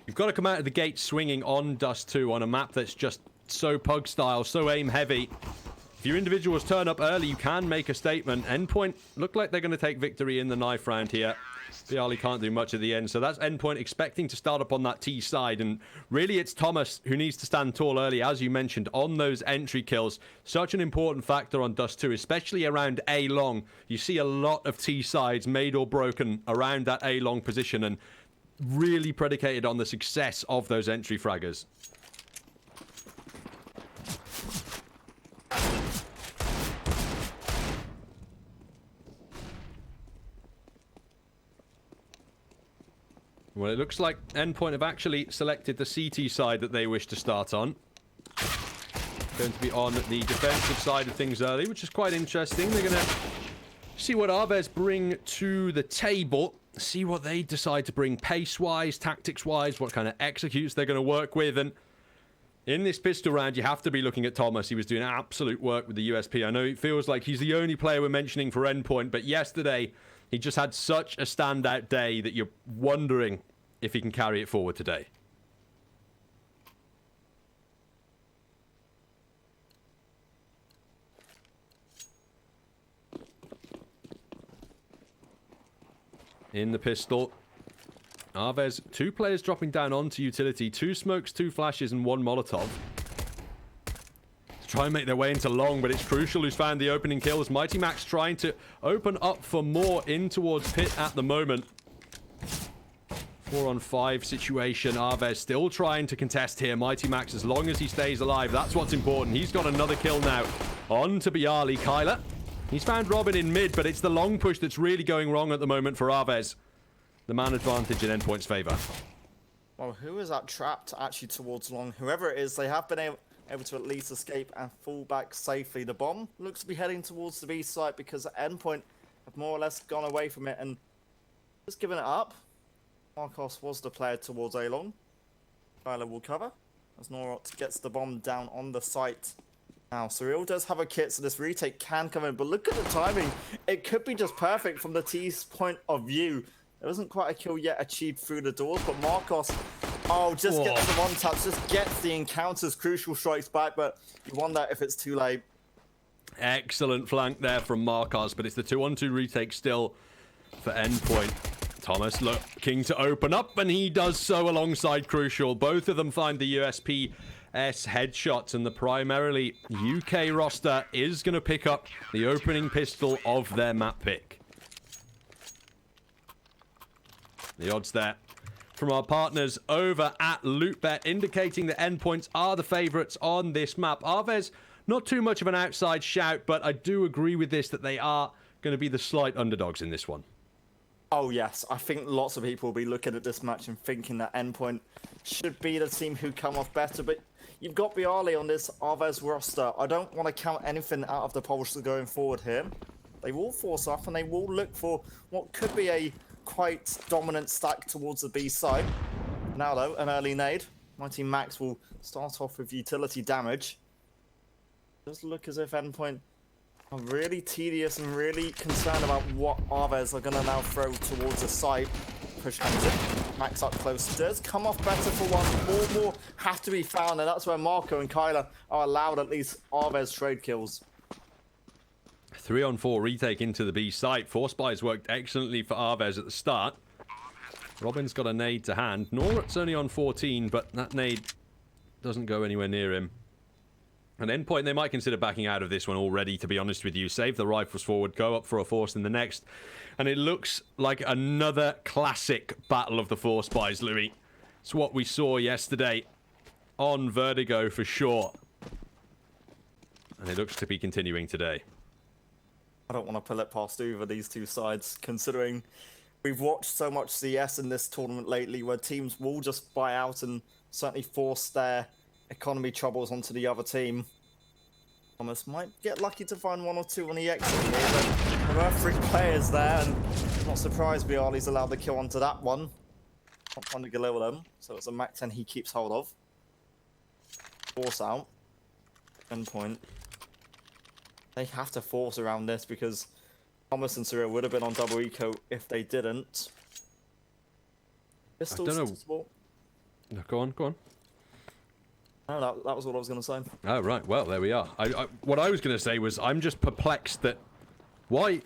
You've got to come out of the gate swinging on Dust 2 on a map that's just so pug style, so aim heavy. If your individuals turn up early, you can make a statement. Endpoint look like they're going to take victory in the knife round here. Bialy can't do much at the end, so that's Endpoint expecting to start up on that T side, and really it's Thomas who needs to stand tall early, as you mentioned, on those entry kills. Such an important factor on Dust 2, especially around A long. You see a lot of T sides made or broken around that A long position, and really predicated on the success of those entry fraggers. Well, it looks like Endpoint have actually selected the CT side that they wish to start on. Going to be on the defensive side of things early, which is quite interesting. They're going to see what AVEZ bring to the table. See what they decide to bring pace-wise, tactics-wise, what kind of executes they're going to work with. And in this pistol round, you have to be looking at Thomas. He was doing absolute work with the USP. I know it feels like he's the only player we're mentioning for Endpoint, but yesterday he just had such a standout day that you're wondering if he can carry it forward today. In the pistol, AVEZ, 2 players dropping down onto utility, 2 smokes, 2 flashes, and 1 Molotov. Try and make their way into long, but it's Crucial who's found the opening kills. Mighty Max trying to open up for more in towards pit at the moment. 4-on-5 situation. AVEZ still trying to contest here. Mighty Max, as long as he stays alive, that's what's important. He's got another kill now. On to Bialy. Kyler, he's found Robin in mid, but it's the long push that's really going wrong at the moment for AVEZ. The man advantage in Endpoint's favor. Well, who is that trapped actually towards long? Whoever it is, they have been able to at least escape and fall back safely. The bomb looks to be heading towards the B site because Endpoint have more or less gone away from it and just given it up. Marcos was the player towards A long. Kyler will cover as Norot gets the bomb down on the site. Now, Surreal does have a kit, so this retake can come in, but look at the timing. It could be just perfect from the T's point of view. There wasn't quite a kill yet achieved through the doors, but Marcos, just gets the one taps, just gets the encounters, Crucial strikes back, but you wonder if it's too late. Excellent flank there from Marcos, but it's the 2-on-2 retake still for Endpoint. Thomas looking to open up, and he does so alongside Crucial. Both of them find the USP headshots, and the primarily UK roster is going to pick up the opening pistol of their map pick. The odds there from our partners over at LootBet indicating that Endpoints are the favorites on this map. AVEZ, not too much of an outside shout, but I do agree with this that they are going to be the slight underdogs in this one. Oh yes, I think lots of people will be looking at this match and thinking that Endpoint should be the team who come off better, but you've got Bialy on this AVEZ roster. I don't want to count anything out of the pollsters going forward here. They will force off and they will look for what could be a quite dominant stack towards the B side. Now though, an early nade. Mighty Max will start off with utility damage. Does look as if Endpoint are really tedious and really concerned about what AVEZ are going to now throw towards the site. Push comes in. Max up close. Does come off better for one. More have to be found, and that's where Marco and Kyler are allowed at least AVEZ trade kills. 3-on-4 retake into the B site. Force buys worked excellently for AVEZ at the start. Robin's got a nade to hand. Norot's only on 14, but that nade doesn't go anywhere near him. An Endpoint, they might consider backing out of this one already, to be honest with you. Save the rifles forward, go up for a force in the next. And it looks like another classic battle of the force buys, Louis. It's what we saw yesterday on Vertigo for sure. And it looks to be continuing today. I don't want to pull it past either these two sides, considering we've watched so much CS in this tournament lately where teams will just buy out and certainly force their economy troubles onto the other team. Thomas might get lucky to find 1 or 2 on the exit here, but there are 3 players there, and I'm not surprised Bialy's allowed the kill onto that one. Not trying to go them, so it's a Mac 10 he keeps hold of. Force out. Endpoint. They have to force around this because Thomas and Surreal would have been on double eco if they didn't. Pistols, I don't know. No, go on, go on. No, that was what I was going to say. Oh, right. Well, there we are. What I was going to say was I'm just perplexed that why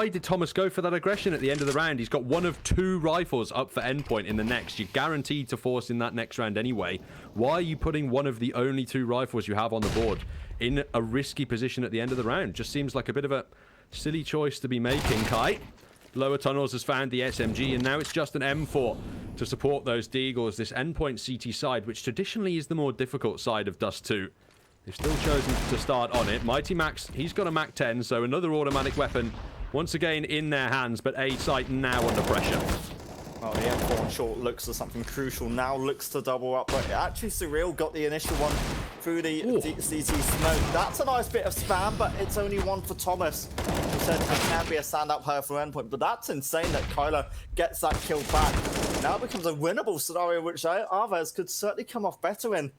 did Thomas go for that aggression at the end of the round? He's got one of 2 rifles up for endpoint in the next. You're guaranteed to force in that next round anyway. Why are you putting one of the only 2 rifles you have on the board in a risky position at the end of the round? Just seems like a bit of a silly choice to be making, Kai. Lower Tunnels has found the SMG, and now it's just an M4 to support those Deagles. This endpoint CT side, which traditionally is the more difficult side of Dust 2. They've still chosen to start on it. Mighty Max, he's got a Mac 10, so another automatic weapon once again in their hands, but A site now under pressure. Well, the M4 on short looks for something crucial, now looks to double up, but actually Surreal got the initial one through the CT smoke. That's a nice bit of spam, but it's only one for Thomas, who said it can be a standout player for endpoint, but that's insane that Kyler gets that kill back. Now it becomes a winnable scenario, which AVEZ could certainly come off better in.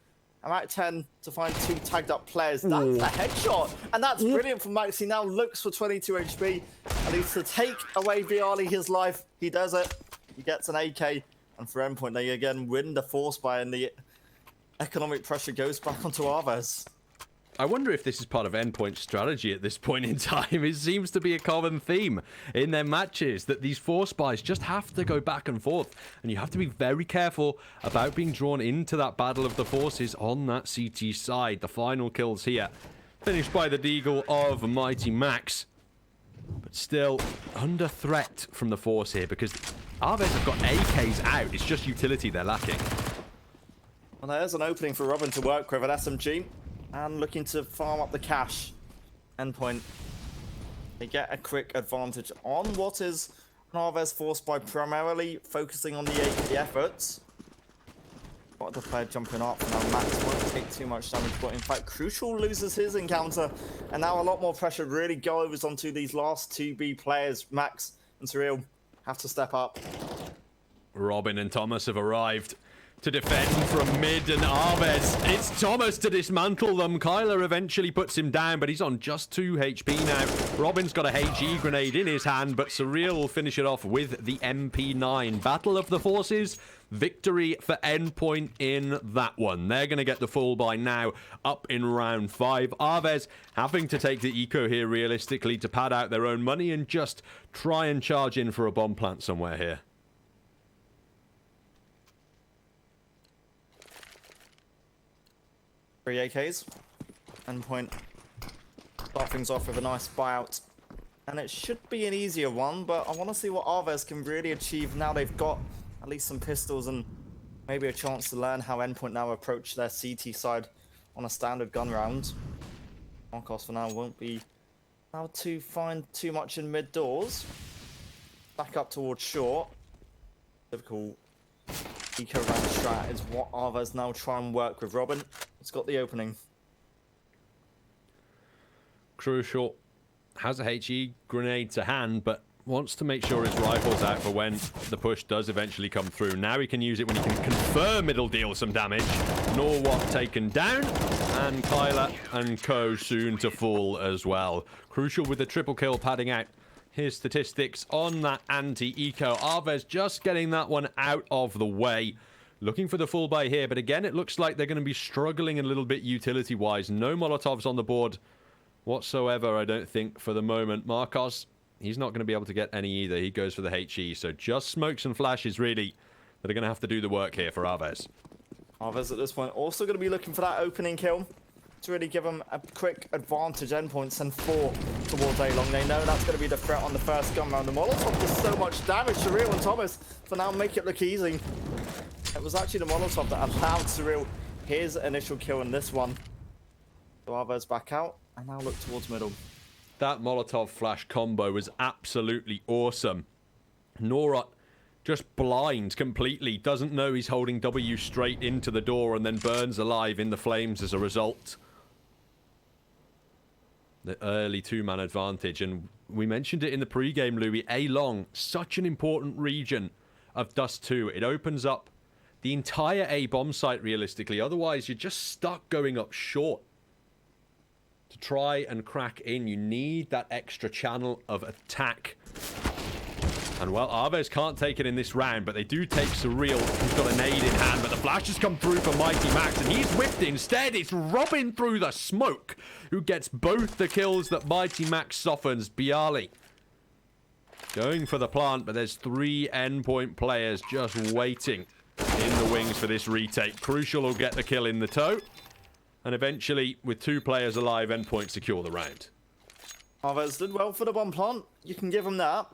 I'm at 10 to find 2 tagged up players. That's a headshot. And that's brilliant from Max. He now looks for 22 HP. And he's to take away Viali his life. He does it. He gets an AK. And for endpoint, they again win the force buy, and the economic pressure goes back onto AVEZ. I wonder if this is part of endpoint's strategy at this point in time. It seems to be a common theme in their matches that these force buys just have to go back and forth, and you have to be very careful about being drawn into that battle of the forces on that CT side. The final kills here finished by the Deagle of Mighty Max, but still under threat from the force here because AVEZ have got AKs out. It's just utility they're lacking. Well, there's an opening for Robin to work with an SMG. And looking to farm up the cash. Endpoint. They get a quick advantage on what is an AVEZ force by primarily focusing on the AP efforts. Got the player jumping up. Now Max won't take too much damage, but in fact Crucial loses his encounter. And now a lot more pressure really goes onto these last 2 B players. Max and Surreal have to step up. Robin and Thomas have arrived to defend from mid, and AVEZ, it's Thomas to dismantle them. Kyler eventually puts him down, but he's on just 2 HP now. Robin's got a HE grenade in his hand, but Surreal will finish it off with the MP9. Battle of the Forces, victory for endpoint in that one. They're going to get the full buy now up in round 5. AVEZ having to take the eco here realistically to pad out their own money and just try and charge in for a bomb plant somewhere here. 3 AKs. Endpoint start things off with a nice buyout. And it should be an easier one, but I want to see what AVEZ can really achieve now they've got at least some pistols and maybe a chance to learn how Endpoint now approach their CT side on a standard gun round. Marcos for now won't be able to find too much in mid doors. Back up towards short. Typical eco round strat is what AVEZ now try and work with. Robin, it's got the opening. Crucial has a HE grenade to hand, but wants to make sure his rifle's out for when the push does eventually come through. Now he can use it when he can confirm it'll deal some damage. Norwalk taken down, and Kyler and co soon to fall as well. Crucial with the triple kill padding out his statistics on that anti-eco. AVEZ just getting that one out of the way. Looking for the full buy here, but again, it looks like they're going to be struggling a little bit utility-wise. No Molotovs on the board whatsoever, I don't think, for the moment. Marcos, he's not going to be able to get any either. He goes for the HE, so just smokes and flashes, really, that are going to have to do the work here for AVEZ. AVEZ at this point also going to be looking for that opening kill to really give them a quick advantage. Endpoint send 4 towards A-Long. They know that's going to be the threat on the first gun round. The Molotov does so much damage. Surreal and Thomas for now make it look easy. It was actually the Molotov that allowed Surreal his initial kill in this one. So AVEZ back out and now look towards middle. That Molotov flash combo was absolutely awesome. Norot just blind completely, doesn't know he's holding W straight into the door and then burns alive in the flames as a result. The early 2-man advantage, and we mentioned it in the pre-game, Louis. A-Long, such an important region of Dust 2. It opens up the entire A-bomb site realistically, otherwise you're just stuck going up short. To try and crack in, you need that extra channel of attack. And well, AVEZ can't take it in this round, but they do take Surreal, who's got a nade in hand. But the flash has come through for Mighty Max, and he's whipped instead. It's Robin through the smoke, who gets both the kills that Mighty Max softens. Bialy going for the plant, but there's 3 endpoint players just waiting in the wings for this retake. Crucial will get the kill in the toe. And eventually, with 2 players alive, endpoint secure the round. AVEZ did well for the bomb plant. You can give him that.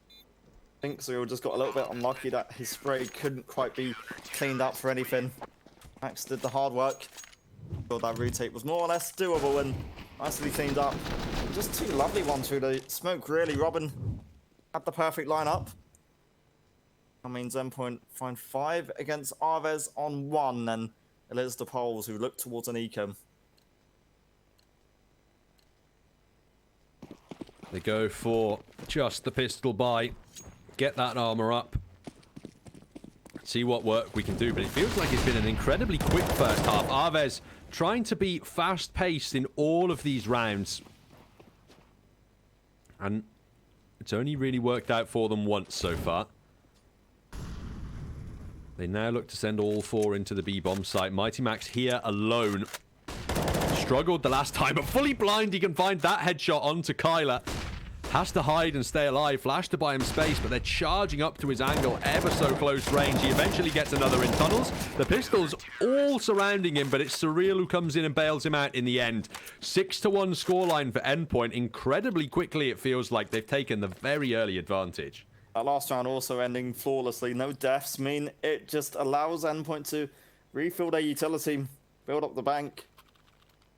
I think Cyril just got a little bit unlucky that his spray couldn't quite be cleaned up for anything. Max did the hard work. Thought that retake was more or less doable and nicely cleaned up. Just 2 lovely ones through the smoke, really. Robin had the perfect lineup. That means endpoint find 5 against AVEZ on 1, and it is the Poles who look towards an eco. They go for just the pistol buy. Get that armor up. See what work we can do. But it feels like it's been an incredibly quick first half. AVEZ trying to be fast-paced in all of these rounds. And it's only really worked out for them once so far. They now look to send all 4 into the B-bomb site. Mighty Max here alone. Struggled the last time, but fully blind. He can find that headshot onto Kyler. Has to hide and stay alive. Flash to buy him space, but they're charging up to his angle ever so close range. He eventually gets another in tunnels. The pistols all surrounding him, but it's Surreal who comes in and bails him out in the end. 6-1 scoreline for endpoint. Incredibly quickly, it feels like they've taken the very early advantage. That last round also ending flawlessly. No deaths mean it just allows endpoint to refill their utility, build up the bank.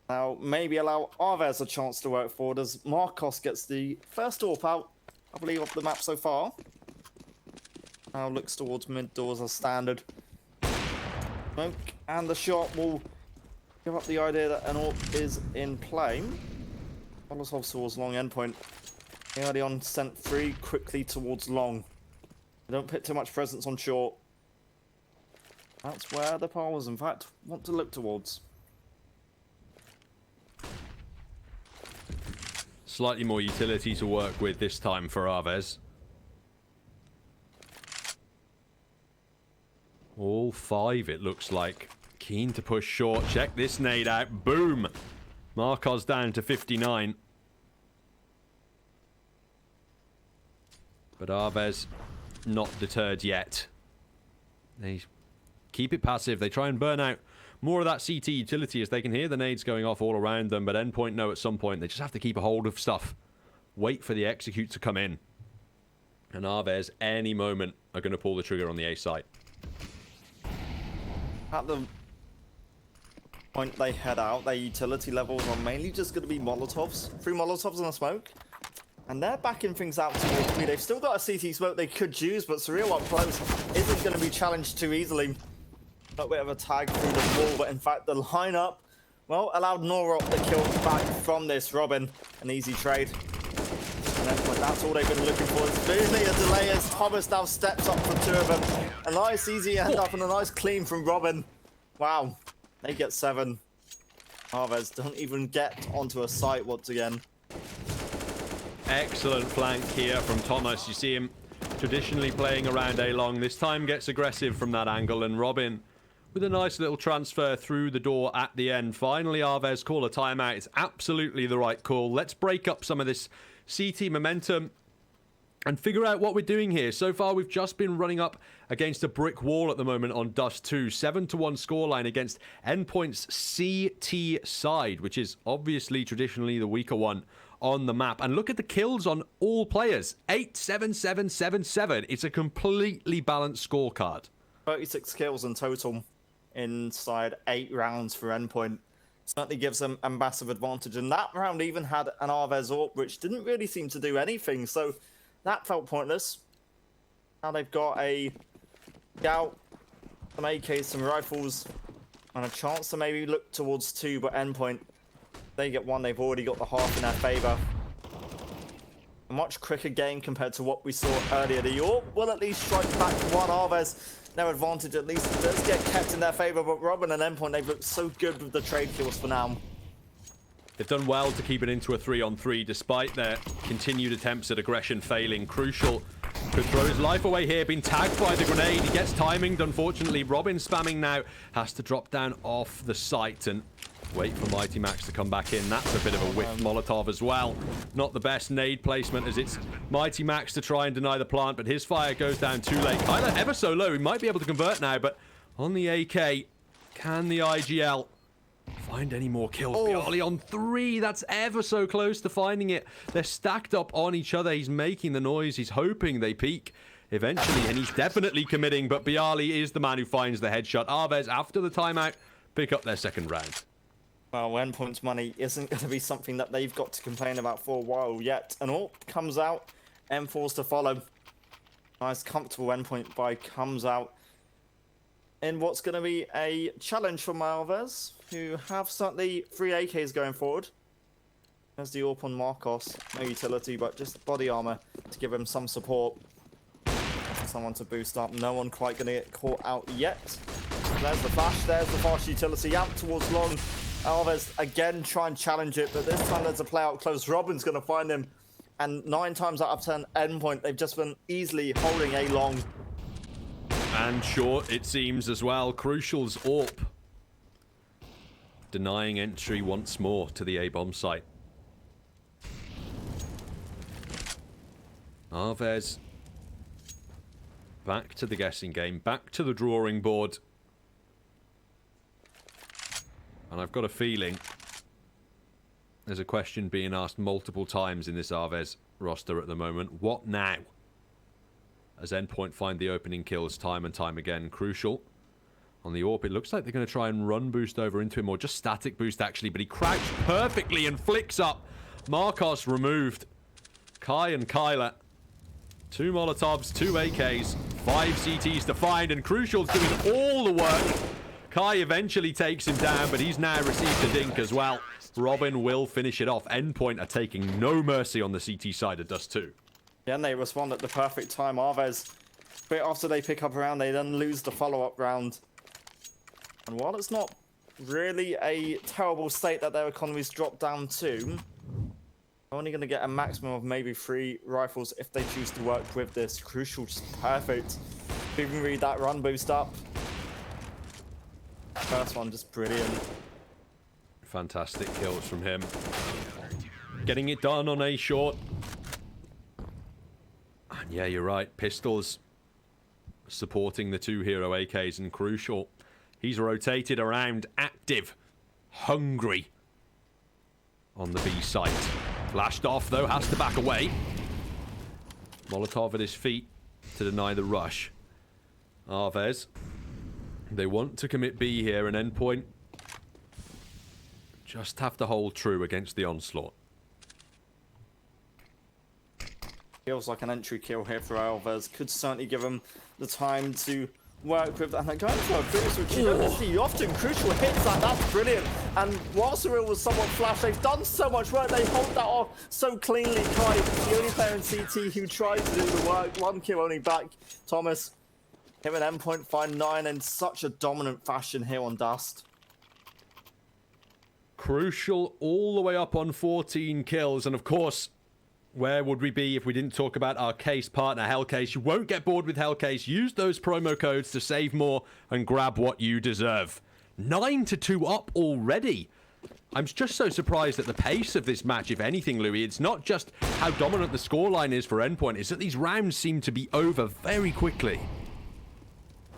Now, maybe allow AVEZ a chance to work forward as Marcos gets the first AWP out, I believe, off the map so far. Now looks towards mid doors as standard. Smoke and the shot will give up the idea that an AWP is in play. Molotov towards long endpoint. Early on, sent 3 quickly towards long. They don't put too much presence on short. That's where the Poles, in fact, want to look towards. Slightly more utility to work with this time for AVEZ. All 5, it looks like. Keen to push short. Check this nade out. Boom! Marcos down to 59. But AVEZ not deterred yet. They keep it passive. They try and burn out more of that CT utility as they can hear the nades going off all around them. But endpoint know at some point they just have to keep a hold of stuff. Wait for the execute to come in. And AVEZ, any moment, are going to pull the trigger on the A site. At the point they head out, their utility levels are mainly just going to be Molotovs. 3 Molotovs and a smoke. And they're backing things out towards me. They've still got a CT smoke they could use, but Surreal up close isn't going to be challenged too easily. A bit of a tag through the wall, but in fact the lineup, well, allowed Norop the kill back from this. Robin, an easy trade. And that's all they've been looking for. It's really a delay as Thomas now steps up for 2 of them. A nice easy end up and a nice clean from Robin. Wow, they get 7. AVEZ don't even get onto a site once again. Excellent flank here from Thomas. You see him traditionally playing around A long. This time gets aggressive from that angle, and Robin with a nice little transfer through the door at the end. Finally, AVEZ call a timeout. It's absolutely the right call. Let's break up some of this CT momentum and figure out what we're doing here. So far, we've just been running up against a brick wall at the moment on Dust 2. 7-1 scoreline against endpoint's CT side, which is obviously traditionally the weaker one on the map. And look at the kills on all players. 8, 7, 7, 7, 7. It's a completely balanced scorecard. 36 kills in total inside 8 rounds for endpoint. Certainly gives them a massive advantage. And that round even had an AVEZ AWP, which didn't really seem to do anything. So that felt pointless. Now they've got a scout, some AKs, some rifles, and a chance to maybe look towards 2, but endpoint, they get 1. They've already got the half in their favor. A much quicker game compared to what we saw earlier. The AWP will at least strike back 1. AVEZ, their advantage at least does get kept in their favor, but Robin and endpoint, they've looked so good with the trade kills for now. They've done well to keep it into a 3-on-3 despite their continued attempts at aggression failing. Crucial Could throw his life away here, been tagged by the grenade. He gets timinged, unfortunately. Robin spamming now, has to drop down off the site and wait for Mighty Max to come back in. That's a bit of a whiff Molotov as well. Not the best nade placement as it's Mighty Max to try and deny the plant, but his fire goes down too late. Kyler ever so low. He might be able to convert now, but on the AK, can the IGL find any more kills? Bialy on 3. That's ever so close to finding it. They're stacked up on each other. He's making the noise. He's hoping they peak eventually, and he's definitely committing, but Bialy is the man who finds the headshot. AVEZ, after the timeout, pick up their second round. Well, Endpoint's money isn't going to be something that they've got to complain about for a while yet. An AWP comes out, M4's to follow. Nice, comfortable Endpoint buy comes out in what's going to be a challenge for AVEZ, who have certainly 3 AKs going forward. There's the AWP on Marcos. No utility, but just body armor to give him some support. Someone to boost up. No one quite going to get caught out yet. There's the flash. There's the fast utility out towards long. AVEZ again try and challenge it, but this time there's a play out close. Robin's going to find him. And 9 times out of 10, Endpoint, they've just been easily holding a long. And short, it seems, as well. Crucial's AWP denying entry once more to the A-bomb site. AVEZ back to the guessing game, back to the drawing board. And I've got a feeling there's a question being asked multiple times in this AVEZ roster at the moment. What now? As Endpoint find the opening kills time and time again. Crucial on the AWP. It looks like they're going to try and run boost over into him, or just static boost actually, but he crouched perfectly and flicks up. Marcos removed. Kai and Kyler. 2 Molotovs, 2 AKs, 5 CTs to find, and Crucial's doing all the work. Kai eventually takes him down, but he's now received a dink as well. Robin will finish it off. Endpoint are taking no mercy on the CT side of Dust 2. Yeah, and they respond at the perfect time. AVEZ, bit after they pick up a round, they then lose the follow-up round. And while it's not really a terrible state that their economy's dropped down to, they're only going to get a maximum of maybe 3 rifles if they choose to work with this. Crucial, just perfect. Even read that run boost up. First one, just brilliant. Fantastic kills from him. Getting it done on A short. And yeah, you're right. Pistols supporting the 2 hero AKs, and Crucial. He's rotated around, active, hungry on the B site. Flashed off, though, has to back away. Molotov at his feet to deny the rush. AVEZ. They want to commit B here, and Endpoint just have to hold true against the onslaught. Feels like an entry kill here for AVEZ. Could certainly give them the time to work with, and they're going for a boost, which you don't see often. Crucial hits that, that's brilliant. And whilst the reel was somewhat flash, they've done so much work, they hold that off so cleanly. Kai, the only player in CT who tried to do the work, 1 kill only back. Thomas, him and Endpoint find 9 in such a dominant fashion here on Dust. Crucial all the way up on 14 kills, and of course, where would we be if we didn't talk about our case partner, Hellcase? You won't get bored with Hellcase. Use those promo codes to save more and grab what you deserve. 9-2 up already. I'm just so surprised at the pace of this match, if anything, Louis. It's not just how dominant the scoreline is for Endpoint, it's that these rounds seem to be over very quickly.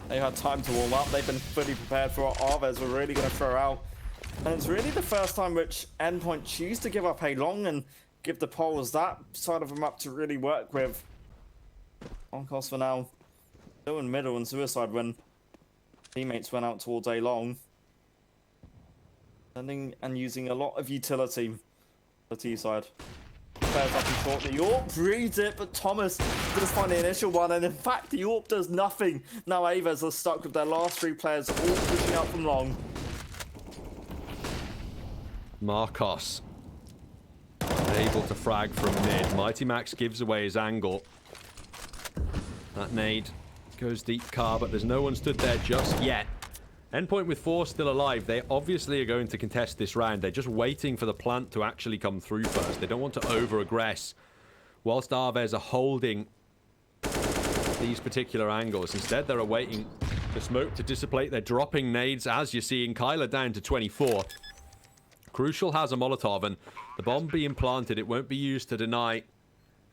They had time to warm up. They've been fully prepared for what AVEZ were really going to throw out. And it's really the first time which Endpoint choose to give up a long and give the poles that side of them up to really work with. On course for now. Still in middle and suicide when teammates went out towards a long. Sending and using a lot of utility. The T side. Players up in short. The AWP reads it, but Thomas going to find the initial one, and in fact the AWP does nothing. Now AVEZ are stuck with their last 3 players all pushing out from long. Marcos able to frag from mid. Mighty Max gives away his angle. That nade goes deep car, but there's no one stood there just yet. Endpoint with 4 still alive. They obviously are going to contest this round. They're just waiting for the plant to actually come through first. They don't want to over-aggress. Whilst AVEZ are holding these particular angles. Instead, they're awaiting the smoke to dissipate. They're dropping nades, as you're seeing. Kyler down to 24. Crucial has a Molotov, and the bomb being planted, it won't be used to deny,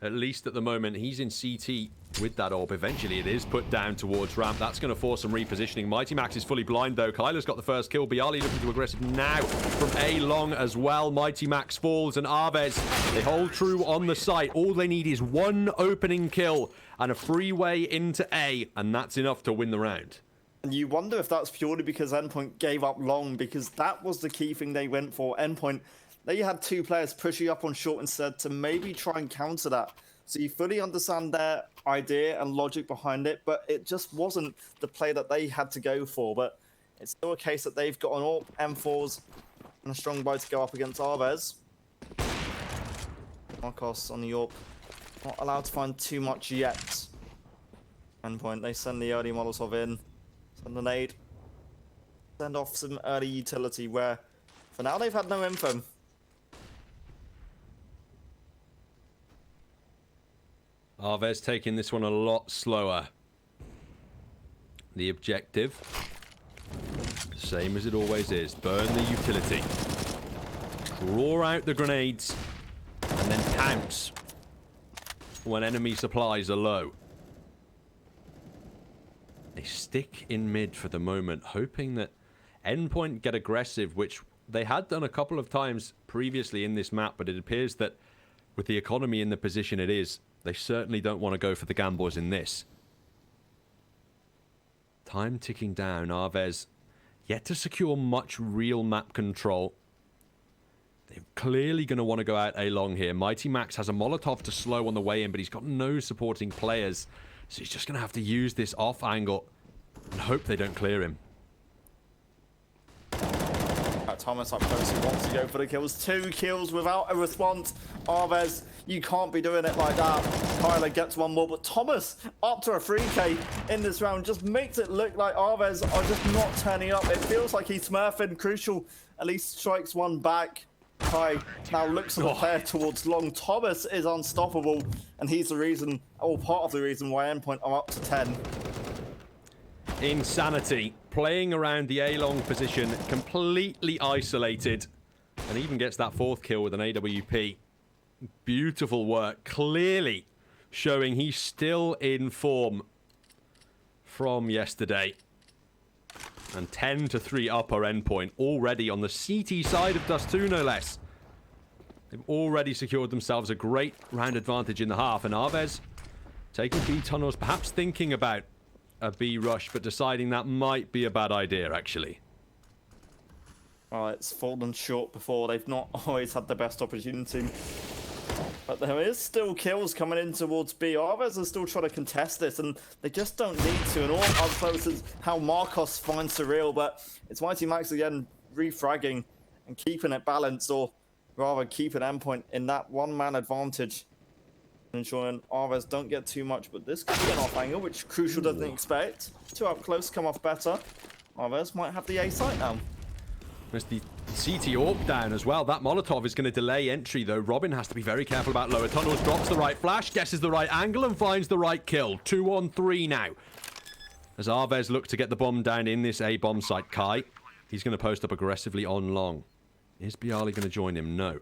at least at the moment. He's in CT with that orb. Eventually, it is put down towards ramp. That's going to force some repositioning. Mighty Max is fully blind, though. Kyler's got the first kill. Bialy looking to aggressive now from A long as well. Mighty Max falls, and AVEZ, they hold true on the site. All they need is one opening kill and a freeway into A, and that's enough to win the round. And you wonder if that's purely because Endpoint gave up long, because that was the key thing they went for. Endpoint, they had two players pushing up on short instead to maybe try and counter that. So you fully understand their idea and logic behind it, but it just wasn't the play that they had to go for. But it's still a case that they've got an AWP, M4s, and a strong bow to go up against AVEZ. Marcos on the AWP, not allowed to find too much yet. Endpoint, they send the early Molotov in, send a nade, send off some early utility where, for now, they've had no info. AVEZ taking this one a lot slower. The objective, same as it always is, burn the utility, draw out the grenades, and then pounce when enemy supplies are low. They stick in mid for the moment, hoping that Endpoint get aggressive, which they had done a couple of times previously in this map, but it appears that with the economy in the position it is, they certainly don't want to go for the gambles in this. Time ticking down. AVEZ yet to secure much real map control. They're clearly going to want to go out A long here. Mighty Max has a Molotov to slow on the way in, but he's got no supporting players. So he's just going to have to use this off angle and hope they don't clear him. Thomas up close, he wants to go for the kills. 2 kills without a response. AVEZ, you can't be doing it like that. Kyler gets one more, but Thomas up to a 3k in this round just makes it look like AVEZ are just not turning up. It feels like he's smurfing. Crucial at least strikes one back. Kai now looks at the player towards long. Thomas is unstoppable, and he's the reason, or part of the reason, why Endpoint are up to 10. Insanity. Playing around the A-long position, completely isolated, and even gets that 4th kill with an AWP. Beautiful work. Clearly showing he's still in form from yesterday. And 10-3 upper Endpoint already on the CT side of Dust 2, no less. They've already secured themselves a great round advantage in the half, and AVEZ taking B tunnels, perhaps thinking about a B rush, but deciding that might be a bad idea, actually. Oh, it's fallen short before. They've not always had the best opportunity. But there is still kills coming in towards B. AVEZ are still trying to contest this, and they just don't need to. And all up close is how Marcos finds Surreal, but it's Mighty Max again refragging and keeping it balanced, or rather keeping Endpoint in that one-man advantage. Ensuring AVEZ don't get too much, but this could be an off angle, which Crucial doesn't expect. 2 up close come off better. AVEZ might have the A site now. There's the CT AWP down as well. That Molotov is going to delay entry, though. Robin has to be very careful about lower tunnels. Drops the right flash, guesses the right angle, and finds the right kill. 2 on 3 now. As AVEZ look to get the bomb down in this A bomb site. Kai, he's going to post up aggressively on long. Is Bialy going to join him? No.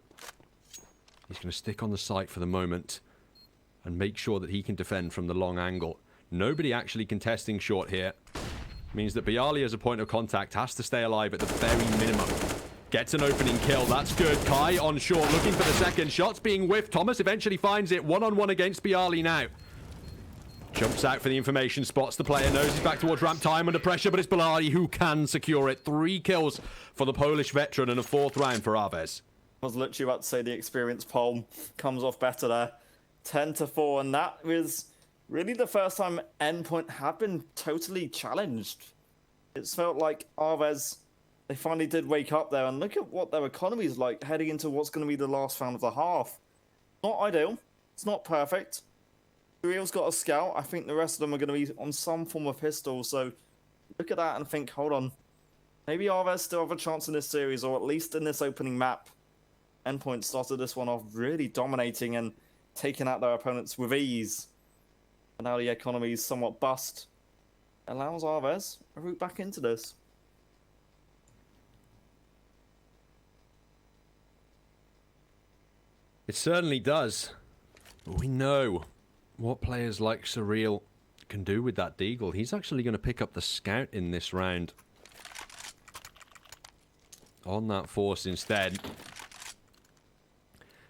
He's going to stick on the site for the moment and make sure that he can defend from the long angle. Nobody actually contesting short here. Means that Bialy as a point of contact has to stay alive at the very minimum. Gets an opening kill. That's good. Kai on short looking for the second. Shots being whiffed. Thomas eventually finds it. One-on-one against Bialy now. Jumps out for the information. Spots the player. Knows he's back towards ramp. Time under pressure, but it's Bialy who can secure it. 3 kills for the Polish veteran and a 4th round for AVEZ. I was literally about to say the experience poll comes off better there. 10-4, and that was really the first time Endpoint have been totally challenged. It's felt like AVEZ, they finally did wake up there, and look at what their economy is like heading into what's going to be the last round of the half. Not ideal. It's not perfect. Real's got a scout. I think the rest of them are going to be on some form of pistol, so look at that and think, hold on. Maybe AVEZ still have a chance in this series, or at least in this opening map. Endpoint started this one off really dominating and taking out their opponents with ease. And now the economy is somewhat bust. Allows AVEZ a route back into this. It certainly does. We know what players like Surreal can do with that Deagle. He's actually going to pick up the scout in this round. On that force instead.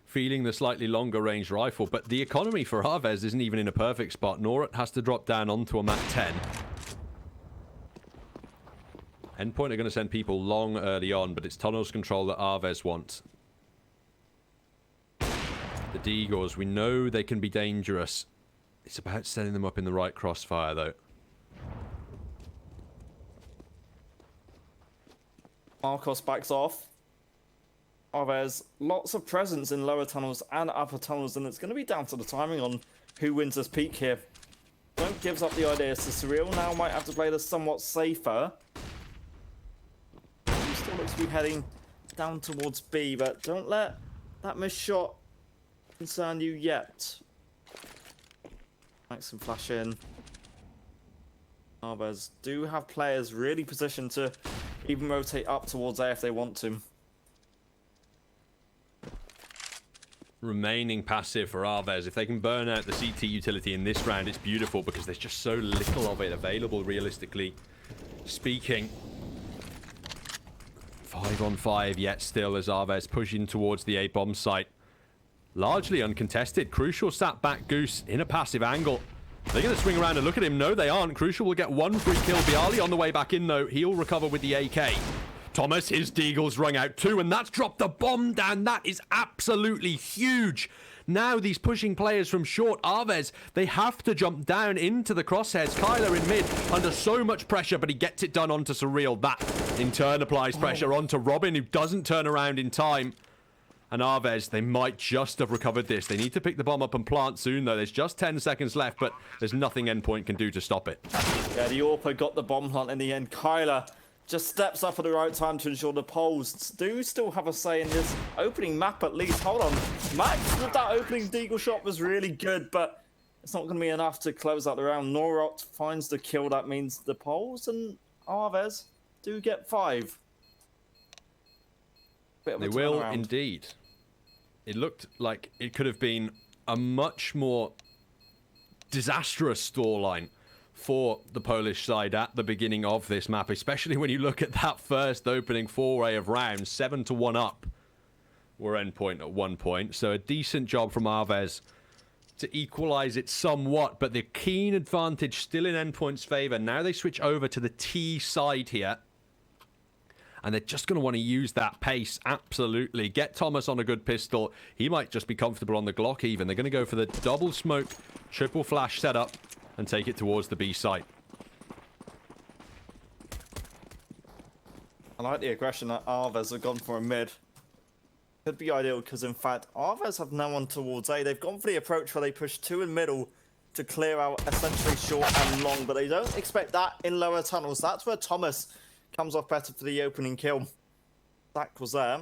Feeling the slightly longer range rifle, but the economy for AVEZ isn't even in a perfect spot. Norat has to drop down onto a Mat 10. Endpoint are going to send people long early on, but it's tunnels control that AVEZ wants. The Deagles, we know they can be dangerous. It's about setting them up in the right crossfire, though. Marcos backs off. AVEZ, lots of presence in lower tunnels and upper tunnels, and it's going to be down to the timing on who wins this peak here. Don't gives up the idea, so Surreal now might have to play this somewhat safer. He still looks to be heading down towards B, but don't let that missed shot concern you yet. Max and flash in. AVEZ do have players really positioned to even rotate up towards A if they want to. Remaining passive for AVEZ. If they can burn out the CT utility in this round, it's beautiful because there's just so little of it available, realistically speaking. 5 on 5 yet still as AVEZ pushing towards the A bomb site. Largely uncontested. Crucial sat back Goose in a passive angle. They're going to swing around and look at him. No, they aren't. Crucial will get one free kill. Bialy on the way back in, though. He'll recover with the AK. Thomas, his Deagle's rung out too, and that's dropped the bomb down. That is absolutely huge. Now these pushing players from short, AVEZ, they have to jump down into the crosshairs. Kyler in mid under so much pressure, but he gets it done onto Surreal. That in turn applies pressure onto Robin, who doesn't turn around in time. And AVEZ, they might just have recovered this. They need to pick the bomb up and plant soon, though. There's just 10 seconds left, but there's nothing Endpoint can do to stop it. Yeah, the AWP got the bomb plant in the end. Kyler just steps up at the right time to ensure the Poles do still have a say in this opening map at least. Hold on. Max with that opening Deagle shot was really good, but it's not going to be enough to close out the round. Norot finds the kill. That means the Poles and AVEZ do get 5. They will indeed. It looked like it could have been a much more disastrous scoreline for the Polish side at the beginning of this map, especially when you look at that first opening foray of rounds. 7-1 up were Endpoint at one point, so a decent job from AVEZ to equalize it somewhat, but the keen advantage still in Endpoint's favor. Now they switch over to the T side here, and they're just going to want to use that pace, absolutely. Get Thomas on a good pistol. He might just be comfortable on the Glock even. They're going to go for the double smoke, triple flash setup, and take it towards the B site. I like the aggression that AVEZ have gone for a mid. Could be ideal because, in fact, AVEZ have no one towards A. They've gone for the approach where they push 2 in middle to clear out essentially short and long, but they don't expect that in lower tunnels. That's where Thomas comes off better for the opening kill. Zach was there.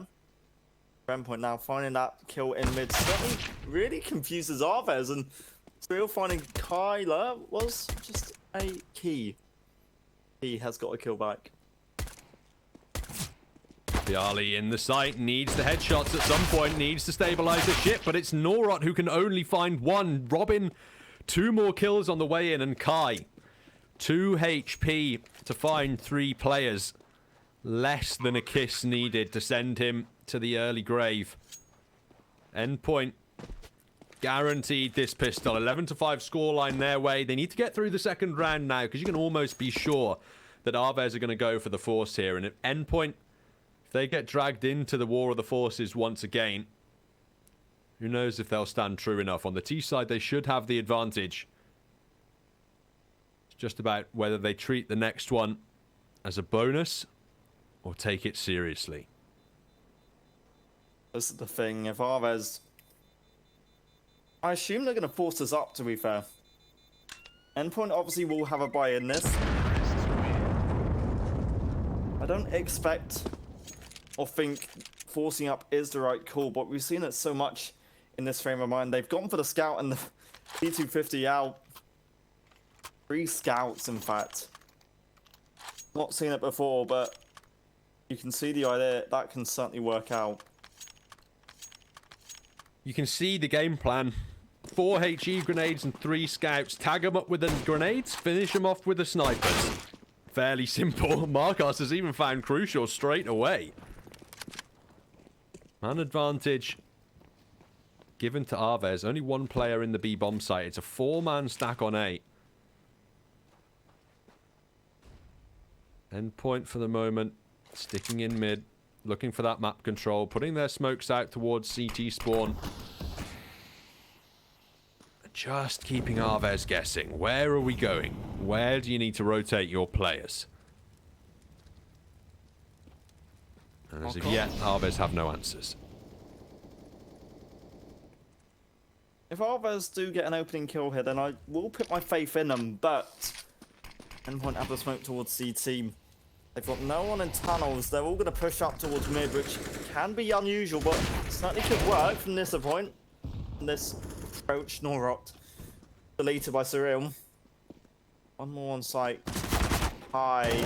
Endpoint now finding that kill in mid certainly really confuses AVEZ, and Surreal finding Kyler was just a key. He has got a kill back. Bialy in the site, needs the headshots at some point, needs to stabilize the ship, but it's Norot who can only find one. Robin, 2 more kills on the way in, and Kai, 2 HP to find 3 players. Less than a kiss needed to send him to the early grave. Endpoint guaranteed this pistol. 11-5 scoreline their way. They need to get through the second round now, because you can almost be sure that AVEZ are going to go for the force here. And at Endpoint, if they get dragged into the war of the forces once again, who knows if they'll stand true enough. On the T side, they should have the advantage. It's just about whether they treat the next one as a bonus or take it seriously. This is the thing. If AVEZ, I assume they're going to force us up, to be fair. Endpoint obviously will have a buy in this. I don't expect or think forcing up is the right call, but we've seen it so much in this frame of mind. They've gone for the scout and the P250 out. 3 scouts, in fact. Not seen it before, but you can see the idea. That can certainly work out. You can see the game plan. 4 HE grenades and 3 scouts. Tag them up with the grenades, finish them off with the snipers. Fairly simple. Marcos has even found Crucial straight away. Man advantage given to AVEZ. Only 1 player in the B bomb site. It's a 4-man stack on A. Endpoint for the moment. Sticking in mid. Looking for that map control. Putting their smokes out towards CT spawn. Just keeping AVEZ guessing. Where are we going? Where do you need to rotate your players? And as of yet, AVEZ have no answers. If AVEZ do get an opening kill here, then I will put my faith in them, but Endpoint have the smoke towards CT. They've got no one in tunnels. They're all going to push up towards mid, which can be unusual, but certainly could work from this point. And this approach, Norot, deleted by Surreal. 1 more on site. High.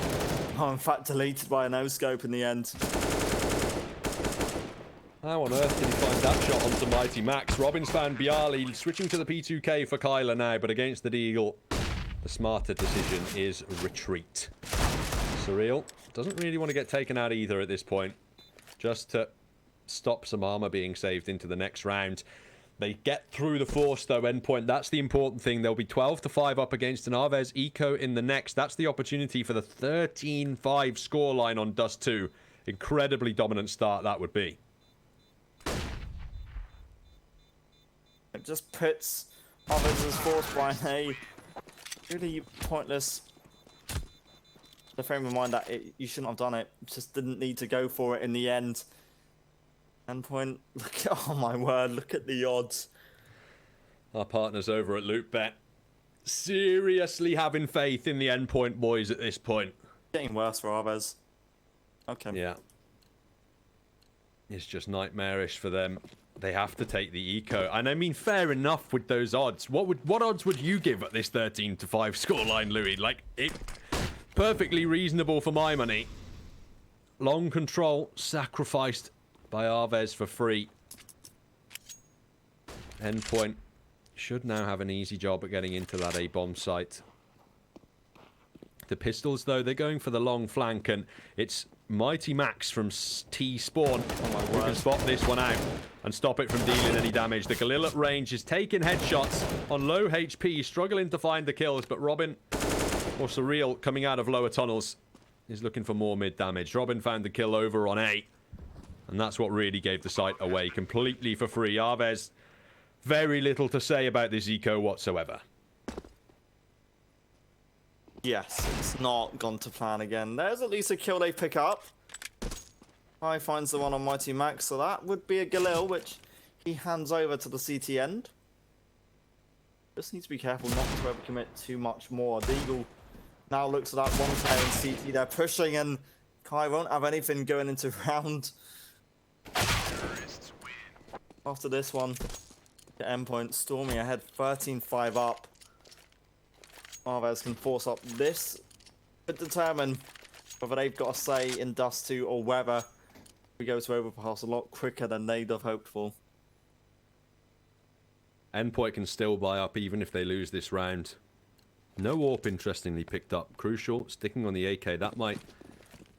Oh, in fact, deleted by a no-scope in the end. How on earth did he find that shot onto Mighty Max? Robin's found Bialy, switching to the P2K for Kyler now, but against the Deagle, the smarter decision is retreat. Surreal doesn't really want to get taken out either at this point. Just to stop some armor being saved into the next round. They get through the force though, Endpoint. That's the important thing. They'll be 12-5 up against an AVEZ Eco in the next. That's the opportunity for the 13-5 scoreline on Dust 2. Incredibly dominant start that would be. It just puts AVEZ's force by a really pointless. The frame of mind that you shouldn't have done it. Just didn't need to go for it in the end. Endpoint, look at, oh my word, look at the odds. Our partners over at LootBet seriously having faith in the Endpoint boys at this point. Getting worse for AVEZ. Okay. Yeah. It's just nightmarish for them. They have to take the eco. And I mean, fair enough with those odds. What odds would you give at this 13-5 scoreline, Louis? Like, it perfectly reasonable for my money. Long control sacrificed by AVEZ for free. Endpoint should now have an easy job at getting into that A-bomb site. The pistols, though, they're going for the long flank, and it's Mighty Max from T-Spawn who can spot this one out and stop it from dealing any damage. The Galil at range is taking headshots on low HP, struggling to find the kills, but Robin, or Surreal, coming out of lower tunnels, is looking for more mid damage. Robin found the kill over on A, and that's what really gave the site away completely for free. AVEZ, very little to say about this eco whatsoever. Yes, it's not gone to plan again. There's at least a kill they pick up. High finds the one on Mighty Max, so that would be a Galil, which he hands over to the CT end. Just need to be careful not to overcommit too much more. Deagle now looks at that one player in CT. They're pushing, and Kai won't have anything going into round. After this one, the Endpoint Stormy ahead 13-5 up. AVEZ can force up this, but determine whether they've got a say in Dust 2 or whether we go to overpass a lot quicker than they'd have hoped for. Endpoint can still buy up even if they lose this round. No AWP, interestingly, picked up. Crucial, sticking on the AK. That might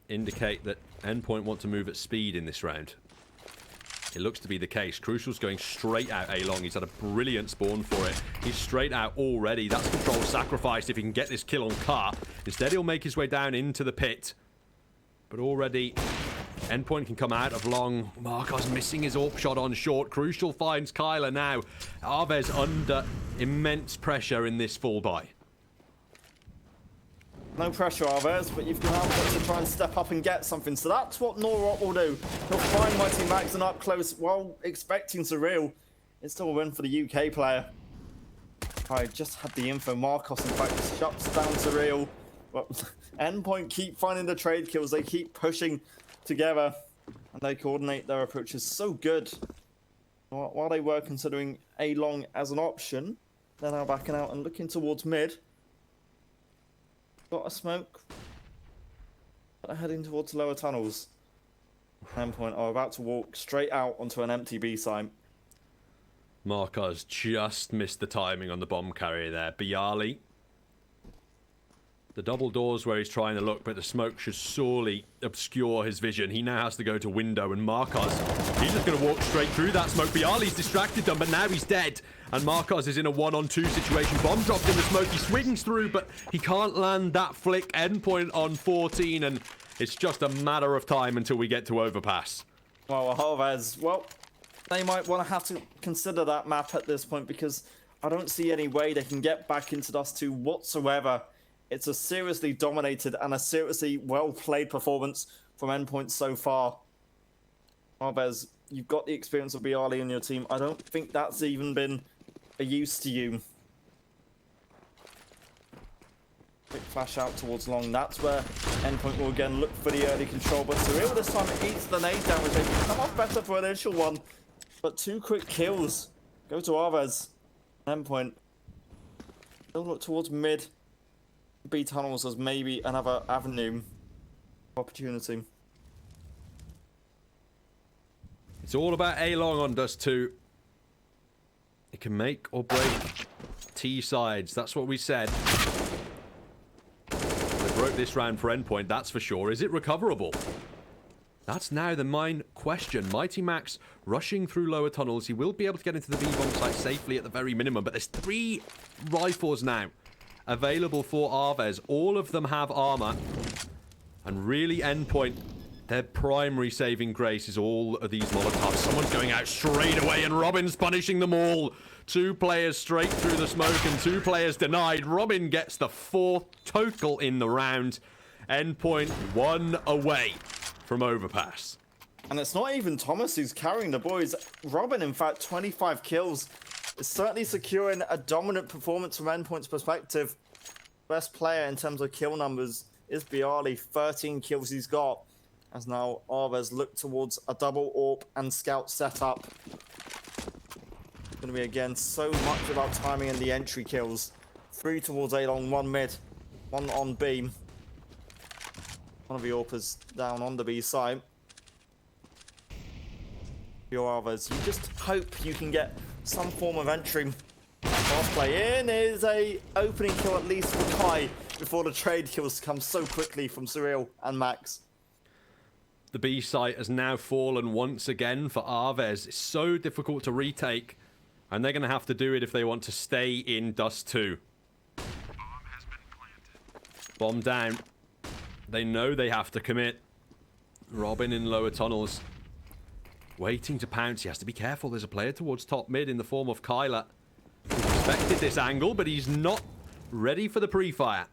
indicate that Endpoint want to move at speed in this round. It looks to be the case. Crucial's going straight out A-long. He's had a brilliant spawn for it. He's straight out already. That's control sacrificed if he can get this kill on Car. Instead, he'll make his way down into the pit. But already, Endpoint can come out of long. Marcos missing his AWP shot on short. Crucial finds Kyler now. AVEZ under immense pressure in this full buy. No pressure, AVEZ, but you've got to try and step up and get something. So that's what Norot will do. He'll find Mighty Max and up close while expecting Surreal. It's still a win for the UK player. I just had the info. Marcos, in fact, shuts down Surreal. But Endpoint keep finding the trade kills. They keep pushing together, and they coordinate their approaches so good. While they were considering A-long as an option, they're now backing out and looking towards mid. Got a smoke. They're heading towards lower tunnels. Endpoint are about to walk straight out onto an empty B site. Marcos just missed the timing on the bomb carrier there. Bialy. The double doors where he's trying to look, but the smoke should sorely obscure his vision. He now has to go to window, and Marcos, he's just going to walk straight through that smoke. Bialy's distracted them, but now he's dead. And Marcos is in a 1-on-2 situation. Bomb dropped in the smoke. He swings through, but he can't land that flick. Endpoint on 14, and it's just a matter of time until we get to overpass. Well, AVEZ, well, they might want to have to consider that map at this point, because I don't see any way they can get back into Dust 2 whatsoever. It's a seriously dominated and a seriously well-played performance from Endpoint so far. AVEZ, you've got the experience of Bialy on your team. I don't think that's even been a use to you. Quick flash out towards long. That's where Endpoint will again look for the early control. But Surreal this time eats the nade damage. They can come off better for an initial one. But 2 quick kills go to AVEZ. Endpoint. They'll look towards mid. B tunnels as maybe another avenue opportunity. It's all about A-Long on Dust 2. It can make or break T sides. That's what we said. They broke this round for Endpoint, that's for sure. Is it recoverable? That's now the main question. Mighty Max rushing through lower tunnels. He will be able to get into the B-bomb site safely at the very minimum, but there's 3 rifles now available for AVEZ. All of them have armor. And really, Endpoint, their primary saving grace is all of these Molotovs. Someone's going out straight away, and Robin's punishing them all. 2 players straight through the smoke, and 2 players denied. Robin gets the 4th total in the round. Endpoint 1 away from overpass. And it's not even Thomas who's carrying the boys. Robin, in fact, 25 kills. Is certainly securing a dominant performance from Endpoint's perspective. Best player in terms of kill numbers is Bialy. 13 kills he's got. As now AVEZ look towards a double AWP and scout setup. Going to be again so much about timing and the entry kills. 3 towards A long, 1 mid, 1 on B. One of the AWPers down on the B side. Your AVEZ, you just hope you can get some form of entry. Fast play in is a opening kill at least for Kai before the trade kills come so quickly from Surreal and Max. The B site has now fallen once again for AVEZ. It's so difficult to retake, and they're going to have to do it if they want to stay in Dust 2. Bomb down. They know they have to commit. Robin in lower tunnels, waiting to pounce. He has to be careful. There's a player towards top mid in the form of Kyler. He expected this angle, but he's not ready for the pre-fire.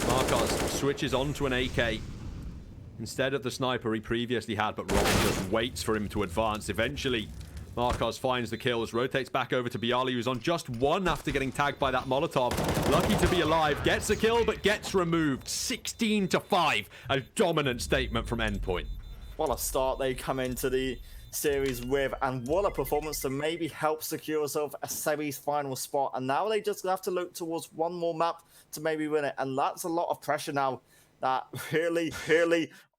Marcos switches onto an AK instead of the sniper he previously had, but Robin just waits for him to advance. Eventually, Marcos finds the kills, rotates back over to Bialy, who's on just 1 after getting tagged by that Molotov. Lucky to be alive, gets a kill, but gets removed. 16-5, a dominant statement from Endpoint. What a start they come into the series with, and what a performance to maybe help secure yourself a semi-final spot. And now they just have to look towards 1 more map to maybe win it, and that's a lot of pressure now that really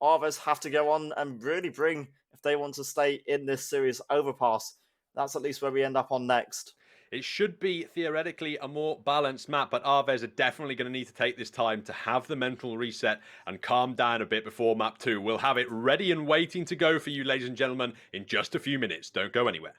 AVEZ have to go on and really bring if they want to stay in this series. Overpass, that's at least where we end up on next. It should be theoretically a more balanced map, but AVEZ are definitely going to need to take this time to have the mental reset and calm down a bit before map 2. We'll have it ready and waiting to go for you, ladies and gentlemen, in just a few minutes. Don't go anywhere.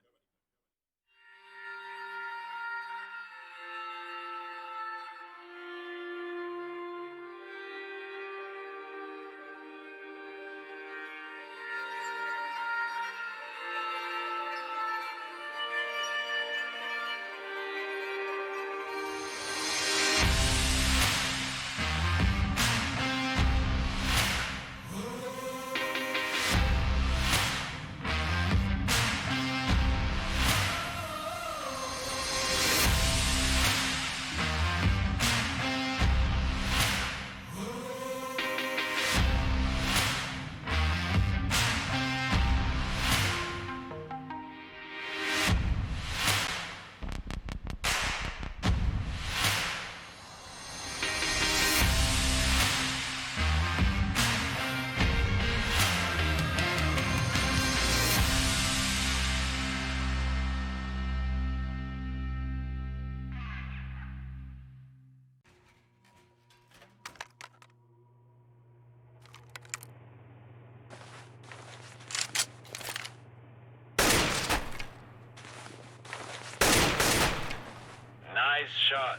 shot.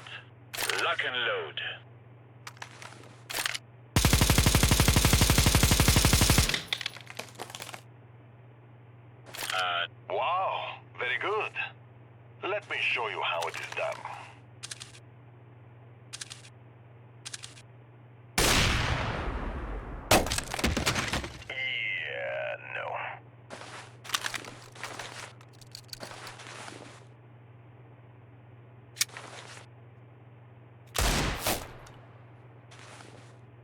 Lock and load. Wow, very good. Let me show you how it is done. Yeah, no.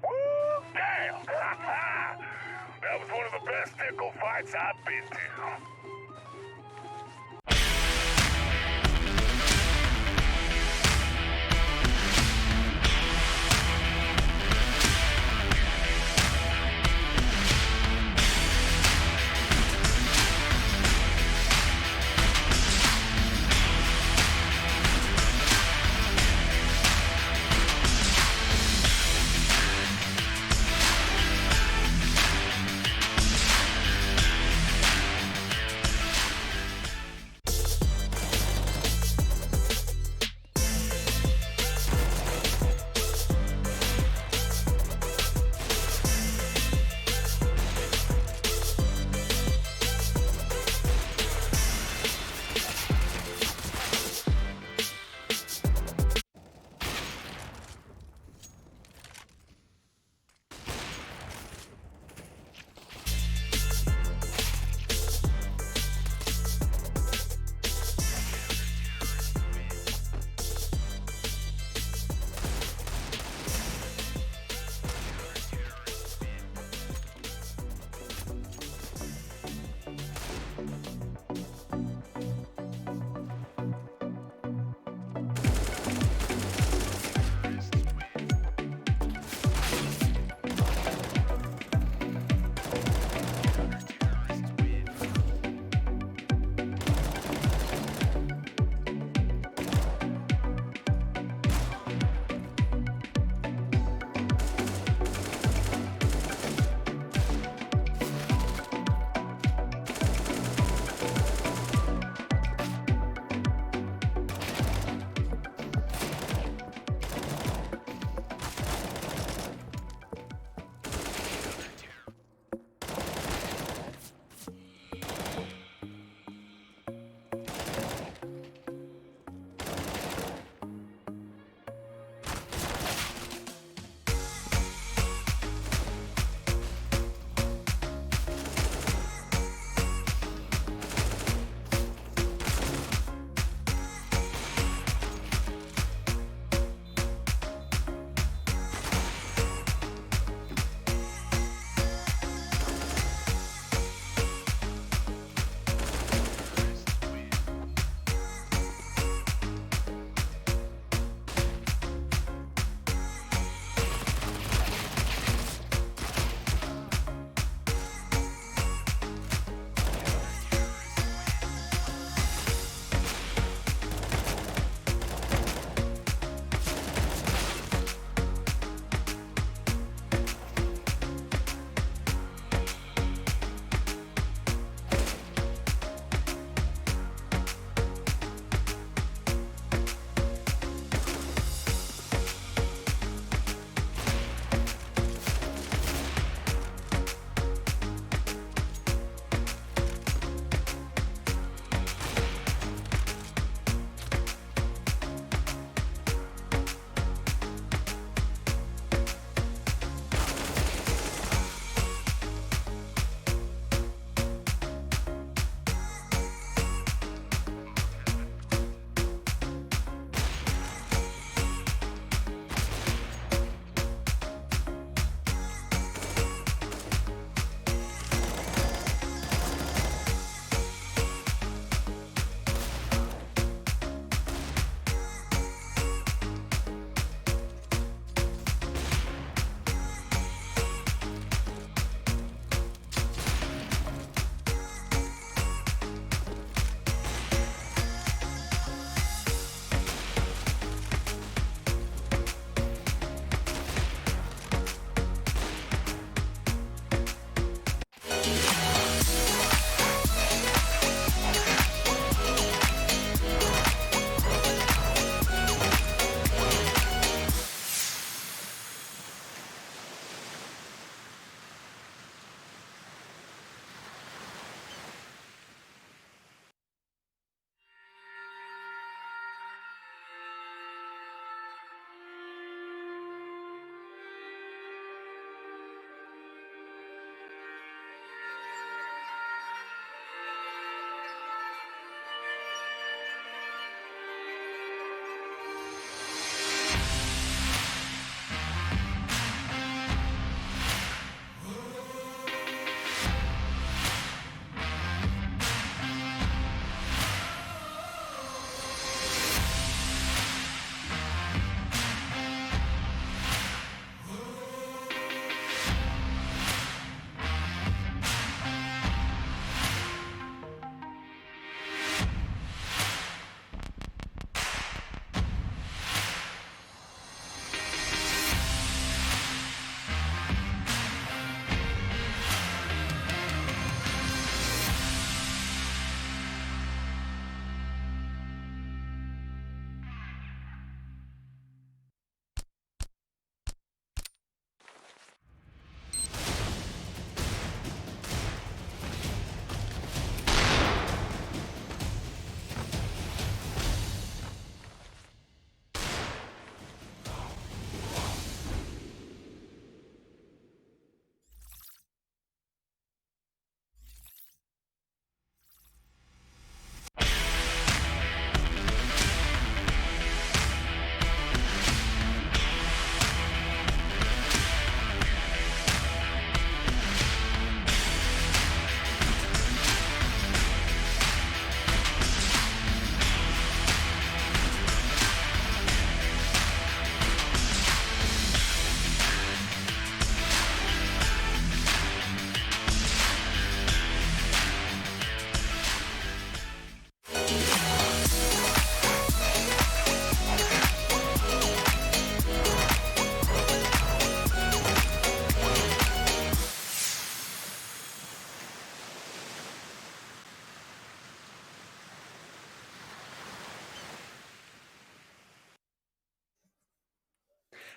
Woo, damn! That was one of the best tickle fights I've been to.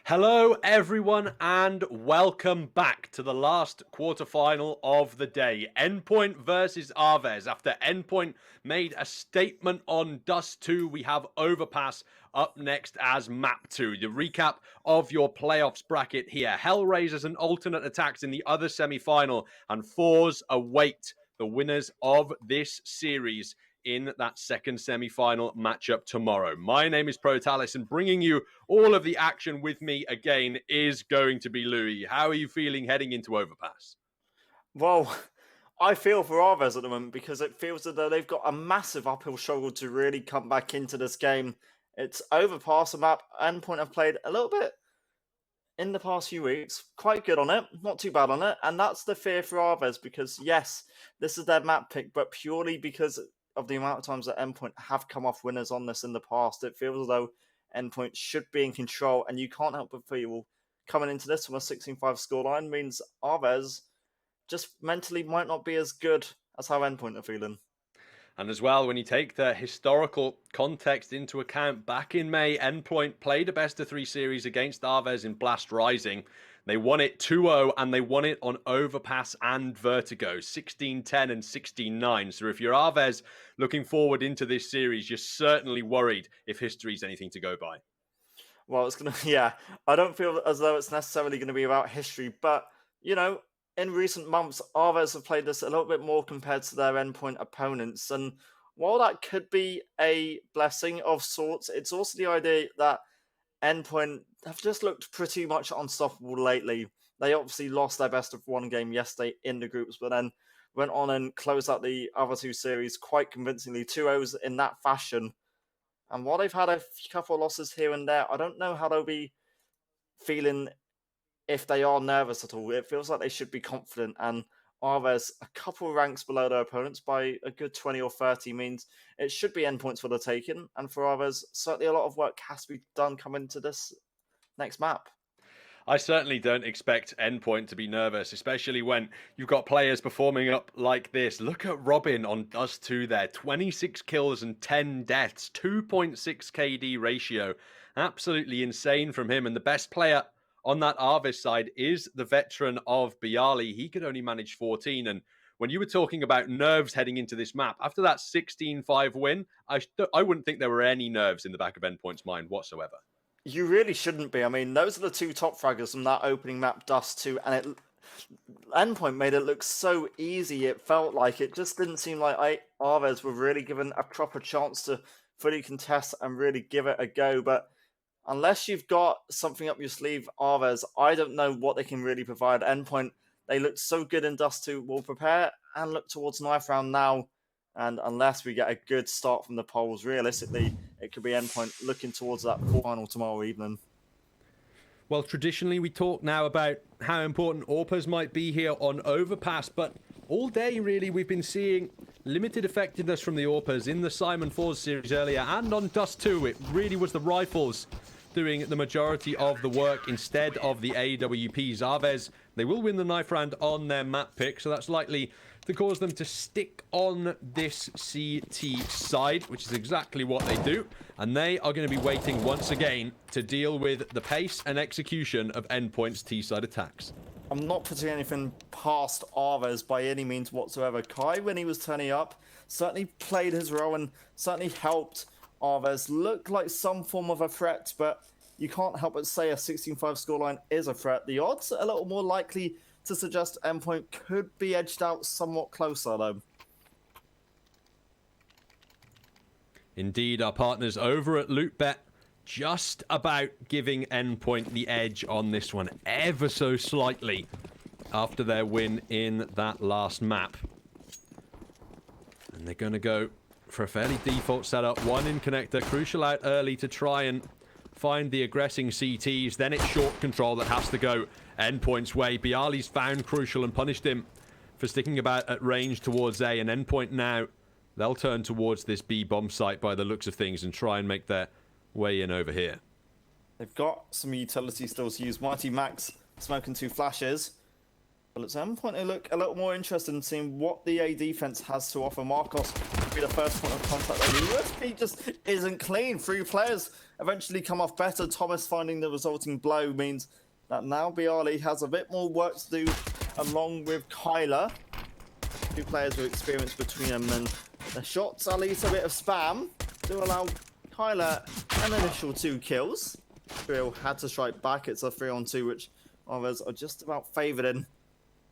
Hello, everyone, and welcome back to the last quarterfinal of the day. Endpoint versus AVEZ. After Endpoint made a statement on Dust 2, we have Overpass up next as Map 2. The recap of your playoffs bracket here. Hellraisers and alternate attacks in the other semi-final, and fours await the winners of this series in that second semi-final matchup tomorrow. My name is Protalis, and bringing you all of the action with me again is going to be Louis. How are you feeling heading into Overpass? Well, I feel for AVEZ at the moment because it feels as though they've got a massive uphill struggle to really come back into this game. It's Overpass, a map Endpoint have played a little bit in the past few weeks. Quite good on it, not too bad on it, and that's the fear for AVEZ because, yes, this is their map pick, but purely because of the amount of times that Endpoint have come off winners on this in the past, it feels as though Endpoint should be in control, and you can't help but feel coming into this from a 16-5 scoreline means AVEZ just mentally might not be as good as how Endpoint are feeling. And as well, when you take the historical context into account, back in May, Endpoint played a best-of-3 series against AVEZ in Blast Rising. They won it 2-0, and they won it on Overpass and Vertigo, 16-10 and 16-9. So if you're AVEZ looking forward into this series, you're certainly worried if history's anything to go by. Well, it's going to, yeah, I don't feel as though it's necessarily going to be about history, but, you know, in recent months, AVEZ have played this a little bit more compared to their Endpoint opponents, and while that could be a blessing of sorts, it's also the idea that Endpoint have just looked pretty much unstoppable lately. They obviously lost their best of one game yesterday in the groups, but then went on and closed out the other two series quite convincingly, 2-0s in that fashion. And while they've had a couple of losses here and there, I don't know how they'll be feeling if they are nervous at all. It feels like they should be confident, and AVEZ a couple of ranks below their opponents by a good 20 or 30 means it should be endpoints for the taking, and for AVEZ, certainly a lot of work has to be done coming into this next map. I certainly don't expect Endpoint to be nervous, especially when you've got players performing up like this. Look at Robin on Dust 2 there, 26 kills and 10 deaths, 2.6 KD ratio. Absolutely insane from him, and the best player on that AVEZ side is the veteran of Bialy. He could only manage 14, and when you were talking about nerves heading into this map, after that 16-5 win, I wouldn't think there were any nerves in the back of Endpoint's mind whatsoever. You really shouldn't be. I mean, those are the two top fraggers from that opening map, Dust 2, and Endpoint made it look so easy. It felt like it just didn't seem like AVEZ were really given a proper chance to fully contest and really give it a go, but unless you've got something up your sleeve, AVEZ, I don't know what they can really provide. Endpoint, they looked so good in Dust 2. We'll prepare and look towards knife round now. And unless we get a good start from the polls, realistically, it could be Endpoint looking towards that final tomorrow evening. Well, traditionally, we talk now about how important AWPers might be here on Overpass, but all day, really, we've been seeing limited effectiveness from the AWPers in the Simon Fours series earlier, and on Dust 2, it really was the rifles doing the majority of the work instead of the AWPs. AVEZ, they will win the knife round on their map pick, so that's likely to cause them to stick on this CT side, which is exactly what they do. And they are going to be waiting once again to deal with the pace and execution of Endpoint's T-side attacks. I'm not putting anything past AVEZ by any means whatsoever. Kai, when he was turning up, certainly played his role and certainly helped AVEZ look like some form of a threat, but you can't help but say a 16-5 scoreline is a threat. The odds are a little more likely to suggest Endpoint could be edged out somewhat closer, though. Indeed, our partners over at LootBet just about giving Endpoint the edge on this one ever so slightly after their win in that last map. And they're going to go for a fairly default setup. One in connector, Crucial out early to try and find the aggressing CTs. Then it's short control that has to go Endpoint's way. Bialy's found Crucial and punished him for sticking about at range towards A. And Endpoint now, they'll turn towards this B bomb site by the looks of things and try and make their way in over here. They've got some utility still to use. Mighty Max smoking 2 flashes. But at some point, they look a little more interested in seeing what the A defense has to offer. Marcos could be the first point of contact. The USP just isn't clean. 3 players eventually come off better. Thomas finding the resulting blow means that now Bialy has a bit more work to do along with Kyler. Two players with experience between them, and the shots, at least a bit of spam, do allow Kyler an initial 2 kills. Real had to strike back. It's a 3-on-2, which others are just about favoured in.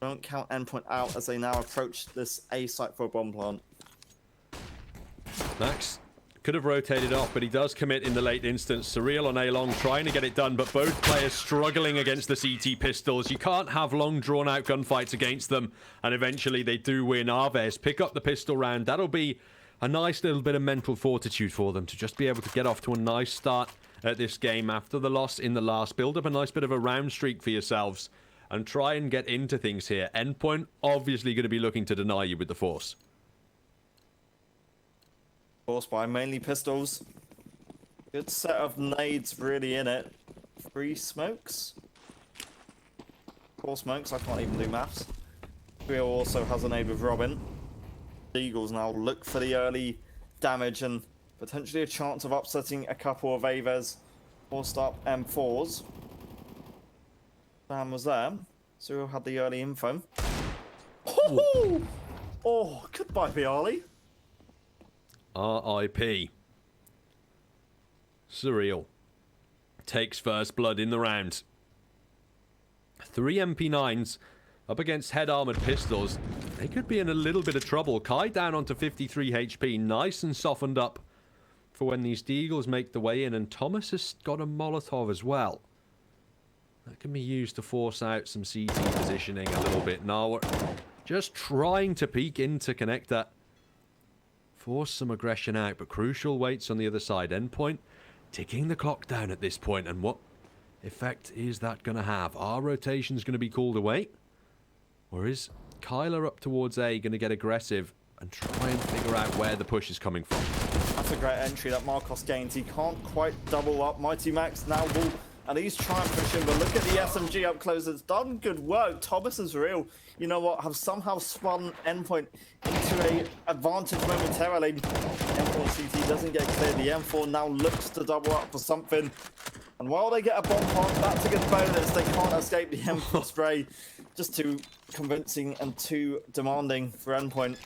Don't count Endpoint out as they now approach this A site for a bomb plant. Max could have rotated off, but he does commit in the late instance. Surreal on A-Long trying to get it done, but both players struggling against the CT pistols. You can't have long drawn-out gunfights against them, and eventually they do win. AVEZ pick up the pistol round. That'll be a nice little bit of mental fortitude for them to just be able to get off to a nice start at this game after the loss in the last. Build up a nice bit of a round streak for yourselves and try and get into things here. Endpoint obviously going to be looking to deny you with the force. Forced by mainly pistols. Good set of nades really in it. 3 smokes. 4 smokes, I can't even do maths. Real also has a nade with Robin. The Eagles now look for the early damage and potentially a chance of upsetting a couple of AVEZ forced up M4s. Sam was there. Cyril had the early info. Oh, goodbye, Bialy. RIP. Surreal takes first blood in the round. 3 MP9s up against head armored pistols. They could be in a little bit of trouble. Kai down onto 53 HP, nice and softened up for when these Deagles make the way in, and Thomas has got a Molotov as well. That can be used to force out some CT positioning a little bit. Now we're just trying to peek into connector. Force some aggression out, but crucial waits on the other side. Endpoint ticking the clock down at this point, and what effect is that going to have? Our rotation's going to be called away? Or is Kyler up towards A going to get aggressive and try and figure out where the push is coming from? That's a great entry that Marcos gains. He can't quite double up. Mighty Max now will at least try and push him, but look at the SMG up close. It's done good work. Thomas is real. You know what? Have somehow spun Endpoint into an advantage momentarily. M4 CT doesn't get cleared. The M4 now looks to double up for something. And while they get a bomb plant, that's a good bonus. They can't escape the M4 spray. Just too convincing and too demanding for Endpoint.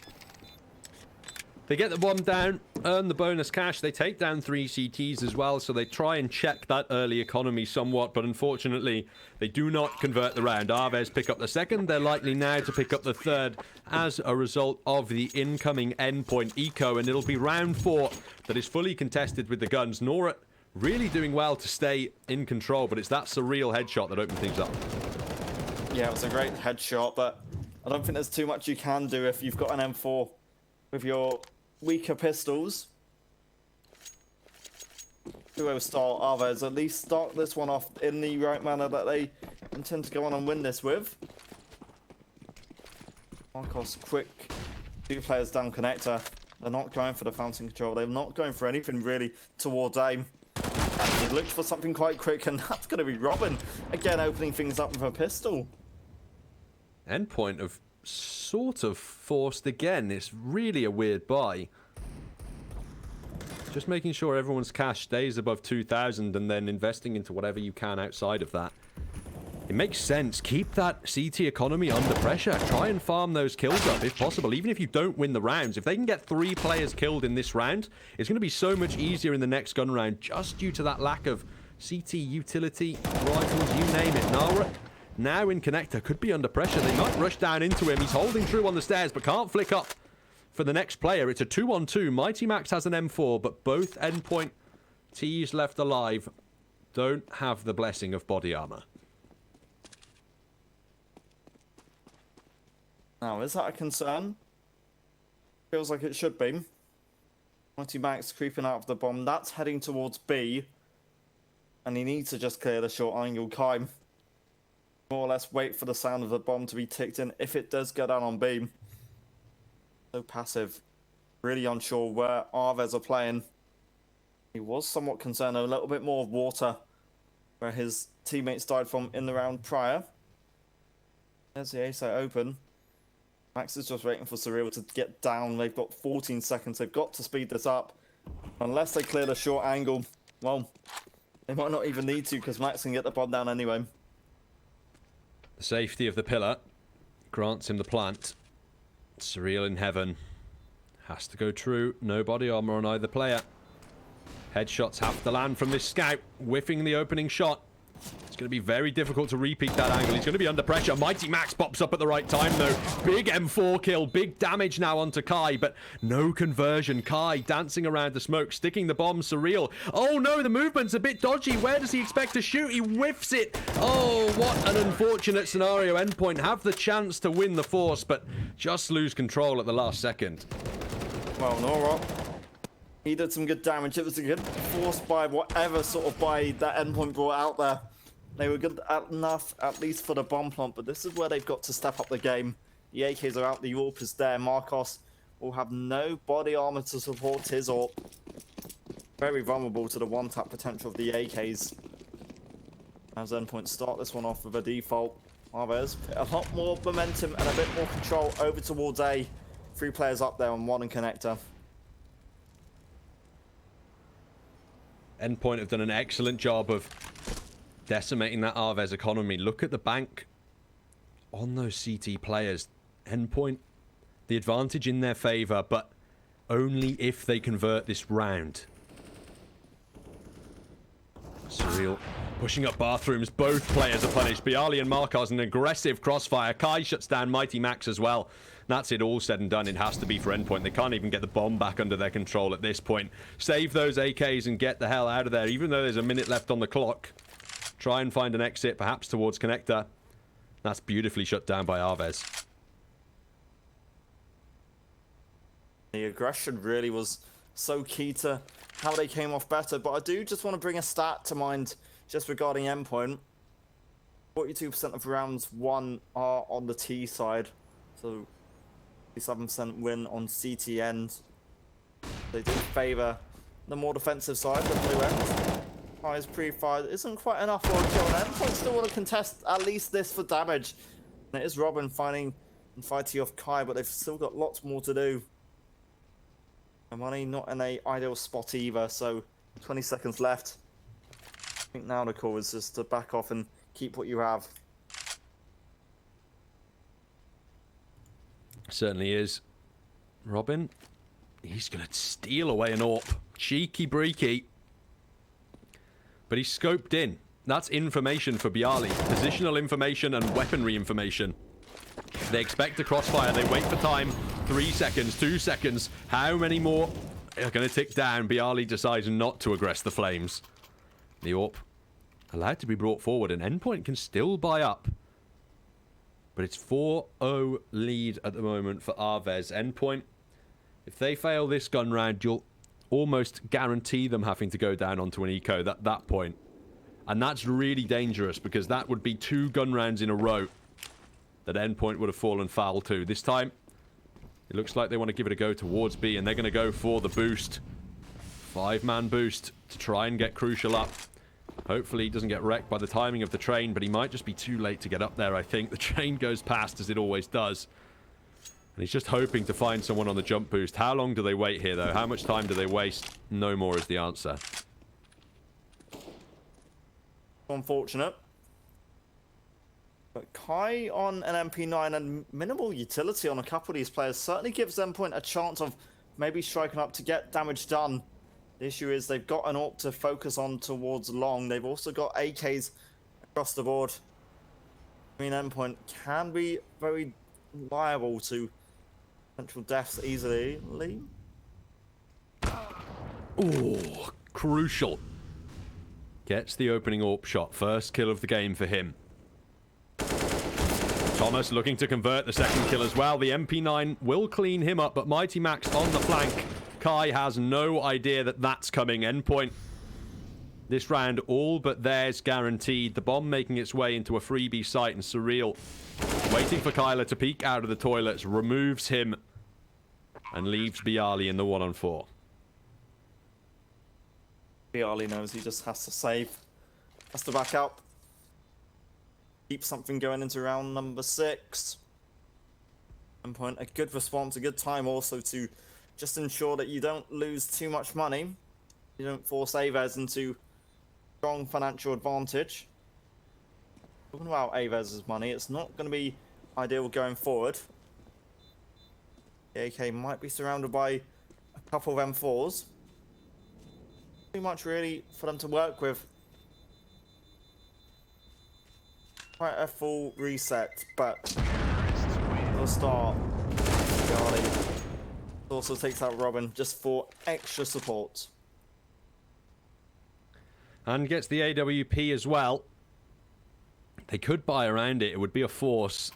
They get the bomb down, earn the bonus cash. They take down 3 CTs as well, so they try and check that early economy somewhat, but unfortunately, they do not convert the round. AVEZ pick up the second. They're likely now to pick up the third as a result of the incoming Endpoint eco, and it'll be round 4 that is fully contested with the guns. Nora really doing well to stay in control, but it's that surreal headshot that opened things up. Yeah, it was a great headshot, but I don't think there's too much you can do if you've got an M4 with your weaker pistols. Duo style AVEZ, at least start this one off in the right manner that they intend to go on and win this with. Marcos quick, 2 players down connector. They're not going for the fountain control. They're not going for anything really towards aim. He looked for something quite quick, and that's going to be Robin again opening things up with a pistol. Endpoint have sort of forced again. It's really a weird buy. Just making sure everyone's cash stays above 2,000 and then investing into whatever you can outside of that. It makes sense. Keep that CT economy under pressure. Try and farm those kills up if possible, even if you don't win the rounds. If they can get 3 players killed in this round, it's going to be so much easier in the next gun round just due to that lack of CT utility, rifles, you name it. Nara now in connector could be under pressure. They might rush down into him. He's holding true on the stairs but can't flick up for the next player. It's a 2-on-2. Mighty Max has an M4, but both Endpoint T's left alive don't have the blessing of body armor. Now, is that a concern? Feels like it should be. Mighty Max creeping out of the bomb. That's heading towards B. And he needs to just clear the short angle. Kai, more or less wait for the sound of the bomb to be ticked in if it does go down on B. So passive. Really unsure where AVEZ are playing. He was somewhat concerned. A little bit more of water where his teammates died from in the round prior. There's the A site open. Max is just waiting for Surreal to get down. They've got 14 seconds. They've got to speed this up. Unless they clear the short angle, Well, they might not even need to because Max can get the bomb down anyway. The safety of the pillar grants him the plant. Surreal in heaven. Has to go true. No body armor on either player. Headshots have to land from this scout. Whiffing the opening shot. It's going to be very difficult to repeat that angle. He's going to be under pressure. Mighty Max pops up at the right time, though. Big M4 kill. Big damage now onto Kai, but no conversion. Kai dancing around the smoke, sticking the bomb. Surreal. Oh, no, the movement's a bit dodgy. Where does he expect to shoot? He whiffs it. Oh, what an unfortunate scenario. Endpoint have the chance to win the force, but just lose control at the last second. Well, Nora, he did some good damage. It was a good force by whatever sort of buy that Endpoint brought out there. They were good enough, at least for the bomb plant, but this is where they've got to step up the game. The AKs are out, the AWP is there. Marcos will have no body armor to support his AWP. Very vulnerable to the one-tap potential of the AKs. As Endpoint start this one off with a default. AVEZ a lot more momentum and a bit more control over towards A. 3 players up there on one and connector. Endpoint have done an excellent job of decimating that AVEZ economy. Look at the bank on those CT players. Endpoint, the advantage in their favor, but only if they convert this round. Surreal. Pushing up bathrooms. Both players are punished. Bialy and Marcos, an aggressive crossfire. Kai shuts down Mighty Max as well. That's it, all said and done. It has to be for Endpoint. They can't even get the bomb back under their control at this point. Save those AKs and get the hell out of there, even though there's a minute left on the clock. Try and find an exit, perhaps towards connector. That's beautifully shut down by AVEZ. The aggression really was so key to how they came off better, but I do just want to bring a stat to mind just regarding Endpoint. 42% of rounds won are on the T side, so 57% win on CT end. They do favour the more defensive side, the blue end. Kai's pre-fire isn't quite enough for a kill, and Endpoint still want to contest at least this for damage. And it is Robin fighting off Kai, but they've still got lots more to do. And Money not in a ideal spot either, so 20 seconds left. I think now the call is just to back off and keep what you have. Certainly is. Robin, he's going to steal away an AWP. Cheeky breaky. But he's scoped in. That's information for Bialy. Positional information and weaponry information. They expect a crossfire. They wait for time. 3 seconds, 2 seconds. How many more are going to tick down? Bialy decides not to aggress the flames. The AWP allowed to be brought forward, and Endpoint can still buy up. But it's 4-0 lead at the moment for AVEZ. Endpoint, if they fail this gun round, you'll almost guarantee them having to go down onto an eco at that point. And that's really dangerous, because that would be 2 gun rounds in a row that Endpoint would have fallen foul to. This time, it looks like they want to give it a go towards B, and they're going to go for the boost. 5-man boost to try and get Crucial up. Hopefully he doesn't get wrecked by the timing of the train, but he might just be too late to get up there, I think. The train goes past, as it always does. And he's just hoping to find someone on the jump boost. How long do they wait here, though? How much time do they waste? No more is the answer. Unfortunate. But Kai on an MP9 and minimal utility on a couple of these players certainly gives Endpoint a chance of maybe striking up to get damage done. The issue is they've got an AWP to focus on towards long. They've also got AKs across the board. I mean, Endpoint can be very liable to potential deaths easily. Ooh, Crucial. Gets the opening AWP shot. First kill of the game for him. Thomas looking to convert the second kill as well. The MP9 will clean him up, but Mighty Max on the flank. Kai has no idea that that's coming. Endpoint. This round, all but theirs guaranteed. The bomb making its way into a freebie site, and Surreal waiting for Kyler to peek out of the toilets, removes him, and leaves Bialy in the 1-on-4. Bialy knows he just has to save. Has to back up. Keep something going into round number 6. Endpoint, a good response, a good time also to just ensure that you don't lose too much money. You don't force AVEZ into strong financial advantage. Talking about AVEZ's money, it's not going to be ideal going forward. The AK might be surrounded by a couple of M4s. Too much really for them to work with. Quite a full reset, but we'll start. Charlie also takes out Robin just for extra support. And gets the AWP as well. They could buy around it. It would be a force.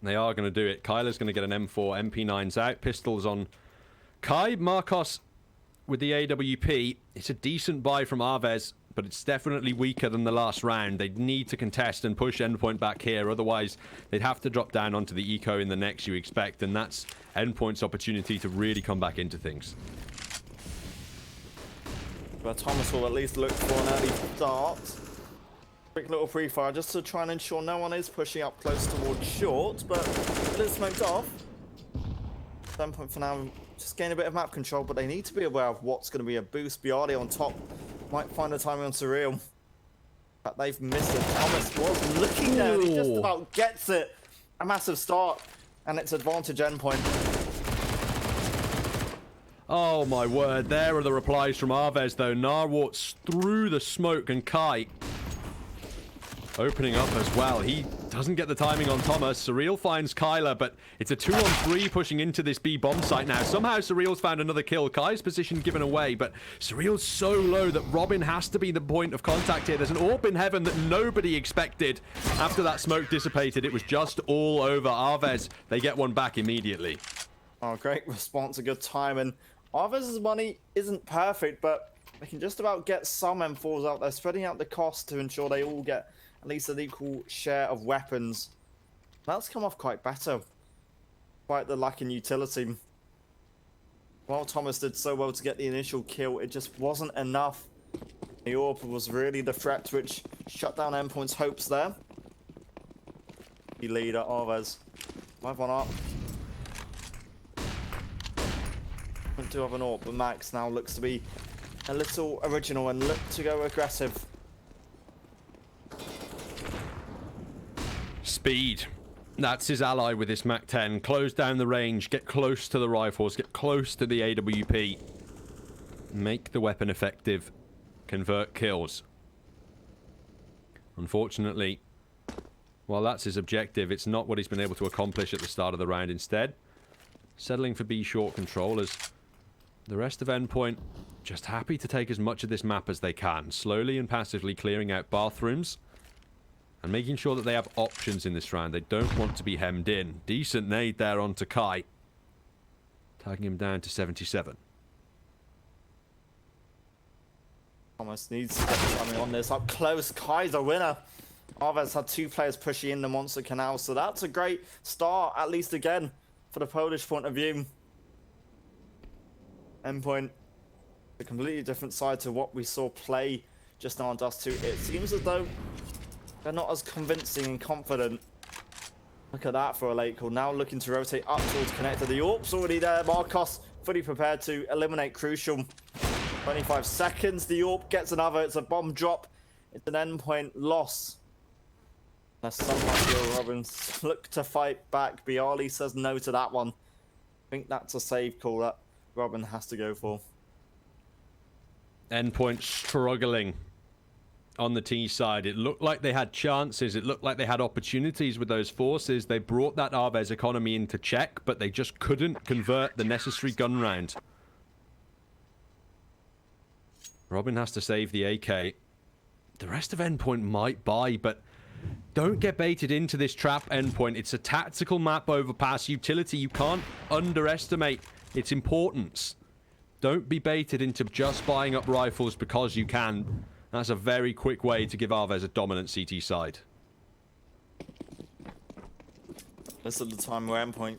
They are going to do it. Kyler's going to get an M4. MP9's out. Pistols on Kai. Marcos with the AWP. It's a decent buy from AVEZ, but it's definitely weaker than the last round. They need to contest and push Endpoint back here. Otherwise, they'd have to drop down onto the eco in the next, you expect. And that's Endpoint's opportunity to really come back into things. But Thomas will at least look for an early start. Quick little pre-fire just to try and ensure no one is pushing up close towards short, but it is smoked off. Endpoint for now just gain a bit of map control, but they need to be aware of what's going to be a boost. Biardi on top might find the timing on Surreal. But they've missed it. Thomas was looking there and he just about gets it. A massive start, and it's advantage Endpoint. Oh my word, there are the replies from AVEZ though. Narwart's through the smoke and Kai opening up as well. He doesn't get the timing on Thomas. Surreal finds Kyler, but it's a 2-on-3 pushing into this B bomb site now. Somehow Surreal's found another kill. Kai's position given away, but Surreal's so low that Robin has to be the point of contact here. There's an AWP in heaven that nobody expected. After that smoke dissipated, it was just all over. AVEZ, they get one back immediately. Oh, great response, a good time. And AVEZ's money isn't perfect, but they can just about get some M4s out there, spreading out the cost to ensure they all get at least an equal share of weapons. That's come off quite better, despite the lack in utility. While Thomas did so well to get the initial kill, it just wasn't enough. The AWP was really the threat which shut down Endpoint's hopes there. The leader, AVEZ. 5-1 up. We do have an AWP, but Max now looks to be a little original and look to go aggressive. Speed. That's his ally with this MAC-10. Close down the range, get close to the rifles, get close to the AWP. Make the weapon effective. Convert kills. Unfortunately, while that's his objective, it's not what he's been able to accomplish at the start of the round. Instead, settling for B short control as the rest of Endpoint just happy to take as much of this map as they can, slowly and passively clearing out bathrooms and making sure that they have options in this round. They don't want to be hemmed in. Decent nade there onto Kai, tagging him down to 77. Thomas needs to get something on this. Up close, Kai's a winner. AVEZ had two players pushing in the Monster Canal, so that's a great start, at least again, for the Polish point of view. Endpoint, a completely different side to what we saw play just now on Dust 2. It seems as though they're not as convincing and confident. Look at that for a late call. Now looking to rotate up towards connector. The AWP's already there. Marcos fully prepared to eliminate Crucial. 25 seconds. The AWP gets another. It's a bomb drop. It's an Endpoint loss. Unless somehow Robbins look to fight back. Bialy says no to that one. I think that's a save call that Robin has to go for. Endpoint struggling on the T side. It looked like they had chances. It looked like they had opportunities with those forces. They brought that AVEZ economy into check, but they just couldn't convert the necessary gun round. Robin has to save the AK. The rest of Endpoint might buy, but don't get baited into this trap, Endpoint. It's a tactical map overpass utility. You can't underestimate its importance. Don't be baited into just buying up rifles because you can. That's a very quick way to give AVEZ a dominant CT side. This is the time where Endpoint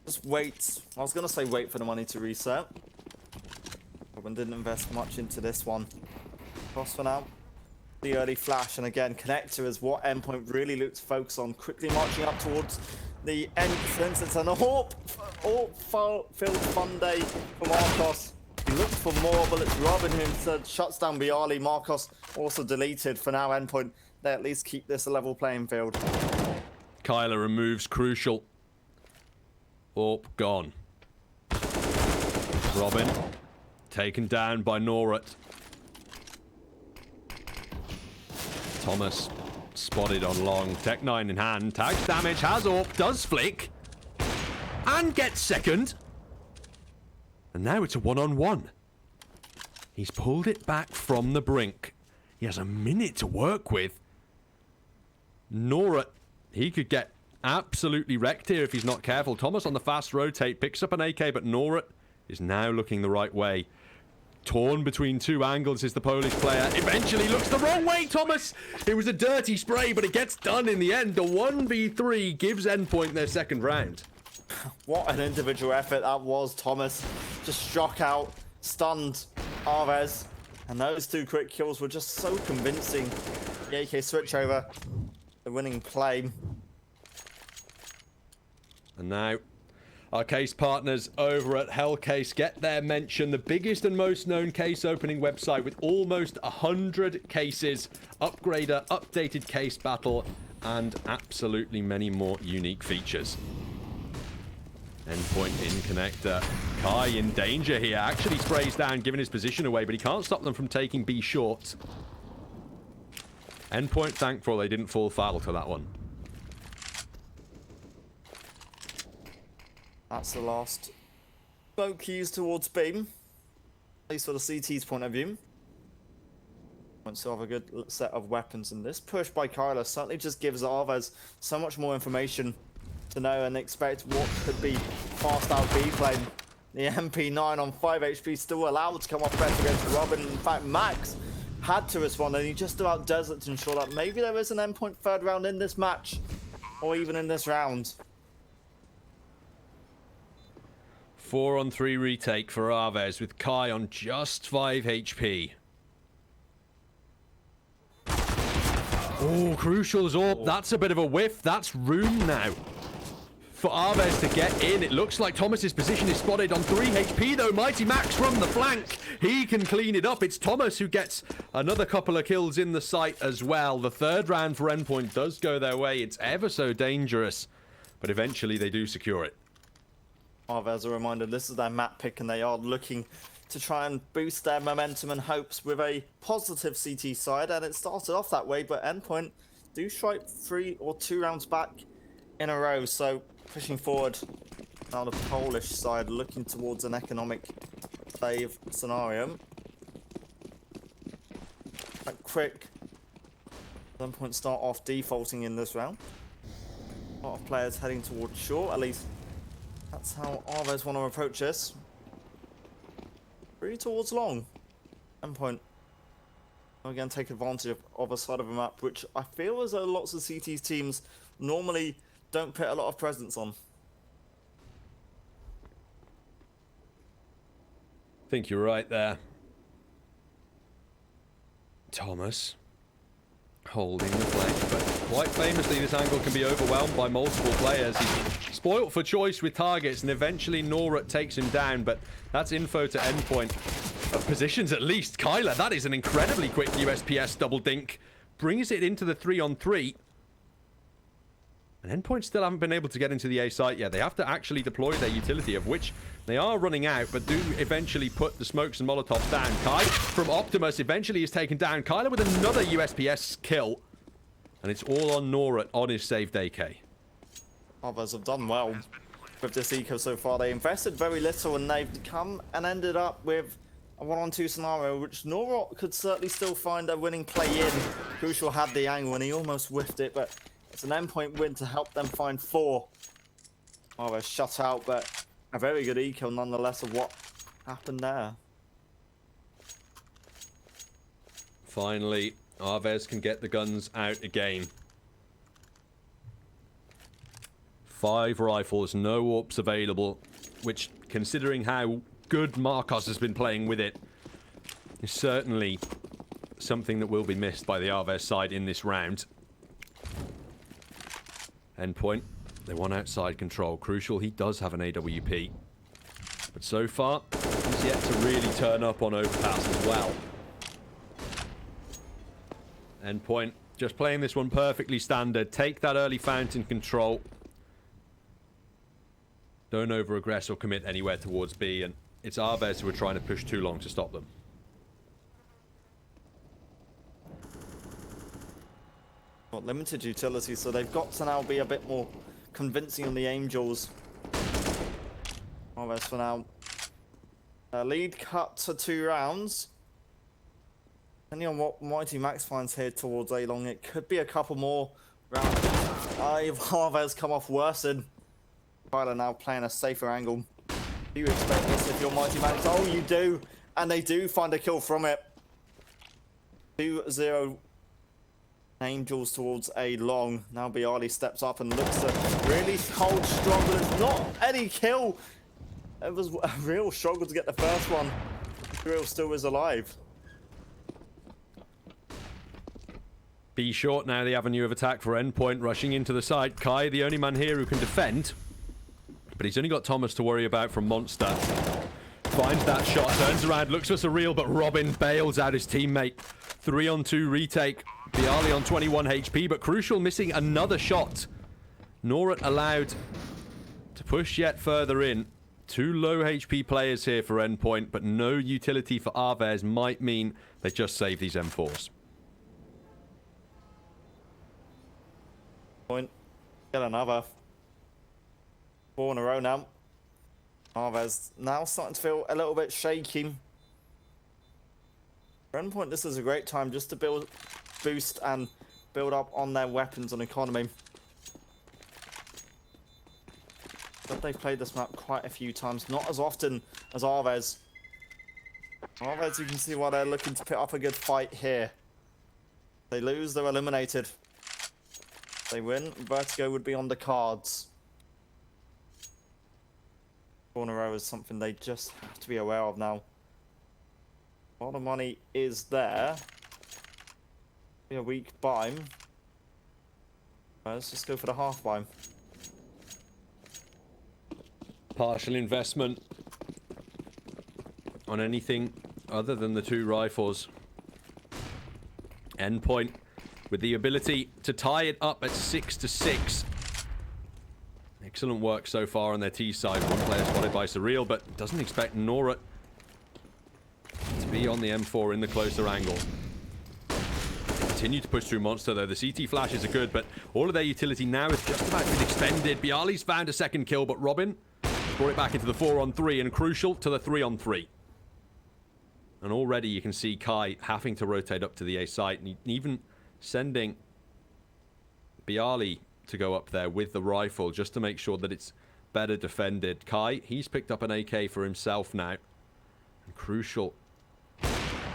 just waits. I was going to say wait for the money to reset. Robin didn't invest much into this one. Cross for now. The early flash, and again, connector is what Endpoint really looks to focus on. Quickly marching up towards the entrance. It's an AWP filled fun day for Marcos. looked for more, but it's Robin who instead shuts down Bialy. Marcos also deleted. For now, Endpoint, they at least keep this a level playing field. Kyler removes Crucial. Orp gone. Robin taken down by Norat. Thomas spotted on long. Tech 9 in hand. Tags damage. Has Orp. Does flick. And gets second. And now it's a one-on-one. He's pulled it back from the brink. He has a minute to work with. Norat, he could get absolutely wrecked here if he's not careful. Thomas on the fast rotate picks up an AK, but Norat is now looking the right way. Torn between two angles is the Polish player. Eventually looks the wrong way, Thomas! It was a dirty spray, but it gets done in the end. The 1v3 gives Endpoint their second round. What an individual effort that was. Thomas just struck out, stunned AVEZ, and those two quick kills were just so convincing. The AK switch over, the winning play. And now our case partners over at Hellcase get their mention. The biggest and most known case opening website with almost 100 cases, upgrader, updated case battle, and absolutely many more unique features. Endpoint in connector. Kai in danger here. Actually sprays down, giving his position away, but he can't stop them from taking B short. Endpoint thankful they didn't fall foul to that one. That's the last smoke used towards beam. At least for the CT's point of view. Want to have a good set of weapons in this. Push by Kyler certainly just gives AVEZ so much more information to know and expect what could be fast out B plane. The MP9 on 5 HP still allowed to come off better against Robin. In fact, Max had to respond, and he just about does it to ensure that maybe there is an Endpoint third round in this match, or even in this round. 4-on-3 retake for AVEZ with Kai on just 5 HP. Oh, Crucial's Orb. That's a bit of a whiff. That's room now for AVEZ to get in. It looks like Thomas's position is spotted on 3 HP though. Mighty Max from the flank. He can clean it up. It's Thomas who gets another couple of kills in the site as well. The third round for Endpoint does go their way. It's ever so dangerous, but eventually they do secure it. AVEZ, a reminder, this is their map pick and they are looking to try and boost their momentum and hopes with a positive CT side, and it started off that way, but Endpoint do strike 3 or 2 rounds back in a row, so pushing forward. Now the Polish side looking towards an economic save scenario. Quite quick. Endpoint start off defaulting in this round. A lot of players heading towards short, at least that's how AVEZ want to approach this. 3 towards long. Endpoint again take advantage of a side of a map which I feel as though lots of CT's teams normally don't put a lot of presence on. I think you're right there. Thomas holding the flank, but quite famously this angle can be overwhelmed by multiple players. He's spoilt for choice with targets, and eventually Norat takes him down, but that's info to Endpoint. Positions at least. Kyler, that is an incredibly quick USPS double dink. Brings it into the 3-on-3. And Endpoint still haven't been able to get into the A site yet. They have to actually deploy their utility, of which they are running out, but do eventually put the smokes and molotovs down. Kai from Optimus eventually is taken down. Kyler with another USPS kill. And it's all on Norat on his saved AK. Others have done well with this eco so far. They invested very little and they've come and ended up with a 1-on-2 scenario, which Norat could certainly still find a winning play in. Crucial had the angle and he almost whiffed it, but it's an Endpoint win to help them find 4. Oh, they're shut out, but a very good eco nonetheless of what happened there. Finally, AVEZ can get the guns out again. 5 rifles, no AWPs available, which, considering how good Marcos has been playing with it, is certainly something that will be missed by the AVEZ side in this round. Endpoint, they want outside control. Crucial, he does have an AWP. But so far, he's yet to really turn up on overpass as well. Endpoint just playing this one perfectly standard. Take that early fountain control. Don't over-aggress or commit anywhere towards B, and it's AVEZ who are trying to push too long to stop them. Got limited utility, so they've got to now be a bit more convincing on the Angels. AVEZ for now. Lead cut to 2 rounds. Depending on what Mighty Max finds here towards A long, it could be a couple more rounds. If AVEZ come off worse, and Kyler now playing a safer angle. Do you expect this if you're Mighty Max? Oh, you do, and they do find a kill from it. 2-0 Angels towards A long. Now Bialy steps up and looks to really hold strong, but it's not any kill. It was a real struggle to get the first one. Drill still is alive. B short now, the avenue of attack for Endpoint, rushing into the side. Kai, the only man here who can defend, but he's only got Thomas to worry about from Monster. Finds that shot, turns around, looks for Surreal, but Robin bails out his teammate. 3-on-2 retake. Bialy on 21 HP, but Crucial missing another shot. Norat allowed to push yet further in. 2 low HP players here for Endpoint, but no utility for AVEZ might mean they just save these M4s. Point. Get another. 4 in a row now. AVEZ now starting to feel a little bit shaky. For Endpoint, this is a great time just to boost and build up on their weapons and economy. But they've played this map quite a few times, not as often as AVEZ. AVEZ, you can see why they're looking to put up a good fight here. They lose, they're eliminated. They win, Vertigo would be on the cards. 4 in a row is something they just have to be aware of now. A lot of money is there. Be a weak buy. Let's just go for the half buy. Partial investment on anything other than the 2 rifles. Endpoint with the ability to tie it up at 6-6. Excellent work so far on their T side. One player spotted by Surreal, but doesn't expect Norat to be on the M4 in the closer angle. Continue to push through Monster, though. The CT flashes are good, but all of their utility now is just about been expended. Bialy's found a second kill, but Robin brought it back into the 4-on-3 and Crucial to the 3-on-3. And already you can see Kai having to rotate up to the A site, and even sending Bialy to go up there with the rifle just to make sure that it's better defended. Kai, he's picked up an AK for himself now. And Crucial,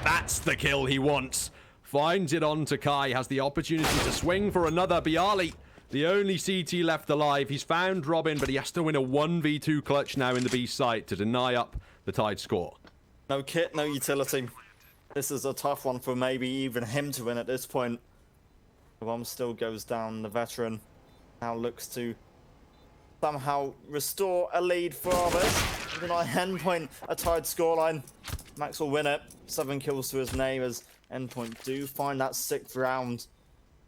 that's the kill he wants. Finds it on to Kai, has the opportunity to swing for another. Bialy, the only CT left alive. He's found Robin, but he has to win a 1v2 clutch now in the B site to deny up the tied score. No kit, no utility. This is a tough one for maybe even him to win at this point. The bomb still goes down. The veteran now looks to somehow restore a lead for AVEZ. Deny Endpoint a tied scoreline. Max will win it. 7 kills to his name as Endpoint do find that 6th round.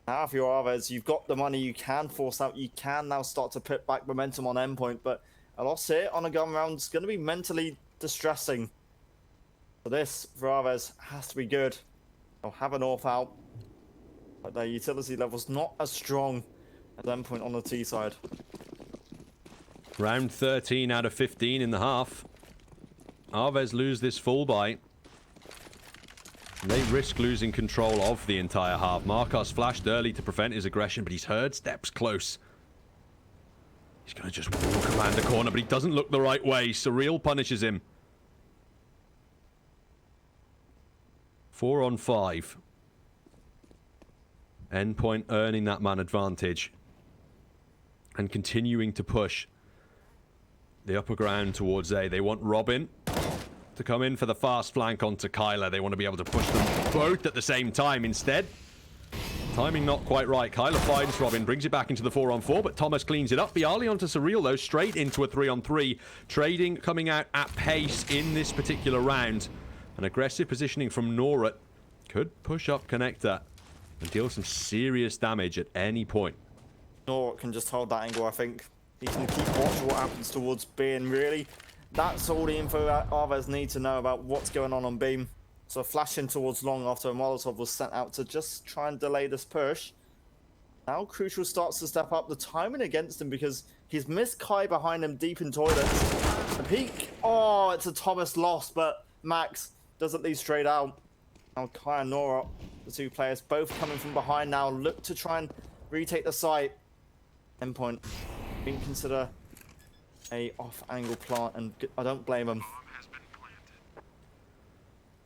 Now if you're AVEZ, you've got the money, you can force out, you can now start to put back momentum on Endpoint, but a loss here on a gun round is going to be mentally distressing. So this, for AVEZ, has to be good. They'll have a North out, but their utility level's not as strong as Endpoint on the T side. Round 13 out of 15 in the half. AVEZ lose this full buy. They risk losing control of the entire half. Marcos flashed early to prevent his aggression, but he's heard steps close. He's going to just walk around the corner, but he doesn't look the right way. Surreal punishes him. 4-on-5. Endpoint earning that man advantage and continuing to push the upper ground towards A. They want Robin to come in for the fast flank onto Kyler. They want to be able to push them both at the same time. Instead, Timing not quite right. Kyler finds Robin, brings it back into the 4-on-4, but Thomas cleans it up. Bialy onto Surreal, though, straight into a 3-on-3. Trading coming out at pace in this particular round. An aggressive positioning from Nora could push up Connector and deal some serious damage at any point. Nora can just hold that angle, I think. He can keep watching what happens towards B, and really, that's all the info that AVEZ need to know about what's going on beam. So flashing towards long after a Molotov was sent out to just try and delay this push. Now Crucial starts to step up. The timing against him because he's missed Kai behind him deep in toilets. The peak. Oh, it's a Thomas loss, but Max doesn't lead straight out. Now Kai and Nora, the two players, both coming from behind now, look to try and retake the site. Endpoint being considered a off-angle plant, and I don't blame him.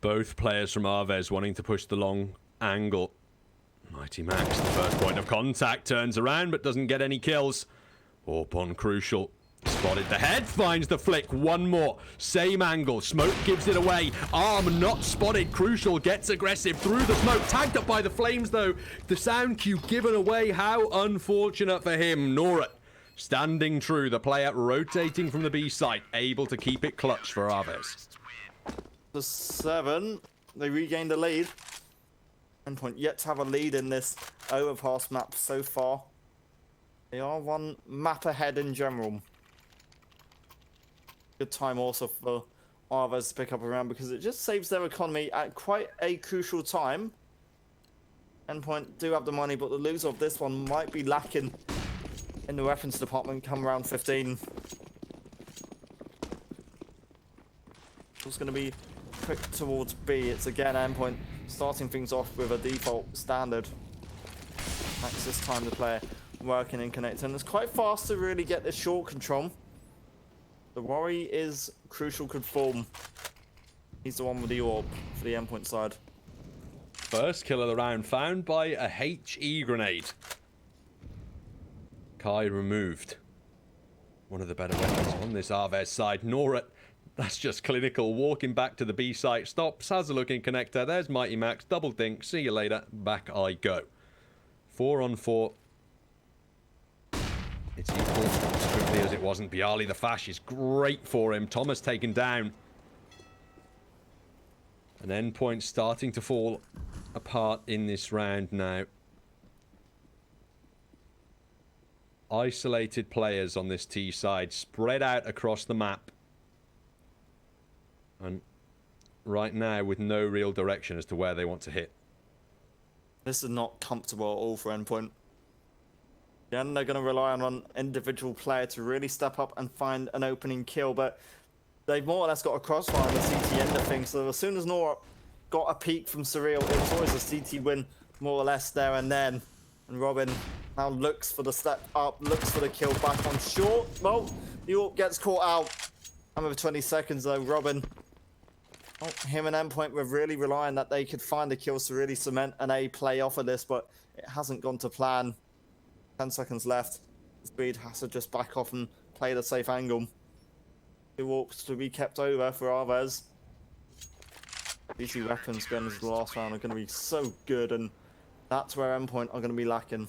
Both players from AVEZ wanting to push the long angle. Mighty Max, the first point of contact, turns around but doesn't get any kills. Orp on Crucial. Spotted the head, finds the flick. One more. Same angle. Smoke gives it away. Arm not spotted. Crucial gets aggressive through the smoke. Tagged up by the flames, though. The sound cue given away. How unfortunate for him. Nora standing true. The player rotating from the B site. Able to keep it clutch for AVEZ. The 7, they regained the lead. Endpoint yet to have a lead in this overpass map so far. They are one map ahead in general. Good time also for AVEZ to pick up a round because it just saves their economy at quite a crucial time. Endpoint do have the money, but the loser of this one might be lacking in the weapons department come round 15. It's going to be quick towards B. It's again Endpoint starting things off with a default standard. Max this time the player working in connect, and it's quite fast to really get this short control. The worry is Crucial could form. He's the one with the AWP for the Endpoint side. First kill of the round found by a HE grenade. Kai removed. One of the better weapons on this AVEZ side. Nora, that's just clinical. Walking back to the B site. Stops, has a look in connector. There's Mighty Max. Double think. See you later. Back I go. 4-on-4. It's equal as quickly as it wasn't. Bialy, the fash is great for him. Thomas taken down. An Endpoint starting to fall apart in this round now. Isolated players on this T side, spread out across the map. And right now with no real direction as to where they want to hit. This is not comfortable at all for Endpoint. Again, they're going to rely on one individual player to really step up and find an opening kill, but they've more or less got a crossfire on the CT end of things, so as soon as Nora got a peek from Surreal, it was always a CT win, more or less there and then. And Robin now looks for the step up, looks for the kill back on short. Well, the AWP gets caught out. And with 20 seconds though, Robin, him and Endpoint were really relying that they could find the kills to really cement an A play off of this, but it hasn't gone to plan. 10 seconds left. Speed has to just back off and play the safe angle. 2 AWPs to be kept over for AVEZ. These 2 weapons going into the last round are going to be so good, and that's where Endpoint are going to be lacking.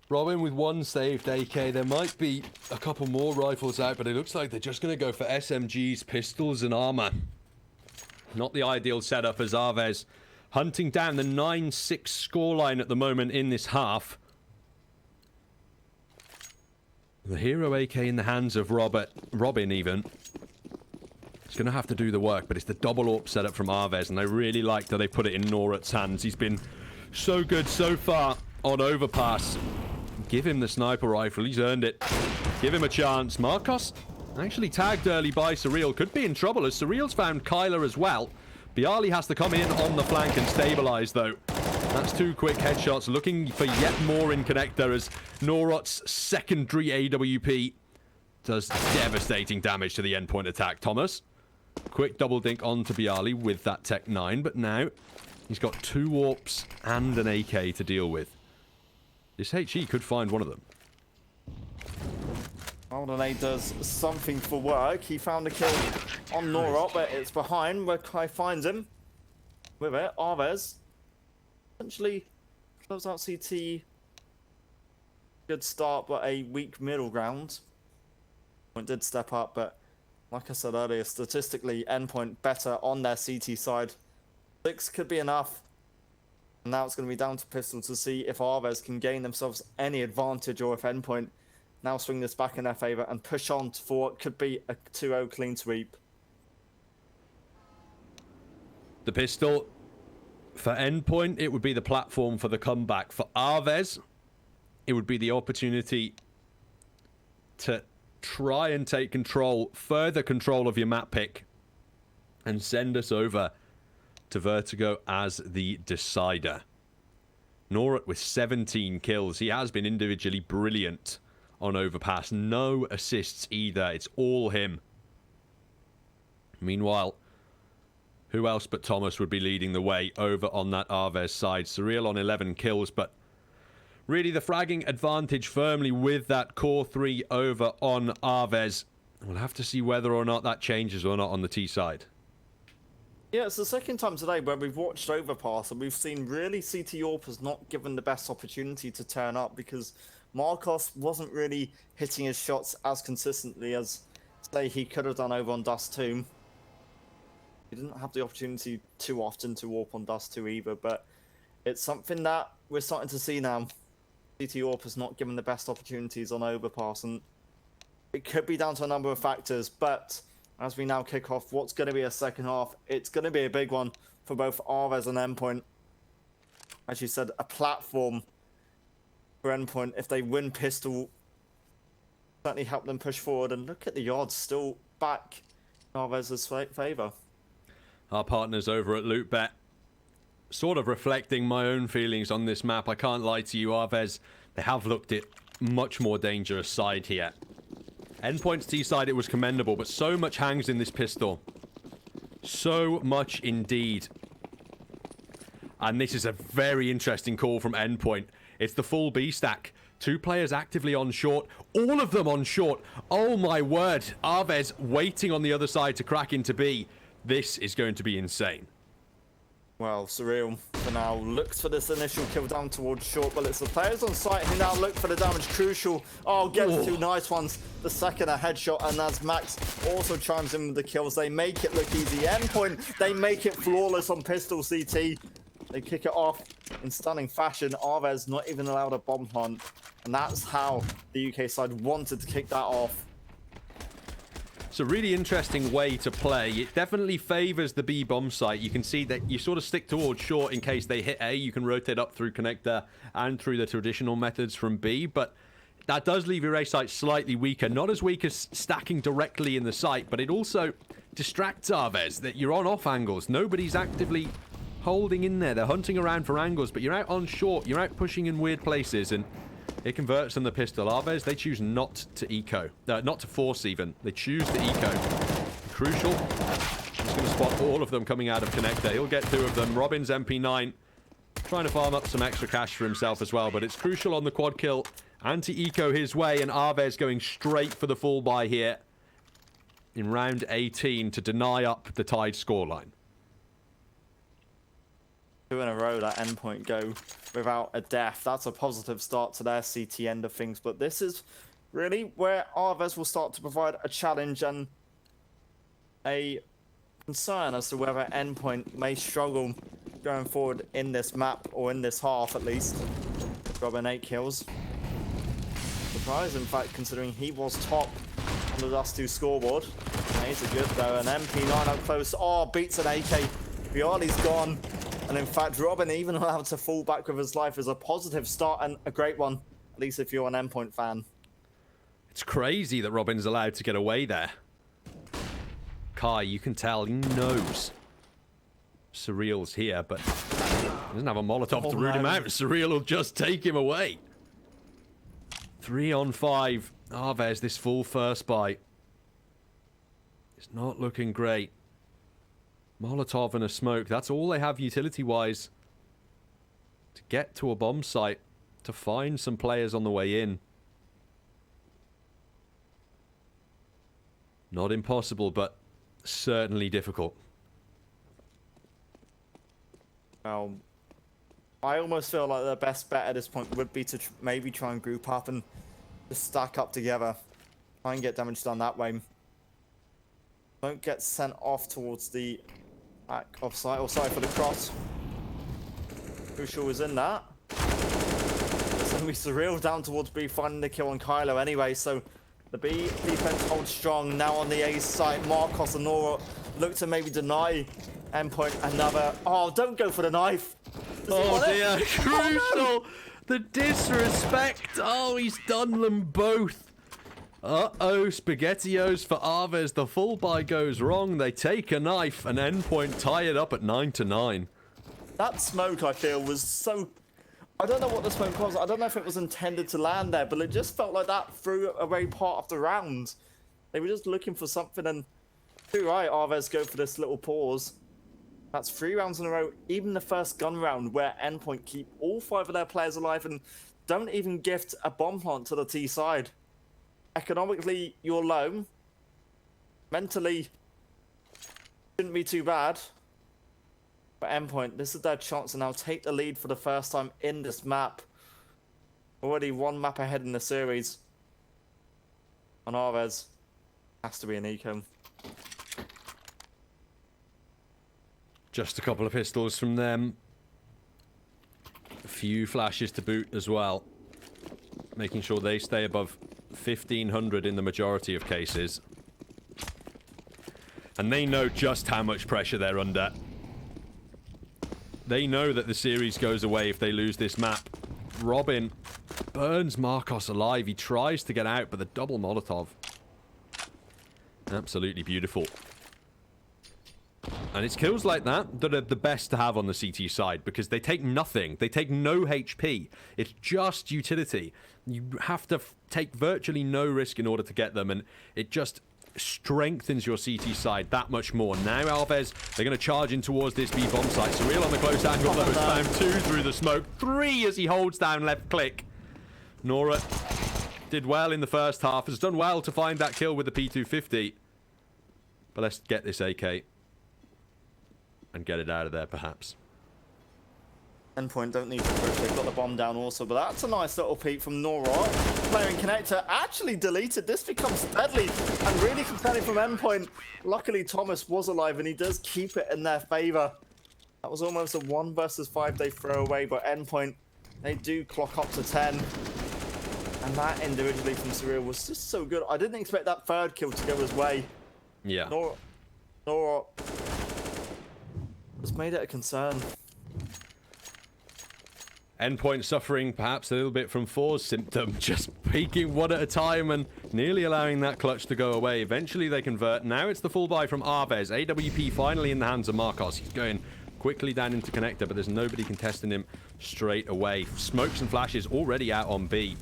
Robin with 1 saved AK. There might be a couple more rifles out, but it looks like they're just going to go for SMGs, pistols, and armor. Not the ideal setup as AVEZ hunting down the 9-6 scoreline at the moment in this half. The hero AK in the hands of Robin even. He's going to have to do the work, but it's the double AWP setup from AVEZ, and I really like that they put it in Norat's hands. He's been so good so far on overpass. Give him the sniper rifle. He's earned it. Give him a chance. Marcos actually tagged early by Surreal. Could be in trouble as Surreal's found Kyler as well. Bialy has to come in on the flank and stabilize, though. That's 2 quick headshots. Looking for yet more in connector as Norot's secondary AWP does devastating damage to the Endpoint attack. Thomas, quick double dink onto Bialy with that Tech 9, but now he's got 2 AWPs and an AK to deal with. This HE could find one of them. Aldenay does something for work. He found a kill on Norot, but it's behind where Kai finds him. With it, AVEZ Essentially, close out CT. Good start, but a weak middle ground. It did step up, but like I said earlier, statistically, Endpoint better on their CT side. 6 could be enough. And now it's going to be down to Pistol to see if AVEZ can gain themselves any advantage, or if Endpoint now swing this back in their favour and push on for what could be a 2-0 clean sweep. The pistol. For Endpoint, it would be the platform for the comeback. For AVEZ, it would be the opportunity to try and take control, further control of your map pick, and send us over to Vertigo as the decider. Norat with 17 kills. He has been individually brilliant on Overpass. No assists either. It's all him. Meanwhile, who else but Thomas would be leading the way over on that AVEZ side? Surreal on 11 kills, but really the fragging advantage firmly with that core 3 over on AVEZ. We'll have to see whether or not that changes or not on the T side. Yeah, it's the second time today where we've watched Overpass and we've seen really CT Yorp has not given the best opportunity to turn up, because Marcos wasn't really hitting his shots as consistently as, say, he could have done over on Dust 2. He didn't have the opportunity too often to warp on Dust 2 either, but it's something that we're starting to see now. CT Yorp has not given the best opportunities on Overpass, and it could be down to a number of factors, but as we now kick off what's going to be a second half, it's going to be a big one for both AVEZ and Endpoint. As you said, a platform for Endpoint. If they win Pistol, certainly help them push forward, and look at the odds still back in AVEZ's favour. Our partners over at LootBet, sort of reflecting my own feelings on this map. I can't lie to you, AVEZ, they have looked at much more dangerous side here. Endpoint's T side, it was commendable, but so much hangs in this pistol. So much indeed. And this is a very interesting call from Endpoint. It's the full B stack. 2 players actively on short. All of them on short. Oh my word. AVEZ waiting on the other side to crack into B. This is going to be insane. Well, Surreal for now looks for this initial kill down towards short, but it's the players on site who now look for the damage. Crucial. Oh, gets 2 nice ones. The second a headshot, and as Max also chimes in with the kills, they make it look easy. Endpoint, they make it flawless on Pistol CT. They kick it off in stunning fashion. AVEZ not even allowed a bomb hunt, and that's how the UK side wanted to kick that off. It's a really interesting way to play. It definitely favors the B bomb site. You can see that you sort of stick towards short in case they hit A. You can rotate up through connector and through the traditional methods from B, but that does leave your A site slightly weaker. Not as weak as stacking directly in the site, but it also distracts AVEZ that you're on off angles. Nobody's actively holding in there. They're hunting around for angles, but you're out on short. You're out pushing in weird places, and it converts on the pistol. AVEZ, they choose not to eco. Not to force even. They choose to eco. Crucial. He's going to spot all of them coming out of connector. He'll get 2 of them. Robin's MP9 trying to farm up some extra cash for himself as well, but it's Crucial on the quad kill. Anti-eco his way, and AVEZ going straight for the full buy here in round 18 to deny up the tied scoreline. 2 in a row that Endpoint go without a death. That's a positive start to their CT end of things, but this is really where AVEZ will start to provide a challenge and a concern as to whether Endpoint may struggle going forward in this map, or in this half at least. Robin 8 kills. Surprise, in fact, considering he was top on the Dust 2 scoreboard. He's a good though, an MP9 up close. Oh, beats an AK. Viali's gone. And in fact, Robin even allowed to fall back with his life is a positive start, and a great one, at least if you're an Endpoint fan. It's crazy that Robin's allowed to get away there. Kai, you can tell, he knows Surreal's here, but he doesn't have a Molotov to root him out. Surreal will just take him away. 3 on 5. AVEZ, this full first bite. It's not looking great. Molotov and a smoke. That's all they have utility-wise to get to a bomb site, to find some players on the way in. Not impossible, but certainly difficult. Well, I almost feel like the best bet at this point would be to maybe try and group up and just stack up together. Try and get damage done that way. Don't get sent off towards the back of site, or sorry for the cross. Crucial is in that. It's going to be Surreal down towards B, finding the kill on Kylo anyway, so the B defense holds strong. Now on the A site, Marcos and Nora look to maybe deny Endpoint another. Oh, don't go for the knife. Oh dear, Crucial! The disrespect! Oh, he's done them both. Uh-oh, SpaghettiOs for AVEZ. The full buy goes wrong. They take a knife, and Endpoint tie it up at 9-9. That smoke, I feel, was so... I don't know what the smoke was. I don't know if it was intended to land there, but it just felt like that threw away part of the round. They were just looking for something, and too right, AVEZ go for this little pause. That's 3 rounds in a row, even the first gun round, where Endpoint keep all 5 of their players alive and don't even gift a bomb plant to the T side. Economically, you're low. Mentally, shouldn't be too bad. But Endpoint, this is their chance to now take the lead for the first time in this map. Already 1 map ahead in the series. On AVEZ, has to be an eco. Just a couple of pistols from them. A few flashes to boot as well. Making sure they stay above 1,500 in the majority of cases. And they know just how much pressure they're under. They know that the series goes away if they lose this map. Robin burns Marcos alive. He tries to get out, but the double Molotov. Absolutely beautiful. And it's kills like that that are the best to have on the CT side, because they take nothing. They take no HP. It's just utility. You have to take virtually no risk in order to get them, and it just strengthens your CT side that much more. Now AVEZ, they're going to charge in towards this B bomb site. Surreal on the close angle, though, is found 2 through the smoke. 3 as he holds down left click. Nora did well in the first half, has done well to find that kill with the P250. But let's get this AK and get it out of there, perhaps. Endpoint don't need to push, they've got the bomb down also, but that's a nice little peek from Nora. Player in connector actually deleted. This becomes deadly and really concerning from Endpoint. Luckily, Thomas was alive and he does keep it in their favor. That was almost a 1 versus 5 they throw away, but Endpoint, they do clock up to 10. And that individually from Surreal was just so good. I didn't expect that 3rd kill to go his way. Yeah. Nora just made it a concern. Endpoint suffering perhaps a little bit from 4's symptom, just peeking 1 at a time and nearly allowing that clutch to go away. Eventually they convert. Now it's the full buy from AVEZ. AWP finally in the hands of Marcos. He's going quickly down into connector, but there's nobody contesting him straight away. Smokes and flashes already out on B.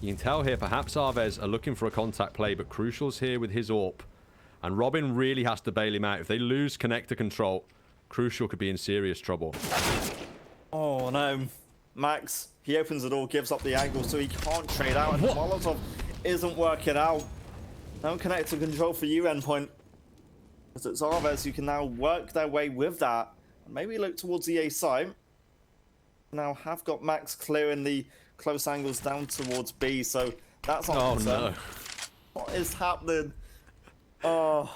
You can tell here perhaps AVEZ are looking for a contact play, but Crucial's here with his AWP. And Robin really has to bail him out. If they lose connector control, Crucial could be in serious trouble. Oh no. Max, he opens the door, gives up the angle, so he can't trade out, and Molotov isn't working out. No connector control for you, Endpoint. As it's AVEZ who can now work their way with that. And maybe look towards the A site. Now have got Max clearing the close angles down towards B, so that's not concern. No. What is happening? Oh.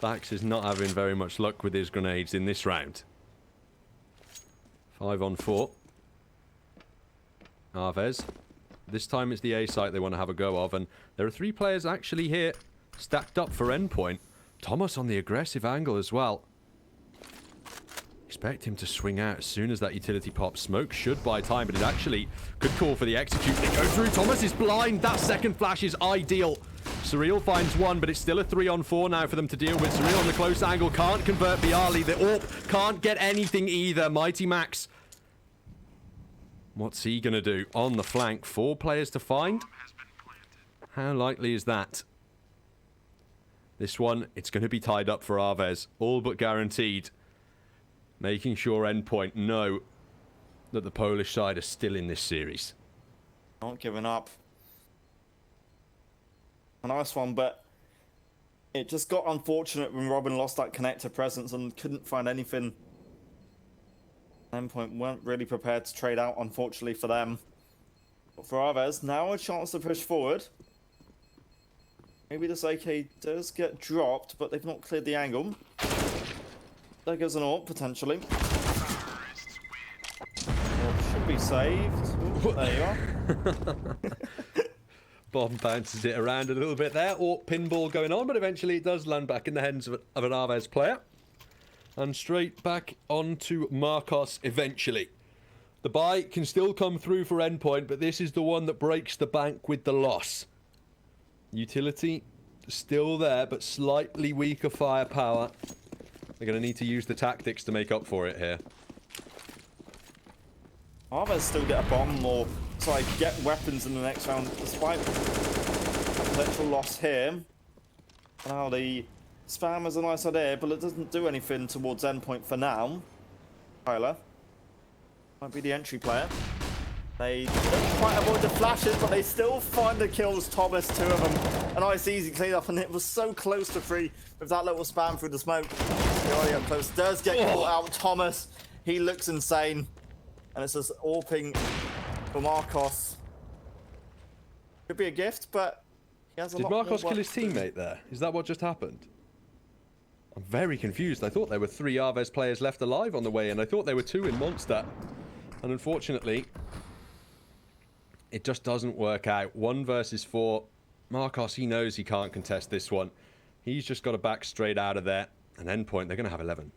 Vax is not having very much luck with his grenades in this round. 5 on 4. AVEZ. This time it's the A site they want to have a go of, and there are 3 players actually here stacked up for Endpoint. Thomas on the aggressive angle as well. Expect him to swing out as soon as that utility pops. Smoke should buy time, but it actually could call for the execute. They go through. Thomas is blind. That second flash is ideal. Surreal finds 1, but it's still a 3 on 4 now for them to deal with. Surreal on the close angle can't convert Bialy. The AWP can't get anything either. Mighty Max. What's he going to do? On the flank, 4 players to find. How likely is that? This one, it's going to be tied up for AVEZ. All but guaranteed. Making sure Endpoint know that the Polish side are still in this series. Not giving up. A nice one, but it just got unfortunate when Robin lost that connector presence and couldn't find anything Endpoint weren't really prepared to trade out, unfortunately for them. But for AVEZ, now a chance to push forward. Maybe this AK does get dropped, but they've not cleared the angle. There goes an AWP, potentially. AWP should be saved. Ooh, there you are. Bomb bounces it around a little bit there, or pinball going on, but eventually it does land back in the hands of an AVEZ player. And straight back onto Marcos eventually. The buy can still come through for Endpoint, but this is the one that breaks the bank with the loss. Utility still there, but slightly weaker firepower. They're going to need to use the tactics to make up for it here. AVEZ still get a bomb or sorry, get weapons in the next round despite potential loss here. Now the spam is a nice idea, but it doesn't do anything towards Endpoint for now. Tyler might be the entry player. They don't quite avoid the flashes, but they still find the kills. Thomas, 2 of them. A nice easy clean up, and it was so close to 3 with that little spam through the smoke. They're already up close. Does get caught out. Thomas, he looks insane. And it's just AWPing for Marcos. Could be a gift, but he has a lot more. Did Marcos kill his teammate there? Is that what just happened? I'm very confused. I thought there were 3 AVEZ players left alive on the way, and I thought there were 2 in Monster. And unfortunately, it just doesn't work out. 1 versus 4. Marcos, he knows he can't contest this one. He's just got to back straight out of there. And Endpoint, they're going to have 11.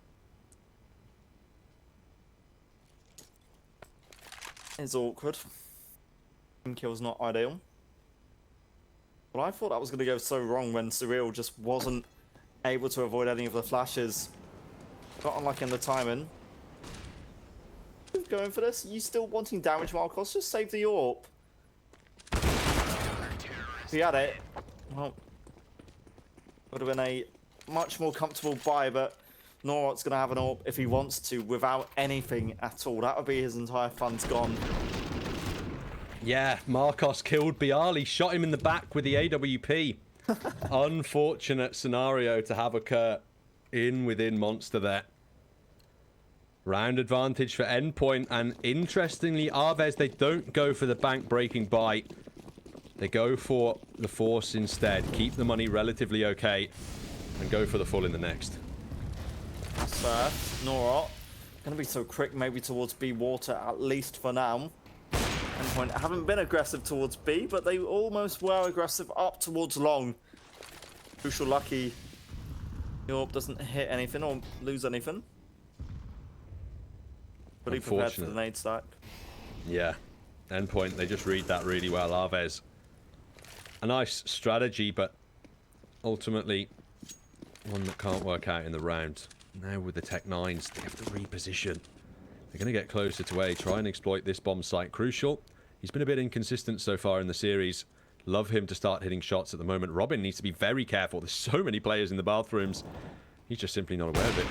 It's awkward. Team kill's not ideal. But I thought that was going to go so wrong when Surreal just wasn't able to avoid any of the flashes. Got unlucky in the timing. Going for this? You still wanting damage, Marcos? Just save the AWP. If he had it, well, would have been a much more comfortable buy, but Norot's going to have an AWP if he wants to without anything at all. That would be his entire funds gone. Yeah, Marcos killed Bialy, shot him in the back with the AWP. Unfortunate scenario to have occur within Monster there. Round advantage for Endpoint, and interestingly, AVEZ, they don't go for the bank-breaking buy. They go for the force instead. Keep the money relatively okay, and go for the full in the next. Norot gonna be so quick, maybe towards B water at least for now. Endpoint haven't been aggressive towards B, but they almost were aggressive up towards long. Crucial lucky Yorp doesn't hit anything or lose anything. Pretty prepared for the nade stack. Yeah, Endpoint, they just read that really well. AVEZ, a nice strategy, but ultimately one that can't work out in the round. Now with the Tech 9s, they have to reposition. They're going to get closer to A, try and exploit this bomb site. Crucial, he's been a bit inconsistent so far in the series. Love him to start hitting shots at the moment. Robin needs to be very careful. There's so many players in the bathrooms. He's just simply not aware of it.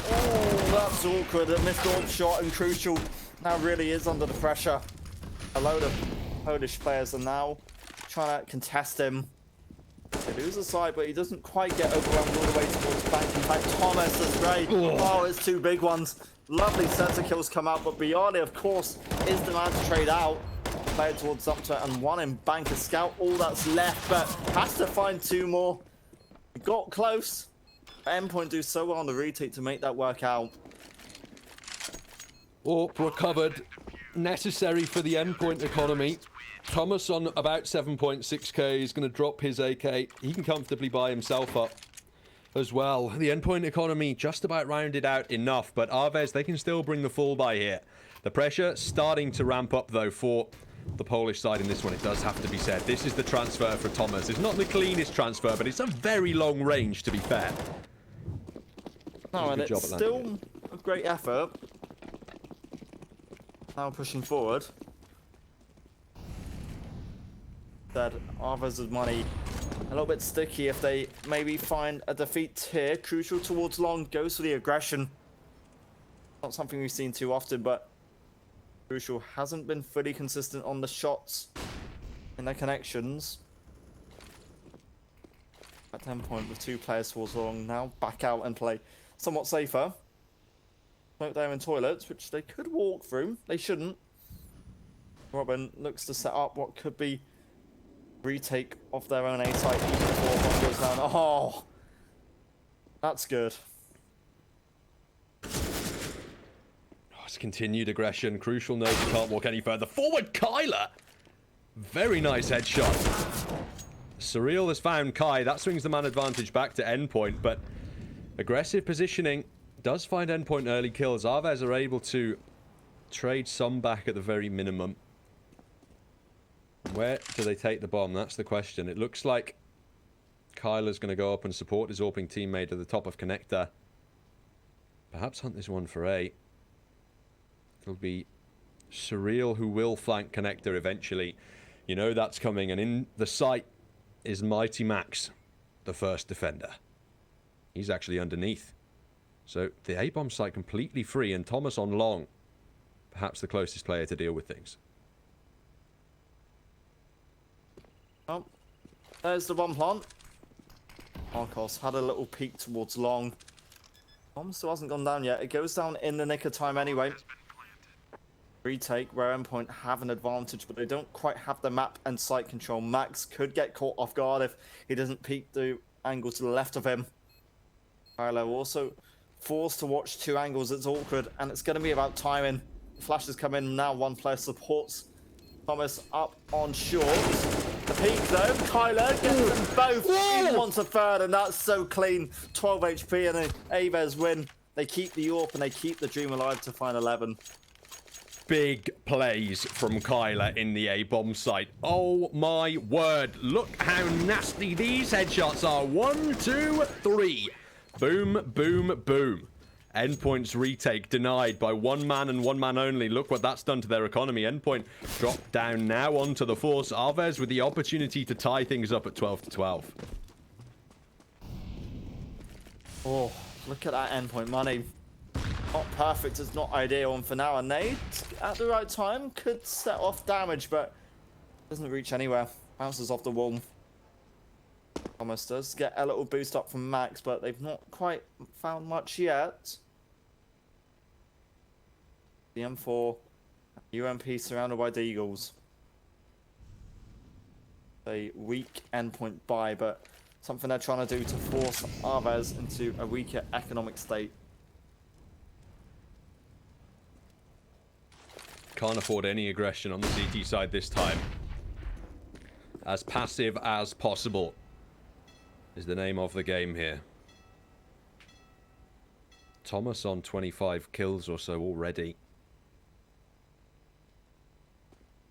Oh, that's awkward. A missed AWP shot, and Crucial now really is under the pressure. A load of Polish players are now trying to contest him. They lose the side, but he doesn't quite get overwhelmed all the way towards the bank. In fact, Thomas is great. Oh, it's 2 big ones. Lovely sets of kills come out, but Bialy, of course, is the man to trade out. Play it towards Zupter and 1 in bank. A scout, all that's left, but has to find 2 more. Got close. Endpoint do so well on the retake to make that work out. AWP recovered. Necessary for the Endpoint economy. Thomas on about 7.6k is going to drop his AK. He can comfortably buy himself up as well. The Endpoint economy just about rounded out enough, but AVEZ, they can still bring the full buy here. The pressure starting to ramp up, though, for the Polish side in this one, it does have to be said. This is the transfer for Thomas. It's not the cleanest transfer, but it's a very long range, to be fair. No, and it's still a great effort. Now pushing forward. That AVEZ's money a little bit sticky if they maybe find a defeat here. Crucial towards long, goes for the aggression. Not something we've seen too often, but Crucial hasn't been fully consistent on the shots in their connections. At Endpoint with 2 players towards long, now back out and play somewhat safer. smoke there in toilets, which they could walk through. They shouldn't. Robin looks to set up what could be retake off their own A site even before one goes down. Oh, that's good. It's continued aggression. Crucial knows he can't walk any further. Forward, Kyler! Very nice headshot. Surreal has found Kai. That swings the man advantage back to Endpoint, but aggressive positioning does find Endpoint early kills. AVEZ are able to trade some back at the very minimum. Where do they take the bomb? That's the question. It looks like Kyler's going to go up and support his AWPing teammate at the top of Connector. Perhaps hunt this one for A. It'll be Surreal who will flank Connector eventually. You know that's coming, and in the sight is Mighty Max, the first defender. He's actually underneath. So the A-bomb site completely free, and Thomas on long. Perhaps the closest player to deal with things. Oh, there's the bomb plant. Marcos had a little peek towards long. Bomb still hasn't gone down yet. It goes down in the nick of time anyway. Retake where Endpoint have an advantage, but they don't quite have the map and site control. Max could get caught off guard if he doesn't peek the angle to the left of him. Kylo also forced to watch two angles. It's awkward, and it's going to be about timing. Flashes come in now. One player supports Thomas up on short. The peak though, Kylo gets them both in one to third, and that's so clean. 12 HP and an AVEZ win. They keep the AWP and they keep the dream alive to find 11. Big plays from Kyler in the A-bomb site. Oh my word. Look how nasty these headshots are. 1, 2, 3. Boom, boom, boom. Endpoint's retake denied by one man and one man only. Look what that's done to their economy. Endpoint dropped down now onto the force. AVEZ with the opportunity to tie things up at 12 to 12. Oh, look at that Endpoint money. Not perfect, it's not ideal, and for now, and they, at the right time, could set off damage, but doesn't reach anywhere. Bounces off the wall. Thomas does get a little boost up from Max, but they've not quite found much yet. The M4, UMP surrounded by Deagles. A weak Endpoint buy, but something they're trying to do to force AVEZ into a weaker economic state. Can't afford any aggression on the CT side this time. As passive as possible is the name of the game here. Thomas on 25 kills or so already.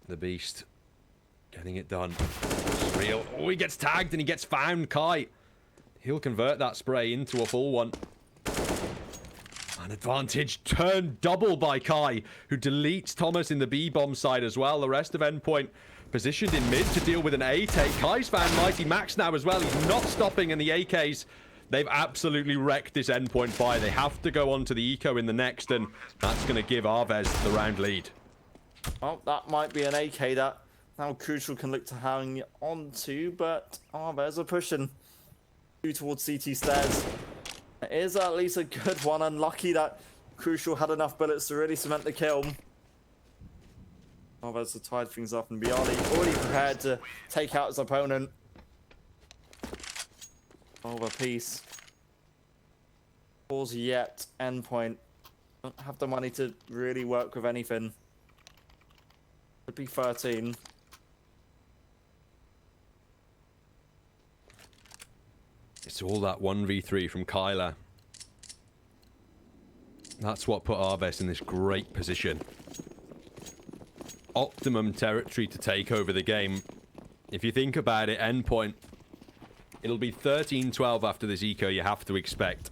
The Beast getting it done. It's real. Oh, he gets tagged and he gets found. Kai. He'll convert that spray into a full one. An advantage turned double by Kai, who deletes Thomas in the B-bomb side as well. The rest of Endpoint positioned in mid to deal with an A take. Kai's found Mighty Max now as well. He's not stopping, and the AKs, they've absolutely wrecked this Endpoint buy. They have to go on to the eco in the next, and that's going to give AVEZ the round lead. Oh, that might be an AK that now Crucial can look to hang on to, but AVEZ are pushing towards CT stairs. It is at least a good one. Unlucky that Crucial had enough bullets to really cement the kill. AVEZ have tied things up, and Bialy already prepared to take out his opponent. Over piece. Pause yet. Endpoint. Don't have the money to really work with anything. Could be 13. It's all that 1v3 from Kyler. That's what put AVEZ in this great position. Optimum territory to take over the game. If you think about it, Endpoint, it'll be 13-12 after this eco, you have to expect.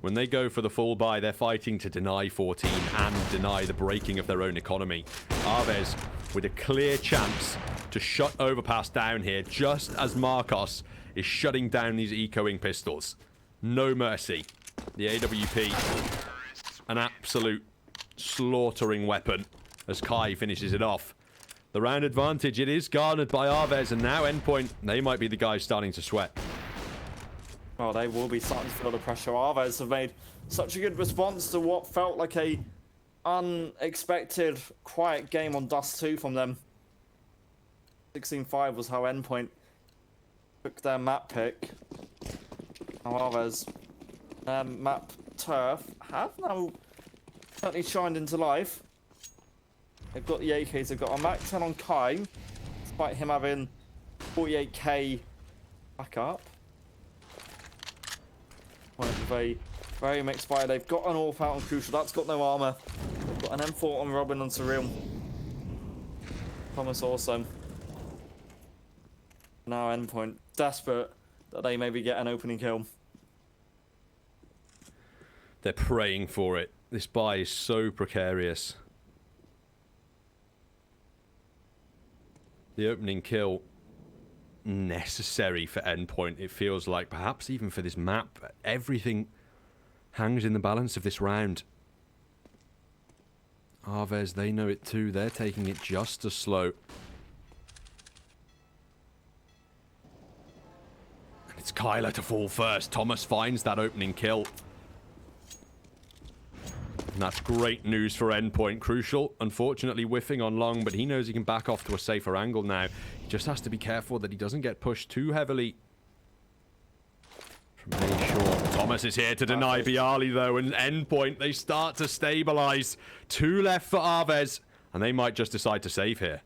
When they go for the full buy, they're fighting to deny 14 and deny the breaking of their own economy. AVEZ with a clear chance to shut Overpass down here, just as Marcos is shutting down these ecoing pistols. No mercy. The AWP, an absolute slaughtering weapon as Kai finishes it off. The round advantage, it is garnered by AVEZ, and now Endpoint, they might be the guys starting to sweat. Oh, they will be starting to feel the pressure. AVEZ have made such a good response to what felt like a unexpected quiet game on Dust 2 from them. 16-5 was how Endpoint took their map pick. Now AVEZ, map turf, have now certainly shined into life. They've got the AKs, they've got a Mac 10 on Kai, despite him having 48k backup. Point of a very mixed fire. They've got an AWP out on Crucial, that's got no armor. They've got an M4 on Robin and Surreal. Thomas awesome. Now Endpoint, desperate that they maybe get an opening kill. They're praying for it. This buy is so precarious. The opening kill, necessary for Endpoint. It feels like, perhaps even for this map, everything hangs in the balance of this round. AVEZ, they know it too. They're taking it just as slow. And it's Kyler to fall first. Thomas finds that opening kill. And that's great news for Endpoint. Crucial, unfortunately, whiffing on long, but he knows he can back off to a safer angle now. He just has to be careful that he doesn't get pushed too heavily. From A short. Thomas is here to deny Bialy, though, and Endpoint, they start to stabilize. 2 left for AVEZ, and they might just decide to save here.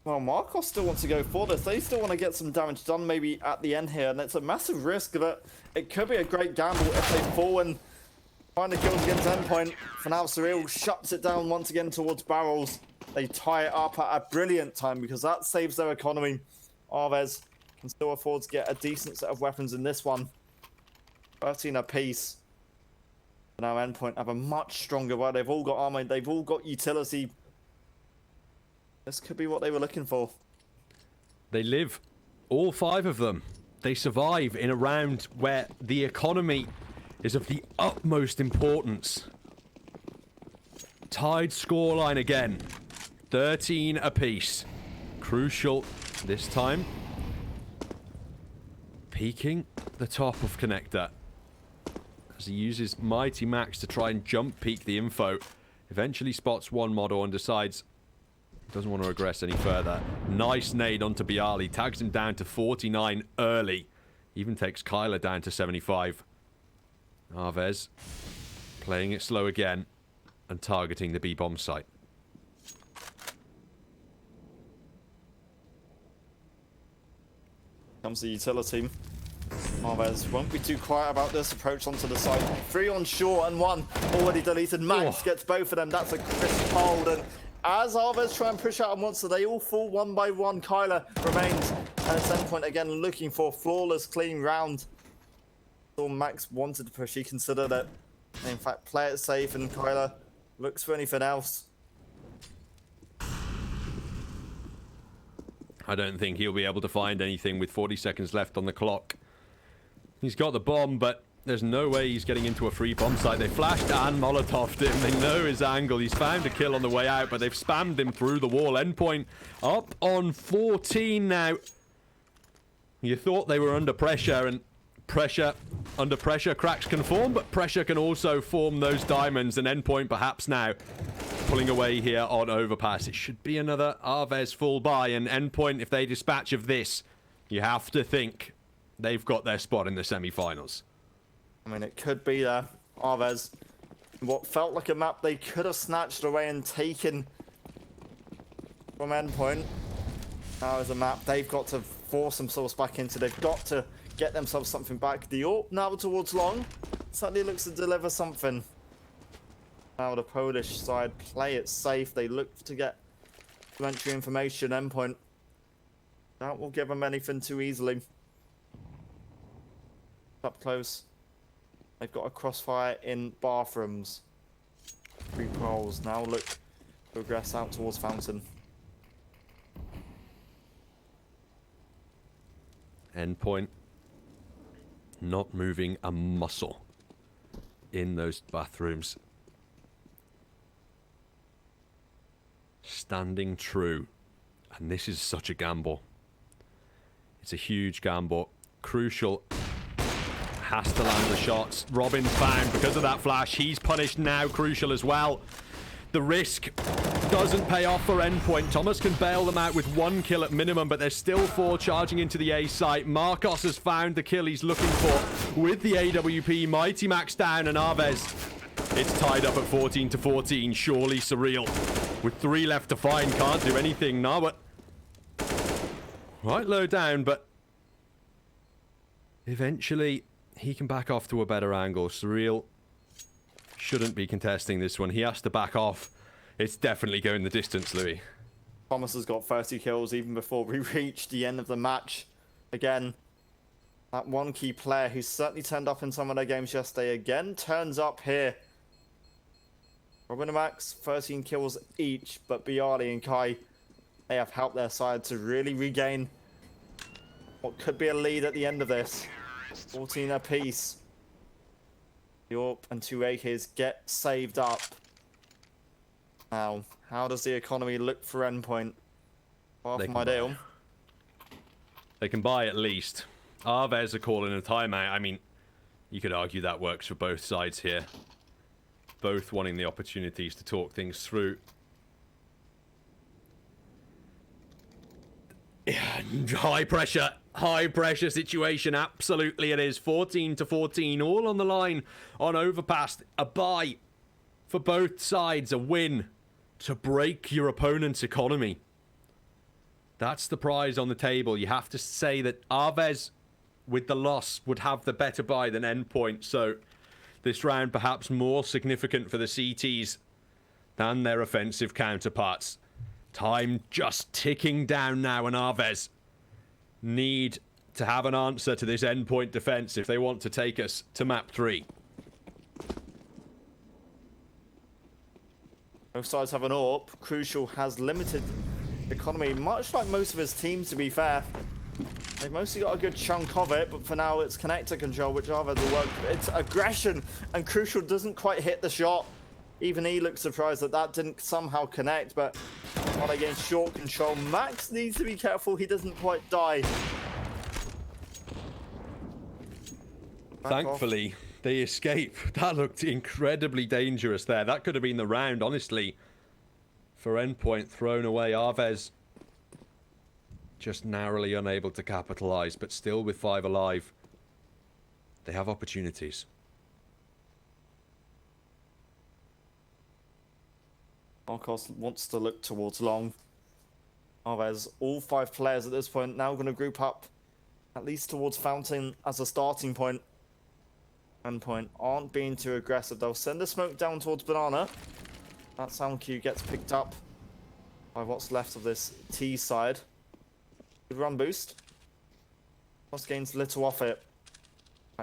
Well, Marcos still wants to go for this. They still want to get some damage done maybe at the end here, and it's a massive risk that it could be a great gamble if they fall and find the kills against Endpoint. For now, Surreal shuts it down once again towards barrels. They tie it up at a brilliant time because that saves their economy. AVEZ can still afford to get a decent set of weapons in this one. 13 apiece. But now Endpoint have a much stronger buy. They've all got armor. They've all got utility. This could be what they were looking for. They live. All 5 of them. They survive in a round where the economy is of the utmost importance. Tied scoreline again. 13 apiece. Crucial this time. Peeking the top of Connector. As he uses Mighty Max to try and jump peek the info. Eventually spots one model and decides he doesn't want to regress any further. Nice nade onto Bialy. Tags him down to 49 early. Even takes Kyler down to 75. AVEZ playing it slow again and targeting the B-bomb site. Comes the utility. AVEZ won't be too quiet about this approach onto the side. 3 on short and 1 already deleted. Max gets both of them. That's a crisp hold. And as AVEZ try and push out a monster, they all fall one by one. Kyler remains. And it's Endpoint again looking for a flawless, clean round. All Max wanted to push, he considered it. In fact, play it safe, and Kyler looks for anything else. I don't think he'll be able to find anything with 40 seconds left on the clock. He's got the bomb, but there's no way he's getting into a free bomb site. They flashed and Molotoved him. They know his angle. He's found a kill on the way out, but they've spammed him through the wall. Endpoint up on 14 now. You thought they were under pressure, and under pressure cracks can form, but pressure can also form those diamonds. And Endpoint perhaps now pulling away here on overpass. It should be another AVEZ full buy, and Endpoint, if they dispatch of this, you have to think they've got their spot in the semi-finals. I mean, it could be there. AVEZ, what felt like a map they could have snatched away and taken from Endpoint. Now is a map they've got to force themselves back into. They've got to get themselves something back. The AWP now towards long certainly looks to deliver something. Now the Polish side play it safe. They look to get entry information. Endpoint, that will give them anything too easily. Up close, they've got a crossfire in bathrooms. 3 proles now look to progress out towards Fountain. Endpoint not moving a muscle in those bathrooms. Standing true. And this is such a gamble. It's a huge gamble. Crucial has to land the shots. Robin's found because of that flash. He's punished now. Crucial as well. The risk doesn't pay off for Endpoint. Thomas can bail them out with 1 kill at minimum, but there's still 4 charging into the A site. Marcos has found the kill he's looking for with the AWP. Mighty Max down, and AVEZ, it's tied up at 14-14. Surely Surreal, with 3 left to find, can't do anything now, but right low down, but eventually he can back off to a better angle. Surreal shouldn't be contesting this one. He has to back off. It's definitely going the distance, Louis. Thomas has got 30 kills even before we reach the end of the match. Again, that one key player who certainly turned up in some of their games yesterday again turns up here. Robin and Max, 13 kills each, but Bialy and Kai, they have helped their side to really regain what could be a lead at the end of this. 14 apiece. Yorp and 2 AKs get saved up. Now, how does the economy look for Endpoint? Far from ideal. They can buy at least. AVEZ are calling a timeout. I mean, you could argue that works for both sides here. Both wanting the opportunities to talk things through. High pressure situation. Absolutely it is. 14-14, all on the line on Overpass. A buy for both sides, a win to break your opponent's economy. That's the prize on the table. You have to say that AVEZ, with the loss, would have the better buy than Endpoint. So this round perhaps more significant for the CTs than their offensive counterparts. Time just ticking down now, and AVEZ need to have an answer to this Endpoint defense if they want to take us to map 3. Both sides have an AWP. Crucial has limited economy, much like most of his teams, to be fair. They've mostly got a good chunk of it, but for now it's connector control, which AVEZ will work. It's aggression, and Crucial doesn't quite hit the shot. Even he looks surprised that that didn't somehow connect, but while against short control, Max needs to be careful he doesn't quite die. Thankfully, they escape. That looked incredibly dangerous there. That could have been the round, honestly, for Endpoint. Thrown away. AVEZ just narrowly unable to capitalize, but still with 5 alive. They have opportunities. Marcos wants to look towards long. AVEZ, all 5 players at this point, now going to group up at least towards Fountain as a starting point. Endpoint aren't being too aggressive. They'll send a smoke down towards Banana. That sound cue gets picked up by what's left of this T side. Good run boost. Plus gains little off it.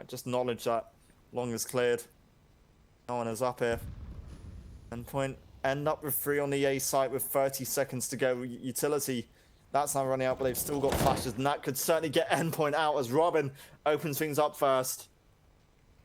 Just knowledge that long is cleared. No one is up here. Endpoint end up with 3 on the A site with 30 seconds to go. Utility, that's now running out, but they've still got flashes, and that could certainly get Endpoint out as Robin opens things up first.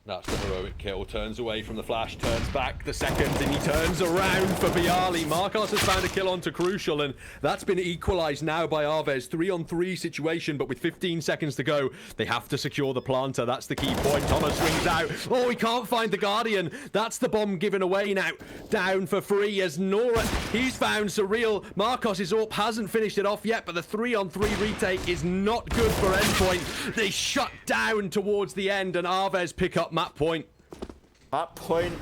That's the heroic kill. Turns away from the flash, turns back the second, and he turns around for Bialy. Marcos has found a kill onto Crucial, and that's been equalized now by AVEZ. 3-on-3 situation, but with 15 seconds to go, they have to secure the planter. That's the key point. Thomas swings out. Oh, he can't find the Guardian. That's the bomb given away now. Down for free as Nora. He's found Surreal. Marcos' AWP hasn't finished it off yet, but the 3-on-3 retake is not good for Endpoint. They shut down towards the end, and AVEZ pick up map point. Map point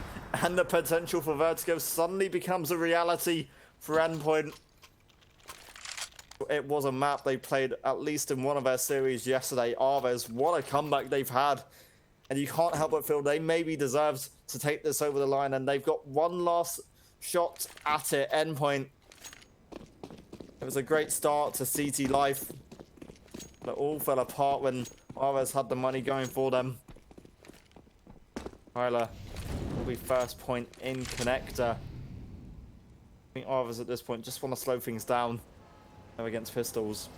and the potential for Vertigo suddenly becomes a reality for Endpoint. It was a map they played at least in one of their series yesterday. AVEZ, what a comeback they've had. And you can't help but feel they maybe deserved to take this over the line, and they've got one last shot at it. Endpoint. It was a great start to CT life, but it all fell apart when AVEZ had the money going for them. Tyler will be first point in connector. I think AVEZ at this point just want to slow things down against pistols.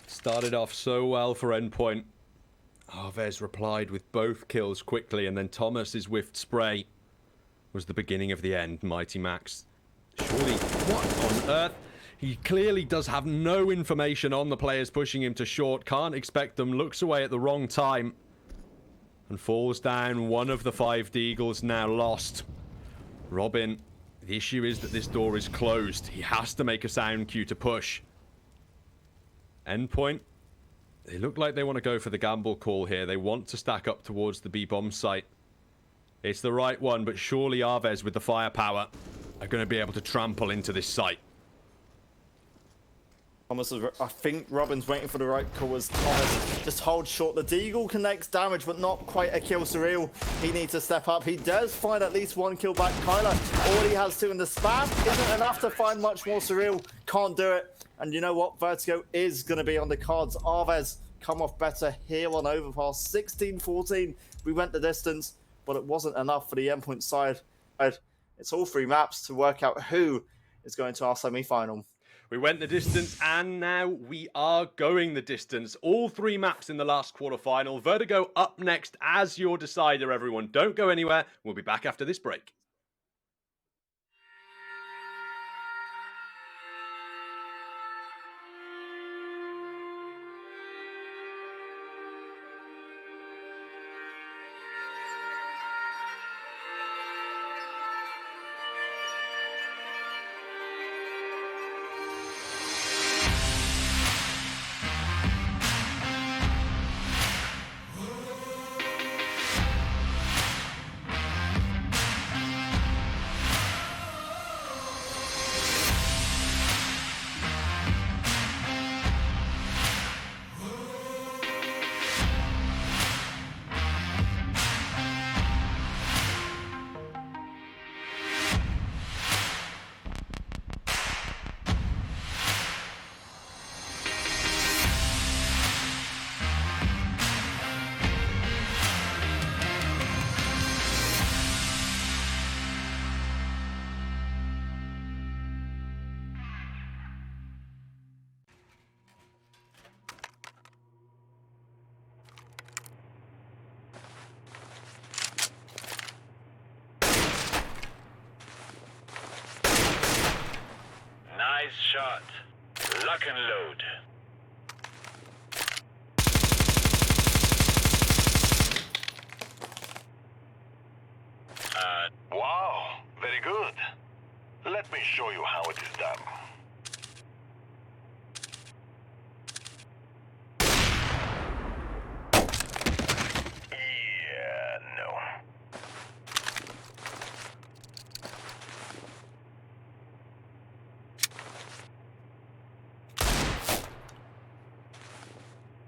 Started off so well for Endpoint. AVEZ replied with both kills quickly, and then Thomas's whiffed spray was the beginning of the end. Mighty Max. Surely, what on earth He clearly does have no information on the players pushing him to short. Can't expect them. Looks away at the wrong time. And falls down. One of the 5 Deagles now lost. Robin, the issue is that this door is closed. He has to make a sound cue to push. Endpoint. They look like they want to go for the gamble call here. They want to stack up towards the B-bomb site. It's the right one, but surely AVEZ with the firepower are going to be able to trample into this site. I think Robin's waiting for the right call as Thomas just holds short. The Deagle connects damage, but not quite a kill. Surreal, he needs to step up. He does find at least 1 kill back. Kyler already has 2, and the spam isn't enough to find much more. Surreal can't do it. And you know what? Vertigo is going to be on the cards. AVEZ come off better here on Overpass. 16-14. We went the distance, but it wasn't enough for the Endpoint side. It's all 3 maps to work out who is going to our semi-final. We went the distance, and now we are going the distance. All 3 maps in the last quarterfinal. Vertigo up next as your decider, everyone. Don't go anywhere. We'll be back after this break. Nice shot. Lock and load. Wow, very good. Let me show you how it is done. Yeah, no.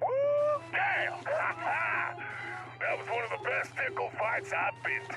Woo, damn! That was one of the best tickle fights I've been to.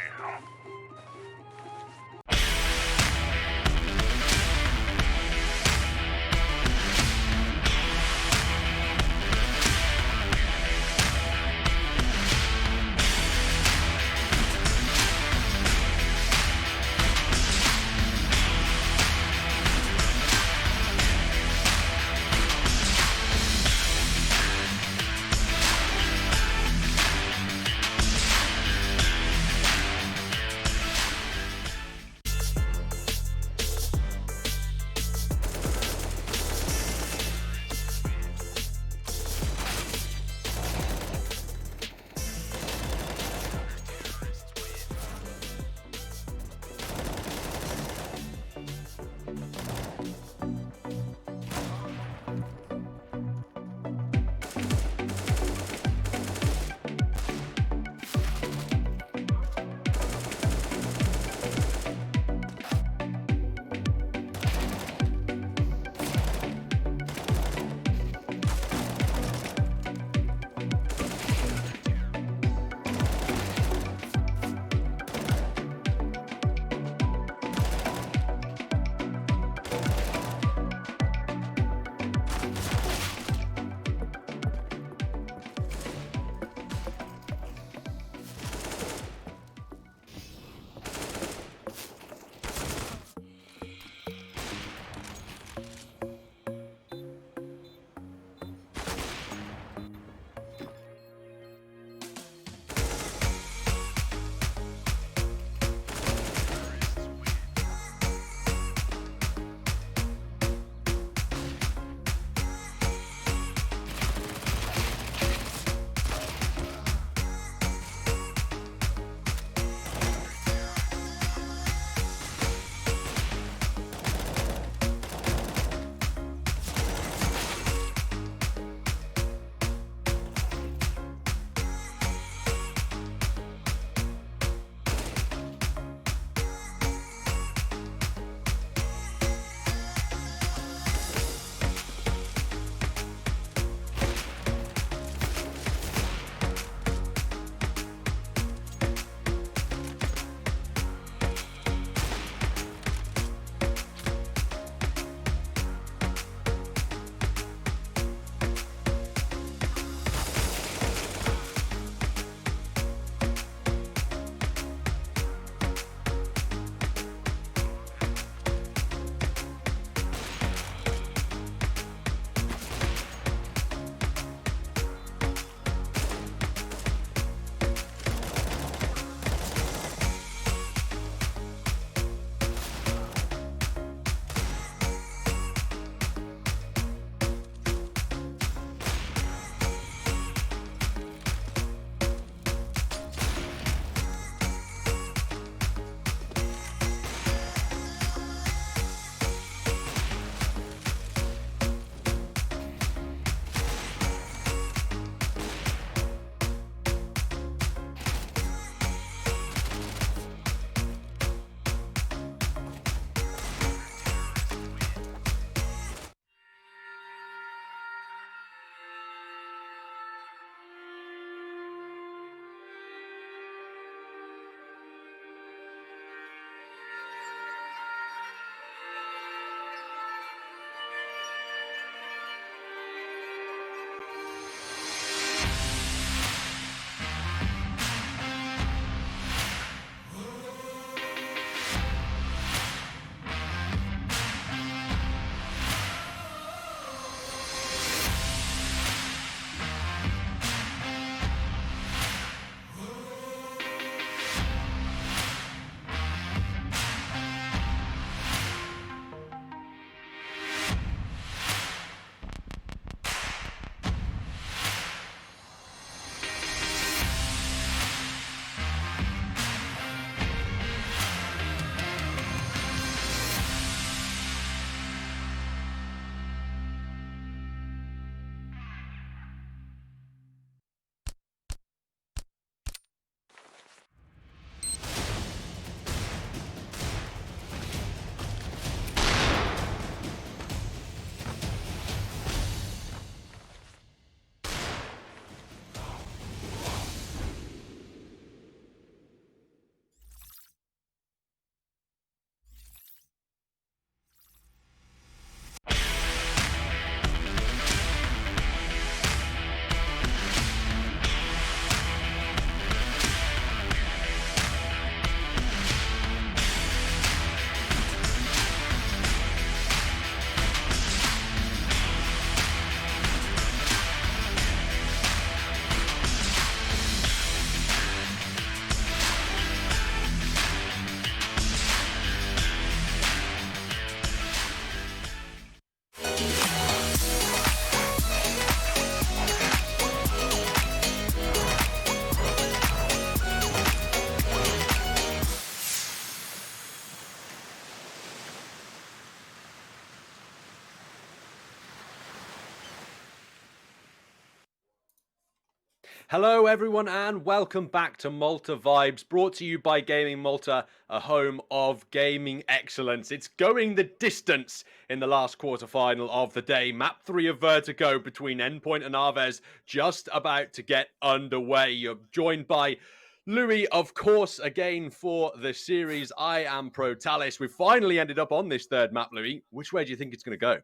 Hello everyone and welcome back to Malta Vibes, brought to you by Gaming Malta, a home of gaming excellence. It's going the distance in the last quarterfinal of the day. Map 3 of Vertigo between Endpoint and AVEZ just about to get underway. You're joined by Louis, of course, again for the series. I am Pro Talis. We've finally ended up on this third map, Louis. Which way do you think it's going to go?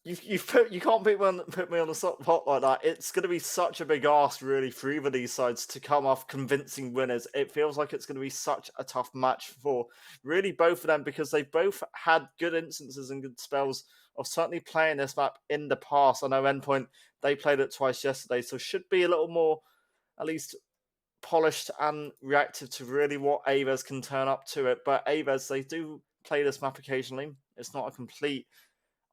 You can't put me on the spot like that. It's going to be such a big ask, really, for either of these sides to come off convincing winners. It feels like it's going to be such a tough match for really both of them because they've both had good instances and good spells of certainly playing this map in the past. I know Endpoint, they played it twice yesterday, so should be a little more, at least, polished and reactive to really what AVEZ can turn up to it. But AVEZ, they do play this map occasionally. It's not a complete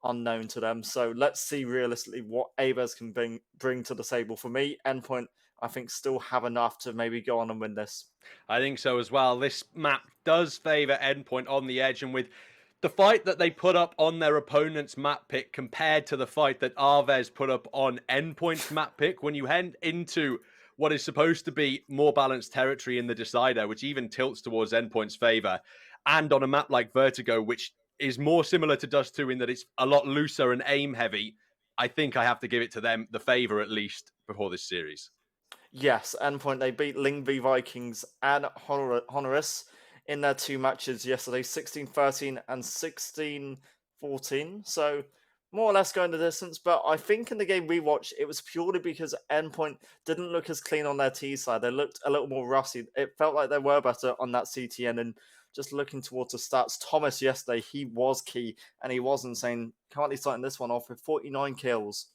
unknown to them. So let's see realistically what AVEZ can bring to the table. For me, Endpoint, I think, still have enough to maybe go on and win this. I think so as well. This map does favour Endpoint on the edge, and with the fight that they put up on their opponent's map pick compared to the fight that AVEZ put up on Endpoint's map pick, when you head into what is supposed to be more balanced territory in the decider, which even tilts towards Endpoint's favour, and on a map like Vertigo, which is more similar to Dust 2 in that it's a lot looser and aim heavy, I think I have to give it to them, the favour at least, before this series. Yes, Endpoint, they beat Lingby Vikings and Honoris in their two matches yesterday, 16-13 and 16-14. So more or less going the distance, but I think in the game we watched, it was purely because Endpoint didn't look as clean on their T side. They looked a little more rusty. It felt like they were better on that CTN, and just looking towards the stats, Thomas yesterday, he was key, and he was insane. Currently starting this one off with 49 kills.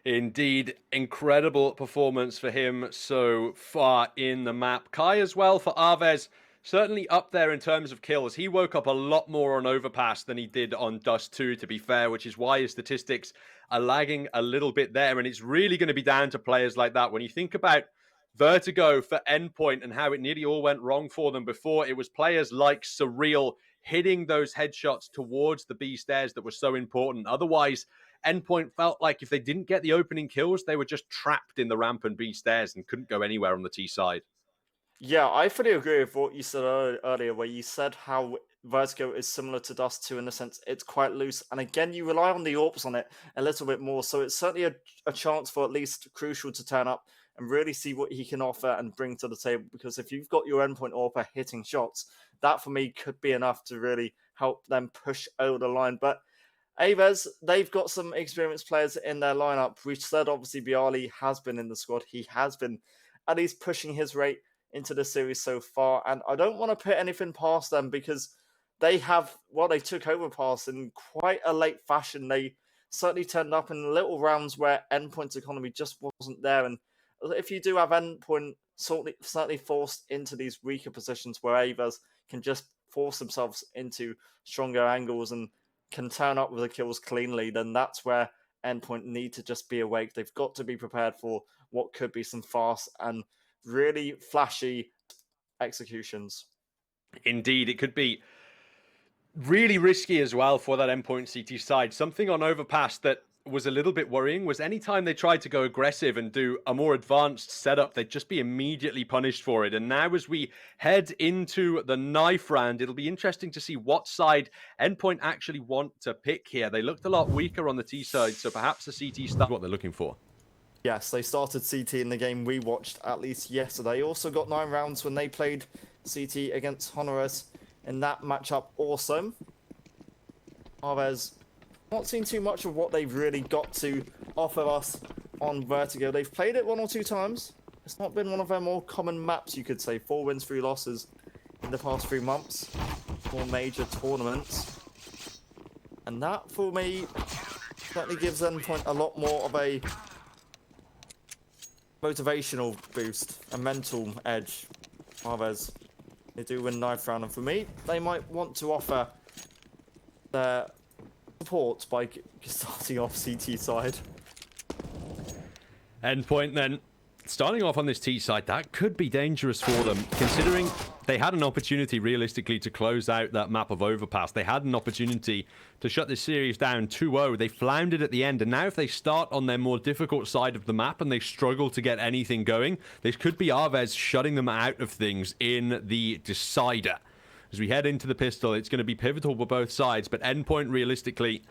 Indeed, incredible performance for him so far in the map. Kai as well for AVEZ, certainly up there in terms of kills. He woke up a lot more on Overpass than he did on Dust 2, to be fair, which is why his statistics are lagging a little bit there. And it's really going to be down to players like that. When you think about Vertigo for Endpoint and how it nearly all went wrong for them before, it was players like Surreal hitting those headshots towards the B stairs that were so important. Otherwise, Endpoint felt like if they didn't get the opening kills, they were just trapped in the ramp and B stairs and couldn't go anywhere on the T side. Yeah, I fully agree with what you said earlier, where you said how Vertigo is similar to Dust 2 in the sense it's quite loose. And again, you rely on the AWPs on it a little bit more. So it's certainly a chance for at least Crucial to turn up and really see what he can offer and bring to the table. Because if you've got your Endpoint AWPer hitting shots, that for me could be enough to really help them push over the line. But AVEZ, they've got some experienced players in their lineup. We said obviously Bialy has been in the squad. He has been at least pushing his rate into the series so far. And I don't want to put anything past them because they took over pass in quite a late fashion. They certainly turned up in little rounds where Endpoint's economy just wasn't there. And if you do have Endpoint certainly forced into these weaker positions where AVEZ can just force themselves into stronger angles and can turn up with the kills cleanly, then that's where Endpoint need to just be awake. They've got to be prepared for what could be some fast and really flashy executions. Indeed, it could be really risky as well for that Endpoint CT side. Something on Overpass that was a little bit worrying was anytime they tried to go aggressive and do a more advanced setup, they'd just be immediately punished for it. And now as we head into the knife round, it'll be interesting to see what side Endpoint actually want to pick here. They looked a lot weaker on the T side, so perhaps the CT start what they're looking for. Yes, they started CT in the game we watched at least yesterday. Also got 9 rounds when they played CT against Honoris in that matchup also. AVEZ not seen too much of what they've really got to offer us on Vertigo. They've played it 1 or 2 times. It's not been one of their more common maps, you could say. 4 wins, 3 losses in the past 3 months. 4 major tournaments. And that, for me, certainly gives Endpoint a lot more of a motivational boost, a mental edge. AVEZ, they do win knife round, and for me, they might want to offer their support by starting off CT side. Endpoint then, starting off on this T side, that could be dangerous for them, considering they had an opportunity realistically to close out that map of Overpass. They had an opportunity to shut this series down 2-0. They floundered at the end, and now if they start on their more difficult side of the map and they struggle to get anything going, this could be AVEZ shutting them out of things in the decider. As we head into the pistol, it's going to be pivotal for both sides, but Endpoint realistically,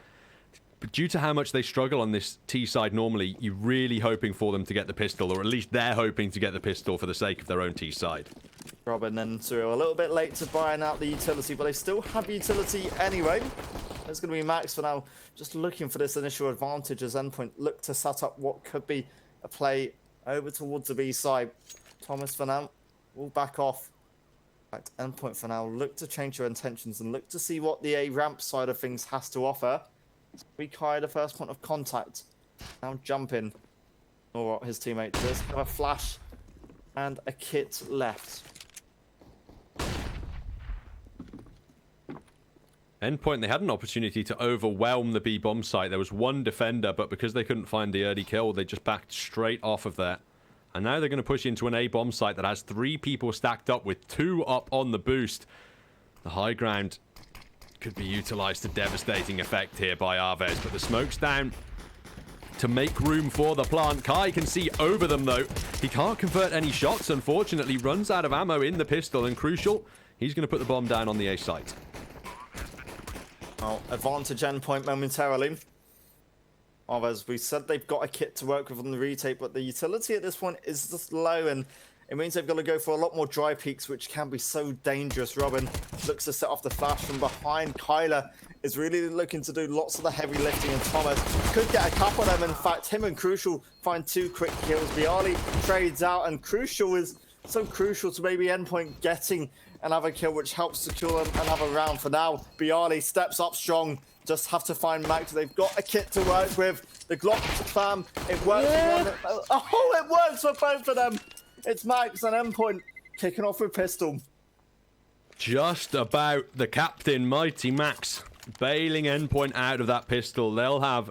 but due to how much they struggle on this T side normally, you're really hoping for them to get the pistol, or at least they're hoping to get the pistol for the sake of their own T side. Robin and Cyril a little bit late to buying out the utility, but they still have utility anyway. There's going to be Max for now, just looking for this initial advantage as Endpoint look to set up what could be a play over towards the B side. Thomas for now will back off. In fact, Endpoint for now look to change your intentions and look to see what the A ramp side of things has to offer. We Kai the first point of contact. Now jumping. Or what his teammate does. Have a flash and a kit left. Endpoint, they had an opportunity to overwhelm the B bomb site. There was one defender, but because they couldn't find the early kill, they just backed straight off of there. And now they're going to push into an A bomb site that has 3 people stacked up with 2 up on the boost. The high ground could be utilized to devastating effect here by AVEZ, but the smoke's down to make room for the plant. Kai can see over them though. He can't convert any shots, unfortunately. Runs out of ammo in the pistol, and crucial, he's going to put the bomb down on the A site. Well, advantage Endpoint momentarily. As we said, they've got a kit to work with on the retake, but the utility at this point is just low, and it means they've got to go for a lot more dry peaks, which can be so dangerous. Robin looks to set off the flash from behind. Kyler is really looking to do lots of the heavy lifting, and Thomas could get a couple of them. In fact, him and Crucial find 2 quick kills. Bialy trades out, and Crucial is so crucial to maybe Endpoint getting another kill, which helps secure them another round. For now, Bialy steps up strong. Just have to find Max. They've got a kit to work with. The Glock fam, it works. Yeah. Oh, it works for both of them. It's Max and Endpoint kicking off with pistol. Just about the captain, Mighty Max, bailing Endpoint out of that pistol. They'll have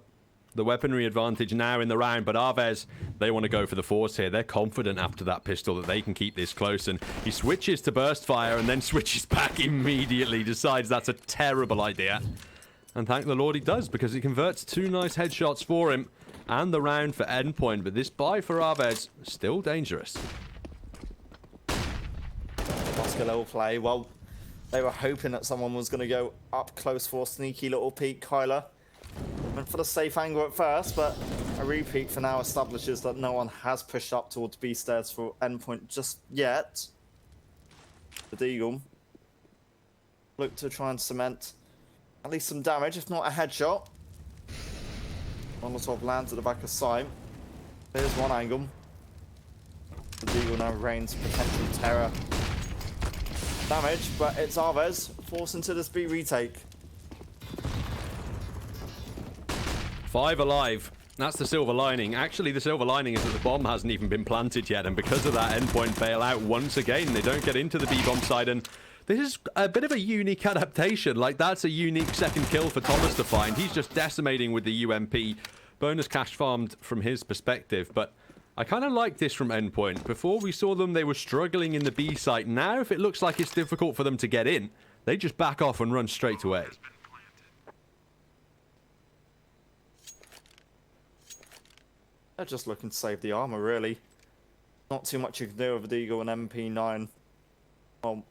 the weaponry advantage now in the round, but AVEZ, they want to go for the force here. They're confident after that pistol that they can keep this close, and he switches to burst fire and then switches back immediately, decides that's a terrible idea. And thank the Lord he does, because he converts 2 nice headshots for him and the round for Endpoint. But this buy for AVEZ, still dangerous. Oscar little play. Well, they were hoping that someone was going to go up close for a sneaky little peek. Kyler went for the safe angle at first, but a repeat for now establishes that no one has pushed up towards B stairs for Endpoint just yet. The Deagle look to try and cement at least some damage, if not a headshot. Molotov lands at the back of sight. There's one angle. The Deagle now rains potential terror damage, but it's AVEZ forced into this B retake. 5 alive. That's the silver lining. Actually, the silver lining is that the bomb hasn't even been planted yet, and because of that, Endpoint bail out once again. They don't get into the B bomb side, and this is a bit of a unique adaptation. Like, that's a unique second kill for Thomas to find. He's just decimating with the UMP. Bonus cash farmed from his perspective, but I kind of like this from Endpoint. Before we saw them, they were struggling in the B site. Now, if it looks like it's difficult for them to get in, they just back off and run straight to A. They're just looking to save the armor, really. Not too much you can do with Deagle and MP9. Well,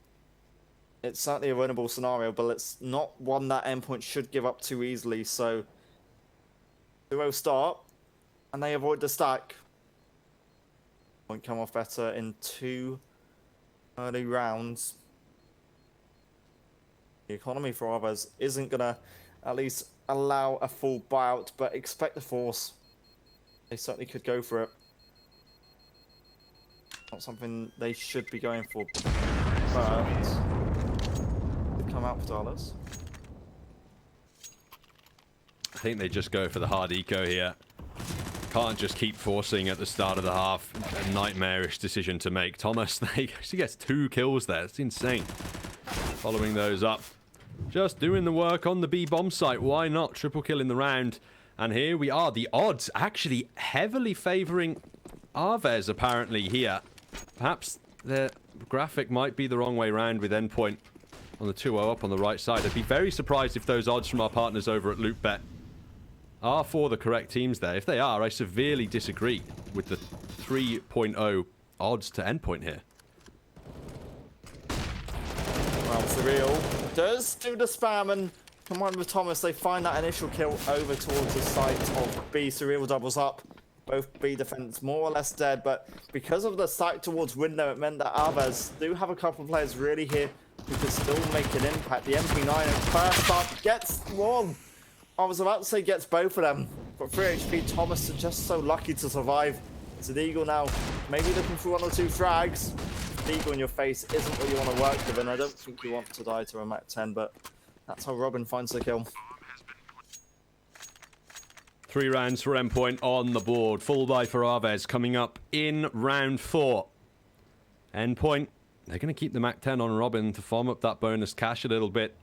it's certainly a winnable scenario, but it's not one that Endpoint should give up too easily. So, 2-0 start, and they avoid the stack. Won't come off better in 2 early rounds. The economy for AVEZ isn't going to at least allow a full buyout, but expect the force. They certainly could go for it. Not something they should be going for, but come out for dollars. I think they just go for the hard eco here. Can't just keep forcing at the start of the half. A nightmarish decision to make. Thomas, he gets 2 kills there. It's insane. Following those up. Just doing the work on the B bomb site. Why not? Triple kill in the round. And here we are. The odds actually heavily favouring AVEZ apparently here. Perhaps the graphic might be the wrong way round with Endpoint on the 2-0 up on the right side. I'd be very surprised if those odds from our partners over at LootBet are for the correct teams there. If they are, I severely disagree with the 3.0 odds to Endpoint here. Well, Surreal does do the spam, and combined with Thomas, they find that initial kill over towards the site of B. Surreal doubles up. Both B defenders more or less dead, but because of the site towards window, it meant that AVEZ do have a couple of players really here who can still make an impact. The MP9 at first up gets one. I was about to say gets both of them, but 3 HP, Thomas is just so lucky to survive. It's an Eagle now, maybe looking for 1 or 2 frags. Eagle in your face isn't what you want to work with, and I don't think you want to die to a Mac 10, but that's how Robin finds the kill. 3 rounds for Endpoint on the board. Full buy for AVEZ coming up in round 4. Endpoint, they're going to keep the Mac 10 on Robin to farm up that bonus cash a little bit.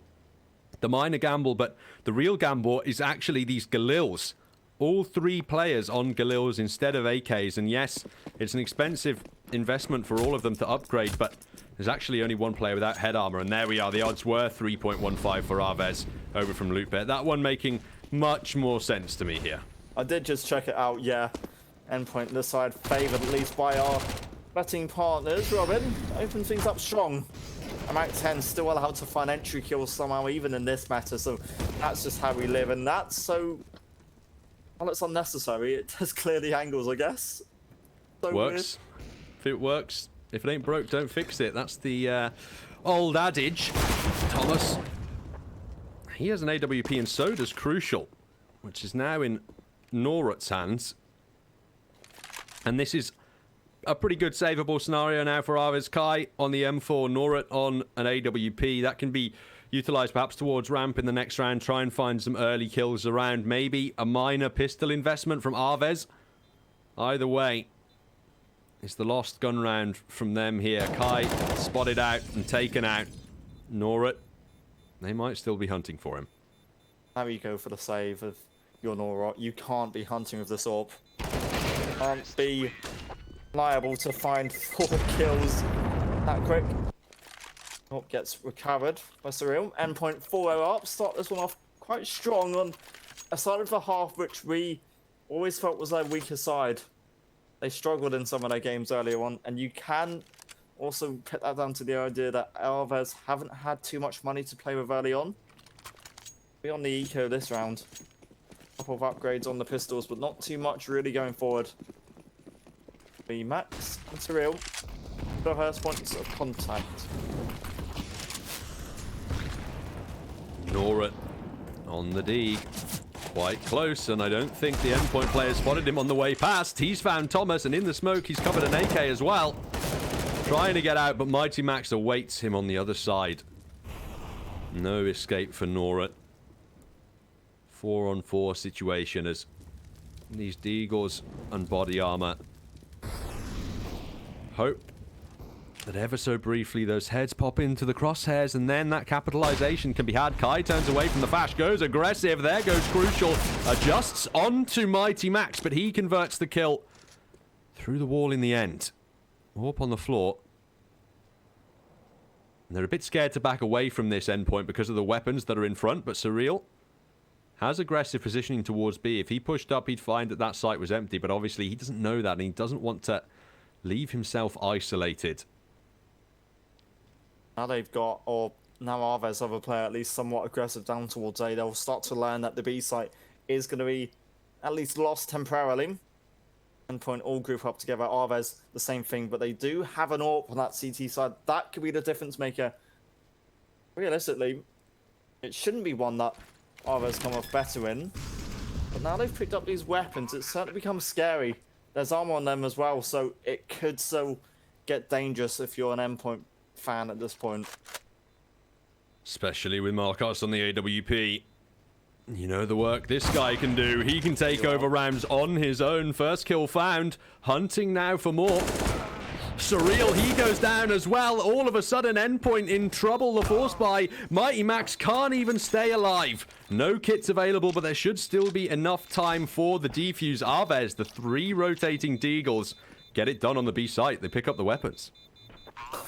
The minor gamble, but the real gamble is actually these Galils. All 3 players on Galils instead of AKs, and yes, it's an expensive investment for all of them to upgrade, but there's actually only 1 player without head armor, and there we are. The odds were 3.15 for AVEZ over from LootBet. That one making much more sense to me here. I did just check it out, yeah. Endpoint this side favoured at least by our betting partners. Robin opens things up strong. Mac 10 still allowed to find entry kills somehow, even in this meta, so that's just how we live, and that's so... Well, it's unnecessary. It does clear the angles, I guess. So works. If it works, if it ain't broke, don't fix it. That's the old adage. Thomas, he has an AWP, and so does Crucial, which is now in Norut's hands. And this is a pretty good savable scenario now for AVEZ. Kai on the M4, Norut on an AWP. That can be utilized perhaps towards ramp in the next round. Try and find some early kills around. Maybe a minor pistol investment from AVEZ. Either way, it's the lost gun round from them here. Kai spotted out and taken out. Norut, they might still be hunting for him. How you go for the save of your Norut? You can't be hunting with this AWP. Can't be liable to find 4 kills that quick. AWP gets recovered by Surreal. Endpoint 4-0 up. Start this one off quite strong on a side of the half, which we always felt was their weaker side. They struggled in some of their games earlier on, and you can also put that down to the idea that AVEZ haven't had too much money to play with early on. Be on the eco this round. A couple of upgrades on the pistols, but not too much really going forward. B Max and Surreal. The first points of contact. Norut on the D. Quite close, and I don't think the Endpoint player spotted him on the way past. He's found Thomas, and in the smoke, he's covered an AK as well. Trying to get out, but Mighty Max awaits him on the other side. No escape for Norut. 4-on-4 situation as these Deagles and body armor hope that ever so briefly those heads pop into the crosshairs, and then that capitalization can be had. Kai turns away from the Fash, goes aggressive. There goes Crucial. Adjusts onto Mighty Max, but he converts the kill through the wall in the end. Up on the floor. And they're a bit scared to back away from this Endpoint because of the weapons that are in front, but Surreal has aggressive positioning towards B. If he pushed up, he'd find that that site was empty, but obviously he doesn't know that, and he doesn't want to leave himself isolated. Now they've got, or now AVEZ have a player at least somewhat aggressive down towards A. They'll start to learn that the B site is going to be at least lost temporarily. Endpoint all group up together. AVEZ the same thing, but they do have an AWP on that CT side. That could be the difference maker. Realistically, it shouldn't be one that AVEZ come off better in. But now they've picked up these weapons, it's certainly become scary. There's armor on them as well, so it could still get dangerous if you're an Endpoint fan at this point. Especially with Marcos on the AWP. You know the work this guy can do. He can take over rounds on his own. First kill found. Hunting now for more. Surreal, he goes down as well. All of a sudden, Endpoint in trouble. The force buy. Mighty Max can't even stay alive. No kits available, but there should still be enough time for the defuse. AVEZ, the 3 rotating Deagles, get it done on the B site. They pick up the weapons.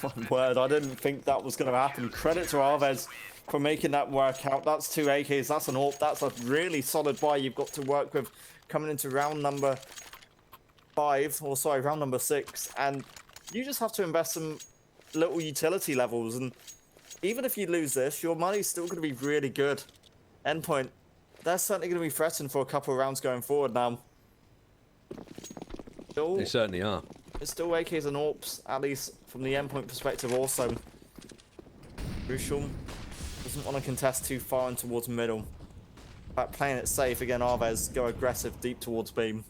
My word, I didn't think that was going to happen. Credit to AVEZ for making that work out. That's 2 AKs, that's an AWP, that's a really solid buy you've got to work with coming into round number 5, or sorry, round number 6, and you just have to invest some little utility levels, and even if you lose this, your money's still going to be really good. Endpoint, they're certainly going to be threatened for a couple of rounds going forward now. They certainly are. It's still AKs and AWPs, at least from the Endpoint perspective also. Crucial doesn't want to contest too far in towards middle. In fact, playing it safe, again, AVEZ go aggressive deep towards beam.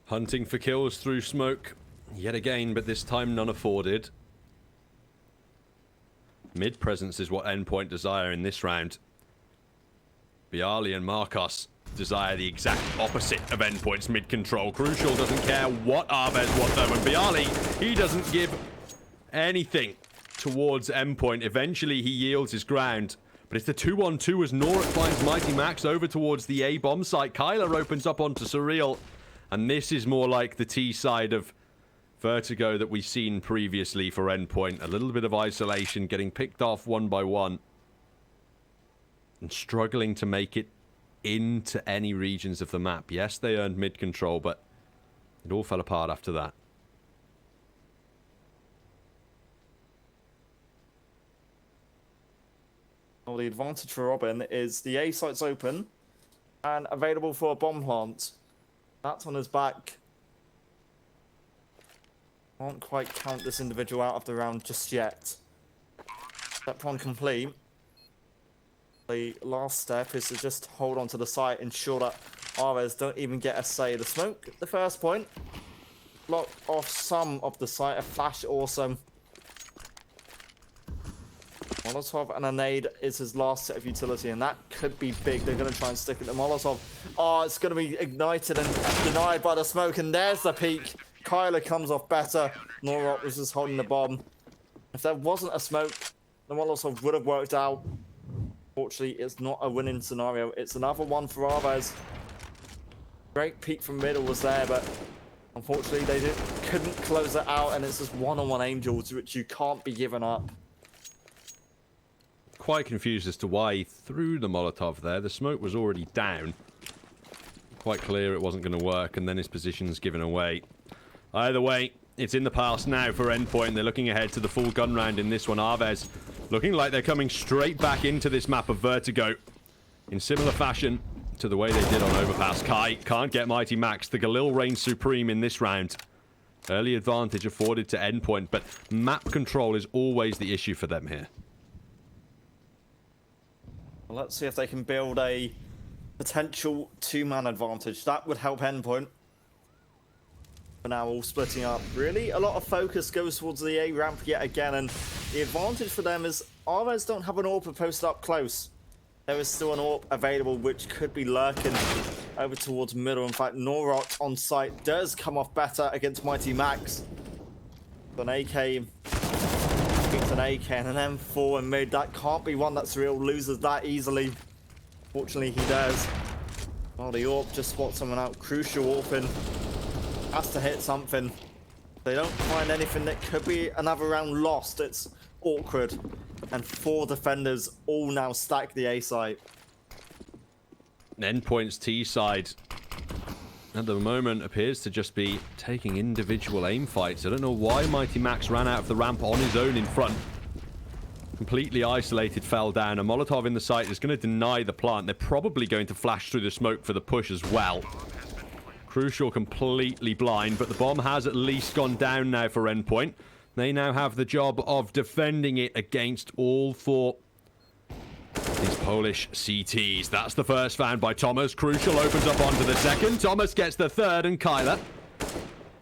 Hunting for kills through smoke yet again, but this time none afforded. Mid presence is what Endpoint desire in this round. Bialy and Marcos desire the exact opposite of Endpoint's mid control. Crucial doesn't care what AVEZ want though, and Bialy, he doesn't give anything towards Endpoint. Eventually he yields his ground, but it's the 2-on-2 as Norak finds Mighty Max over towards the A bomb site. Kyler opens up onto Surreal, and this is more like the T side of Vertigo that we've seen previously for Endpoint. A little bit of isolation, getting picked off one by one, and struggling to make it into any regions of the map. Yes, they earned mid control, but it all fell apart after that. Well, the advantage for Robin is the A site's open and available for a bomb plant. That's on his back. Can't quite count this individual out of the round just yet. Step 1 complete. The last step is to just hold on to the site, ensure that AVEZ don't even get a say. The smoke, the first point, block off some of the site. A flash, awesome. Molotov and a nade is his last set of utility, and that could be big. They're going to try and stick it to Molotov. Oh, it's going to be ignited and denied by the smoke, and there's the peak. Kyler comes off better. Norak was just holding the bomb. If there wasn't a smoke, the Molotov would have worked out. Fortunately, it's not a winning scenario. It's another one for AVEZ. Great peek from middle was there, but unfortunately they couldn't close it out, and it's just one-on-one Angels, which you can't be giving up. Quite confused as to why he threw the Molotov there. The smoke was already down. Quite clear it wasn't going to work, and then his position's given away. Either way, it's in the past now for Endpoint. They're looking ahead to the full gun round in this one. AVEZ looking like they're coming straight back into this map of Vertigo in similar fashion to the way they did on Overpass. Kai can't get Mighty Max. The Galil reigns supreme in this round. Early advantage afforded to Endpoint, but map control is always the issue for them here. Well, let's see if they can build a potential 2-man advantage. That would help Endpoint. For now, all splitting up. Really, a lot of focus goes towards the A ramp yet again, and the advantage for them is AVEZ don't have an AWP posted up close. There is still an AWP available, which could be lurking over towards middle. In fact, Norak on site does come off better against Mighty Max. An AK against an AK and an M4 in mid. That can't be one that's real, loses that easily. Fortunately, he does. Well, the AWP just spots someone out. Crucial AWP in. Has to hit something. They don't find anything that could be another round lost. It's awkward. And 4 defenders all now stack the A site. Endpoint's T side at the moment appears to just be taking individual aim fights. I don't know why Mighty Max ran out of the ramp on his own in front. Completely isolated, fell down. A Molotov in the site is going to deny the plant. They're probably going to flash through the smoke for the push as well. Crucial completely blind, but the bomb has at least gone down now for Endpoint. They now have the job of defending it against all 4 these Polish CTs. That's the first found by Thomas. Crucial opens up onto the second. Thomas gets the third, and Kyler,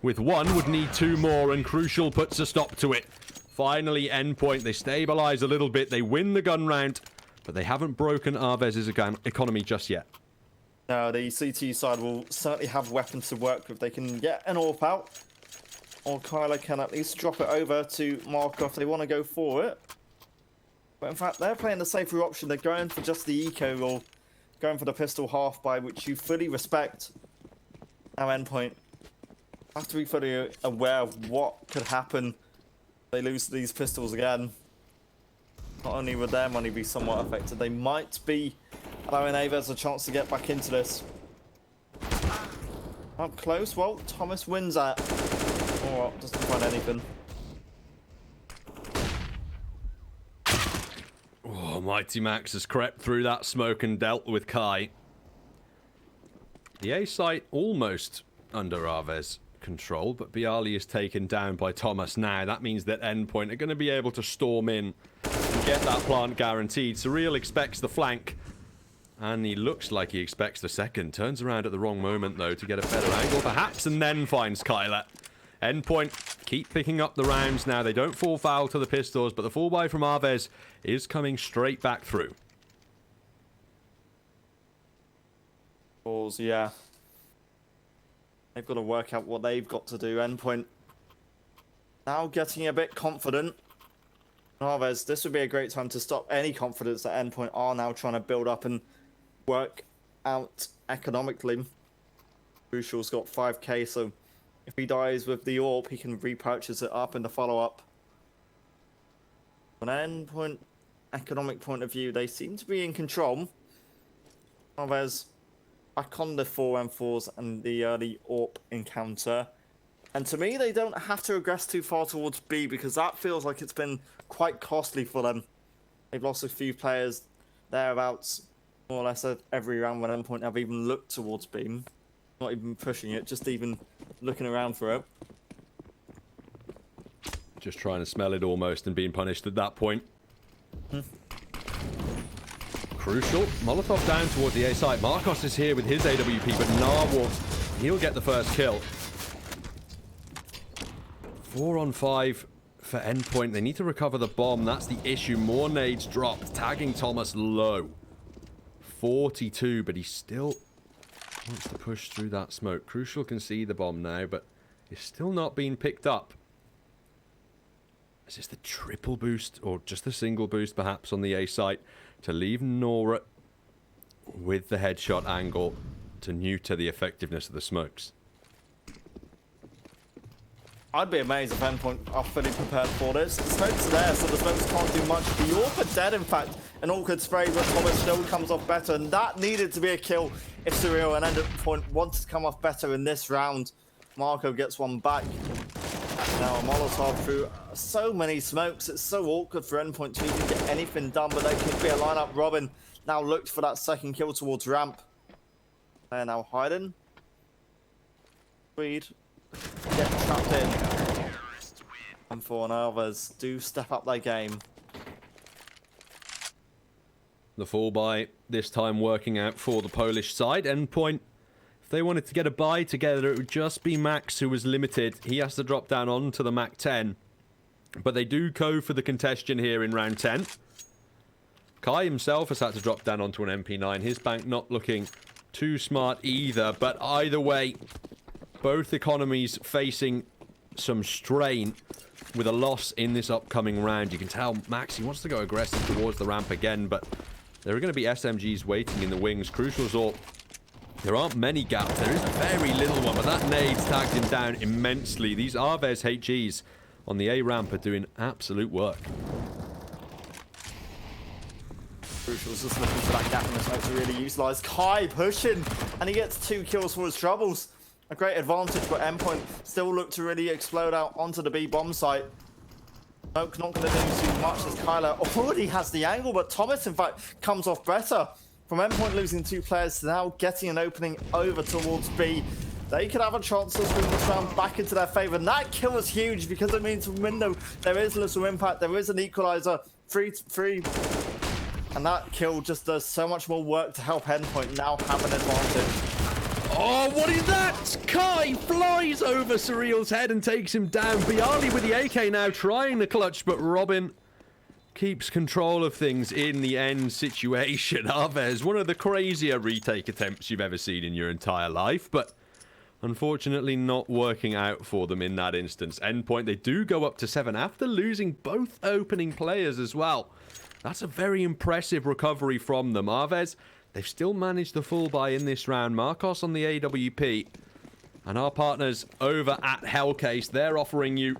with 1, would need 2 more, and Crucial puts a stop to it. Finally, Endpoint, they stabilize a little bit. They win the gun round, but they haven't broken AVEZ's economy just yet. Now, the CT side will certainly have weapons to work with. They can get an AWP out, or Kyler can at least drop it over to Markov if they want to go for it. But in fact, they're playing the safer option. They're going for just the eco, or going for the pistol half-buy, which you fully respect. Now, Endpoint Have to be fully aware of what could happen if they lose these pistols again. Not only would their money be somewhat affected, they might be allowing AVEZ a chance to get back into this. Up close, well, Thomas wins that. Oh, well, doesn't find anything. Oh, Mighty Max has crept through that smoke and dealt with Kai. The A site almost under AVEZ control, but Bialy is taken down by Thomas now. That means that Endpoint are going to be able to storm in and get that plant guaranteed. Surreal expects the flank, and he looks like he expects the second. Turns around at the wrong moment, though, to get a better angle, perhaps, and then finds Kyler. Endpoint keep picking up the rounds now. They don't fall foul to the pistols, but the fall by from AVEZ is coming straight back through. Balls, yeah. They've got to work out what they've got to do. Endpoint now getting a bit confident. AVEZ, this would be a great time to stop any confidence that Endpoint are now trying to build up and work out economically. Crucial's got 5k, so if he dies with the AWP, he can repurchase it up in the follow-up. From an Endpoint economic point of view, they seem to be in control. AVEZ back on the 4m4s and the early AWP encounter. And to me, they don't have to regress too far towards B, because that feels like it's been quite costly for them. They've lost a few players thereabouts, more or less every round when Endpoint have even looked towards B. Not even pushing it, just even looking around for it. Just trying to smell it almost and being punished at that point. Crucial. Molotov down towards the A site. Marcos is here with his AWP, but Narwhal, he'll get the first kill. 4 on 5 for Endpoint. They need to recover the bomb. That's the issue. More nades dropped, tagging Thomas low. 42, but he still wants to push through that smoke. Crucial can see the bomb now, but it's still not being picked up. Is this the triple boost, or just the single boost perhaps on the A site, to leave Nora with the headshot angle to neuter the effectiveness of the smokes? I'd be amazed if Endpoint are fully prepared for this. The smokes are there, so the smokes can't do much. The AWP are dead, in fact. An awkward spray, but Thomas still comes off better, and that needed to be a kill if Surreal and Endpoint wanted to come off better in this round. Marco gets one back. Now a Molotov through so many smokes. It's so awkward for Endpoint to even get anything done, but there could be a lineup. Robin now looked for that second kill towards ramp. They're now hiding. Tweed get trapped in. And for AVEZ do step up their game. The fall by this time working out for the Polish side. Endpoint, if they wanted to get a buy together, it would just be Max who was limited. He has to drop down onto the Mac 10. But they do go for the congestion here in round 10. Kai himself has had to drop down onto an MP9. His bank not looking too smart either. But either way, both economies facing some strain with a loss in this upcoming round. You can tell Max, he wants to go aggressive towards the ramp again, but there are going to be SMGs waiting in the wings. Crucial's AWP. There aren't many gaps. There is a very little one, but that nade's tagged him down immensely. These AVEZ HEs on the A ramp are doing absolute work. Crucial's just looking for that gap in the smoke to really utilise. Kai pushing, and he gets 2 kills for his troubles. A great advantage, but Endpoint still look to really explode out onto the B bomb site. Smoke not going to do too much as Kyler already has the angle, but Thomas, in fact, comes off better. From Endpoint losing 2 players to now getting an opening over towards B. They could have a chance to swing this round back into their favour. And that kill is huge because it means from window there is little impact. There is an equaliser. 3-3. And that kill just does so much more work to help Endpoint now have an advantage. Oh, what is that? Kai flies over Surreal's head and takes him down. Bialy with the AK now trying the clutch, but Robin keeps control of things in the end situation. AVEZ, one of the crazier retake attempts you've ever seen in your entire life, but unfortunately not working out for them in that instance. Endpoint, they do go up to 7 after losing both opening players as well. That's a very impressive recovery from them. AVEZ, they've still managed the full buy in this round. Marcos on the AWP. And our partners over at Hellcase, they're offering you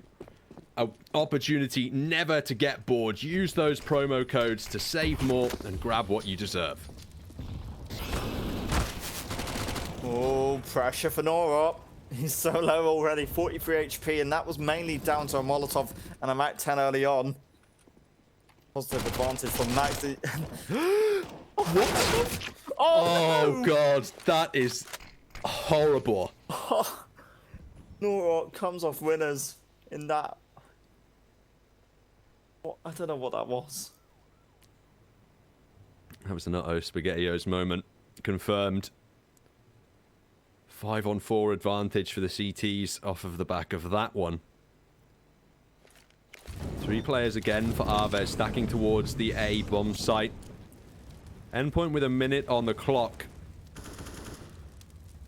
an opportunity never to get bored. Use those promo codes to save more and grab what you deserve. Oh, pressure for Nora. He's so low already, 43 HP, and that was mainly down to a Molotov and a Mac 10 early on. Positive advantage for Max. What? Oh, no! God, that is horrible. Nora comes off winners in that. What? I don't know what that was. That was an uh-oh SpaghettiOs moment. Confirmed. 5-on-4 advantage for the CTs off of the back of that one. 3 players again for AVEZ, stacking towards the A bomb site. Endpoint with a minute on the clock.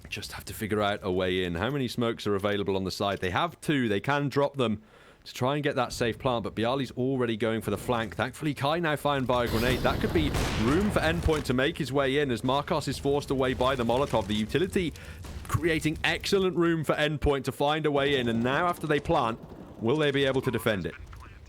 Just have to figure out a way in. How many smokes are available on the side? They have 2. They can drop them to try and get that safe plant, but Bialy's already going for the flank. Thankfully, Kai now found by a grenade. That could be room for Endpoint to make his way in as Marcos is forced away by the Molotov. The utility creating excellent room for Endpoint to find a way in, and now after they plant, will they be able to defend it?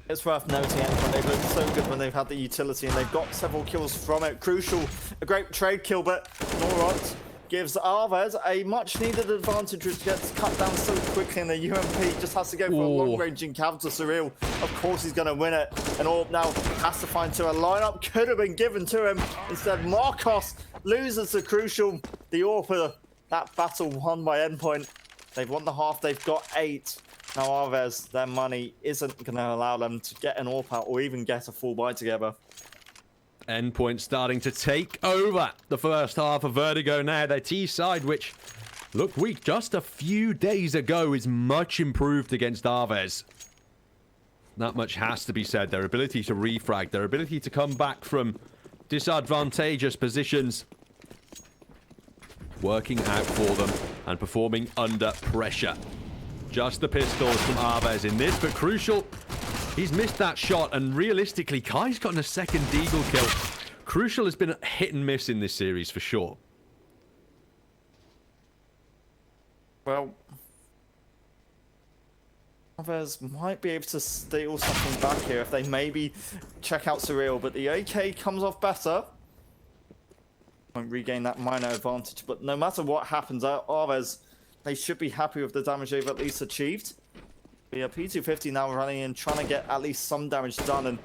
It's worth noting, Endpoint, they've looked so good when they've had the utility, and they've got several kills from it. Crucial, a great trade kill, but Norot gives AVEZ a much-needed advantage, which gets cut down so quickly, and the UMP just has to go for a long-range encounter. Surreal, of course he's going to win it, and Orb now has to find to a lineup. Could have been given to him. Instead, Marcos loses the Crucial. The Orb, that battle won by Endpoint. They've won the half, they've got 8. Now AVEZ, their money isn't going to allow them to get an AWP out or even get a full buy together. Endpoint starting to take over the first half of Vertigo now. Their T side, which looked weak just a few days ago, is much improved against AVEZ. That much has to be said. Their ability to refrag, their ability to come back from disadvantageous positions, working out for them and performing under pressure. Just the pistols from AVEZ in this, but Crucial, he's missed that shot, and realistically, Kai's gotten a second Deagle kill. Crucial has been hit and miss in this series for sure. Well, AVEZ might be able to steal something back here if they maybe check out Surreal, but the AK comes off better. Won't regain that minor advantage, but no matter what happens, AVEZ, they should be happy with the damage they've at least achieved. Yeah, P250 now running in, trying to get at least some damage done. And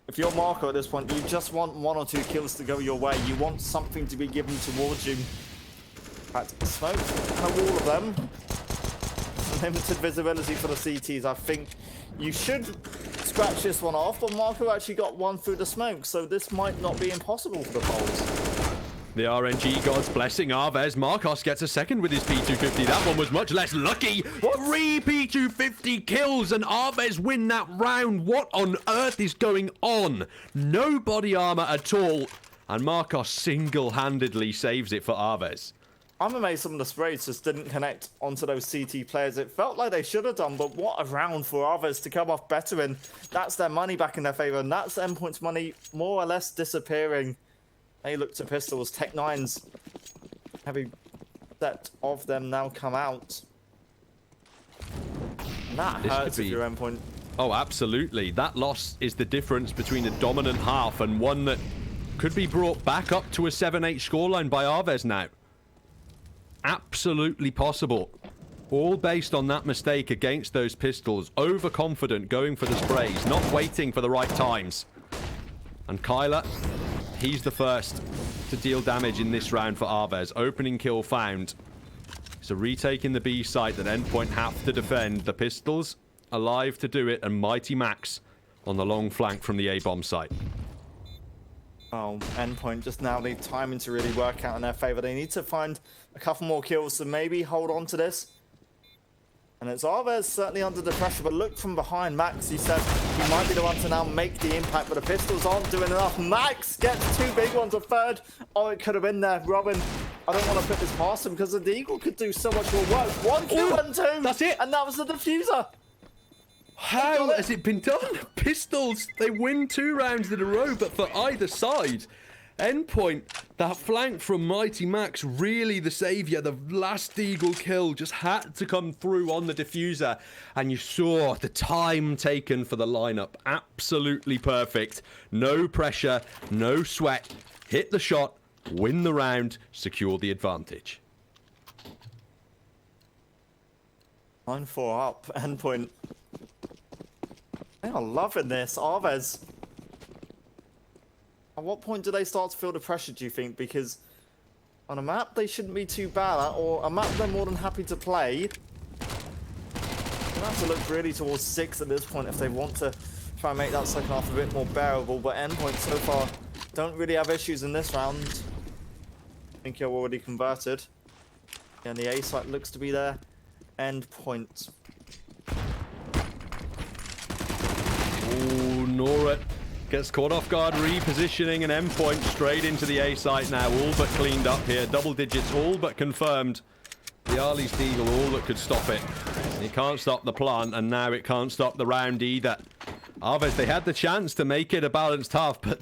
if you're Marco at this point, you just want 1 or 2 kills to go your way. You want something to be given towards you. In fact, smoke, kind of all of them. Limited visibility for the CTs. I think you should scratch this one off, but Marco actually got one through the smoke, so this might not be impossible for the Poles. The RNG gods blessing AVEZ. Marcos gets a second with his P250. That one was much less lucky. 3 P250 kills and AVEZ win that round. What on earth is going on? No body armor at all. And Marcos single-handedly saves it for AVEZ. I'm amazed some of the sprays just didn't connect onto those CT players. It felt like they should have done, but what a round for AVEZ to come off better in. That's their money back in their favor, and that's Endpoint's money more or less disappearing. They look to pistols. Tech-9's heavy set of them now come out. And that hurts if you're Endpoint. Oh, absolutely. That loss is the difference between a dominant half and one that could be brought back up to a 7-8 scoreline by AVEZ now. Absolutely possible. All based on that mistake against those pistols. Overconfident, going for the sprays, not waiting for the right times. And Kyler, he's the first to deal damage in this round for AVEZ. Opening kill found. So retaking the B site that Endpoint have to defend. The pistols alive to do it, and Mighty Max on the long flank from the A-bomb site. Oh, Endpoint just now need timing to really work out in their favor. They need to find a couple more kills to maybe hold on to this. And it's AVEZ certainly under the pressure, but look from behind. Max, he said he might be the one to now make the impact, but the pistols aren't doing enough. Max gets 2 big ones, a third. Oh, it could have been there. Robin, I don't want to put this past him because the Deagle could do so much more work. 1 kill and 2. That's it. And that was the diffuser. How has it been done? Pistols, they win 2 rounds in a row, but for either side, Endpoint That flank from Mighty Max, really the saviour. The last Deagle kill just had to come through on the diffuser. And you saw the time taken for the lineup. Absolutely perfect. No pressure, no sweat. Hit the shot, win the round, secure the advantage. 9-4 up, endpoint. They are loving this. AVEZ. At what point do they start to feel the pressure, do you think? Because on a map, they shouldn't be too bad at, or a map they're more than happy to play. They have to look really towards 6 at this point if they want to try and make that second half a bit more bearable. But endpoint so far don't really have issues in this round. I think you're already converted. And the A site looks to be there. Endpoint. Ooh, Nora gets caught off guard, repositioning an endpoint straight into the A site now. All but cleaned up here. Double digits, all but confirmed. The Arley's Deagle, all that could stop it. It can't stop the plant, and now it can't stop the round either. AVEZ, they had the chance to make it a balanced half, but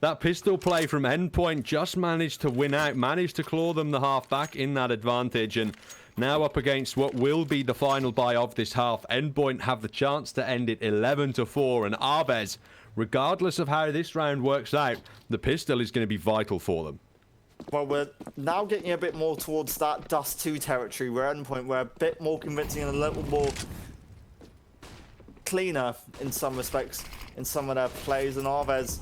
that pistol play from endpoint just managed to win out, managed to claw them the half back in that advantage, and now up against what will be the final buy of this half. Endpoint have the chance to end it 11-4, and AVEZ, regardless of how this round works out, the pistol is going to be vital for them. Well, we're now getting a bit more towards that Dust 2 territory, where endpoint we're a bit more convincing and a little more cleaner in some respects in some of their plays. And AVEZ,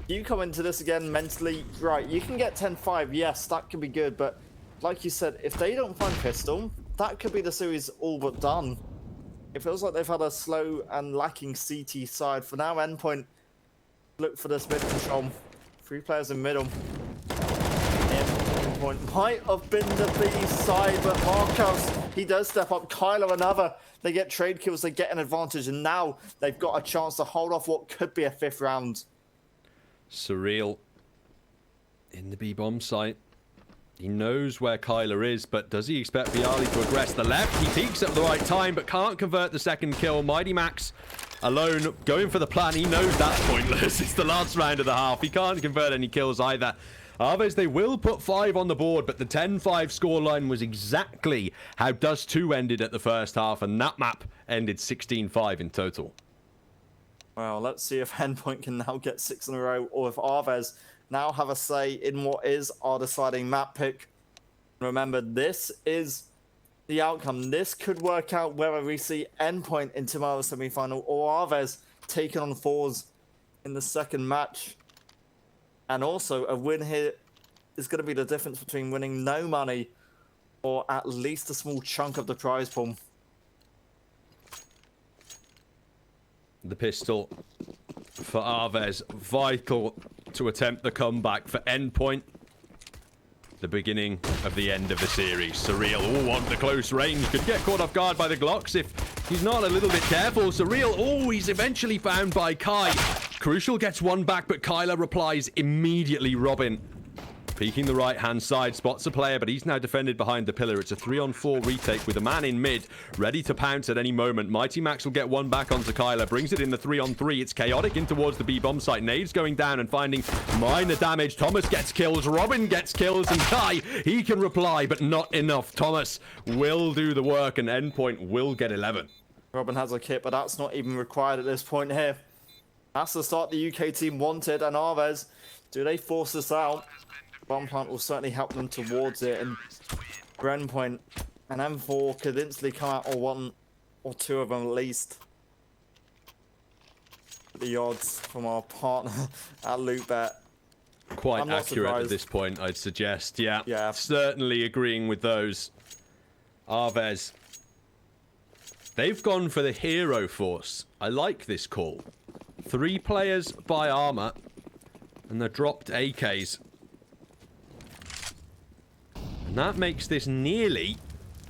you come into this again mentally, right, you can get 10-5, yes, that could be good, but like you said, if they don't find pistol, that could be the series all but done. It feels like they've had a slow and lacking CT side. For now, endpoint look for this mid control. 3 players in middle. Endpoint might have been the B side, but Marcos, he does step up. Kyler another. They get trade kills, they get an advantage, and now they've got a chance to hold off what could be a 5th round. Surreal in the B bomb site. He knows where Kyler is, but does he expect Bialy to aggress the left? He peeks at the right time, but can't convert the second kill. Mighty Max alone, going for the plan. He knows that's pointless. It's the last round of the half. He can't convert any kills either. AVEZ, they will put 5 on the board, but the 10-5 scoreline was exactly how Dust 2 ended at the first half, and that map ended 16-5 in total. Well, let's see if endpoint can now get 6 in a row, or if AVEZ now have a say in what is our deciding map pick. Remember, this is the outcome. This could work out whether we see endpoint in tomorrow's semi-final or AVEZ taking on 4s in the second match. And also, a win here is going to be the difference between winning no money or at least a small chunk of the prize pool. The pistol for AVEZ, vital to attempt the comeback. For endpoint, the beginning of the end of the series. Surreal, on the close range, could get caught off guard by the Glocks if he's not a little bit careful. Surreal, he's eventually found by Kai. Crucial gets one back, but Kyler replies immediately. Robin peeking the right-hand side, spots a player, but he's now defended behind the pillar. It's a 3-on-4 retake with a man in mid, ready to pounce at any moment. Mighty Max will get one back onto Kyler, brings it in the 3-on-3. It's chaotic in towards the B-bomb site. Nades going down and finding minor damage. Thomas gets kills, Robin gets kills, and Kai, he can reply, but not enough. Thomas will do the work, and endpoint will get 11. Robin has a kit, but that's not even required at this point here. That's the start the UK team wanted, and AVEZ, do they force this out? Bomb plant will certainly help them towards it, and endpoint and M4 could instantly come out, or 1 or 2 of them at least. The odds from our partner at LootBet. Quite accurate at this point, I'd suggest. Yeah, certainly agreeing with those. AVEZ, they've gone for the hero force. I like this call. 3 players by armor, and they're dropped AKs. And that makes this nearly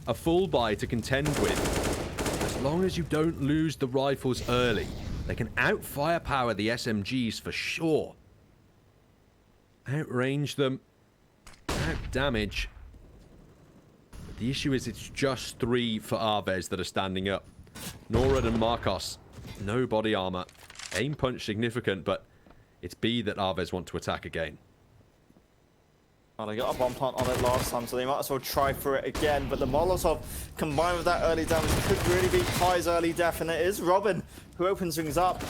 a full buy to contend with. As long as you don't lose the rifles early, they can out-firepower the SMGs for sure. Outrange them, out-damage. But the issue is it's just 3 for AVEZ that are standing up. Norad and Marcos, no body armor. Aim punch significant, but it's B that AVEZ want to attack again. Oh, they got a bomb plant on it last time, so they might as well try for it again. But the Molotov, combined with that early damage, could really beat Kai's early death. And it is Robin who opens things up.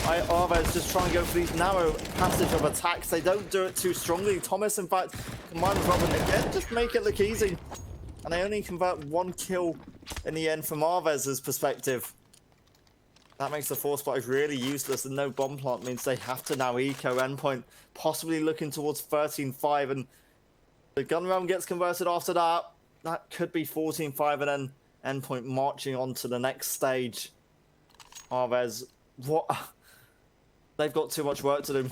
AVEZ just trying to go for these narrow passage of attacks. They don't do it too strongly. Thomas, in fact, combined with Robin again, just make it look easy. And they only convert 1 kill in the end from AVEZ's perspective. That makes the force spot really useless, and no bomb plant means they have to now eco endpoint, possibly looking towards 13-5, and the gun round gets converted after that. That could be 14-5, and then endpoint marching on to the next stage. AVEZ, what? They've got too much work to do.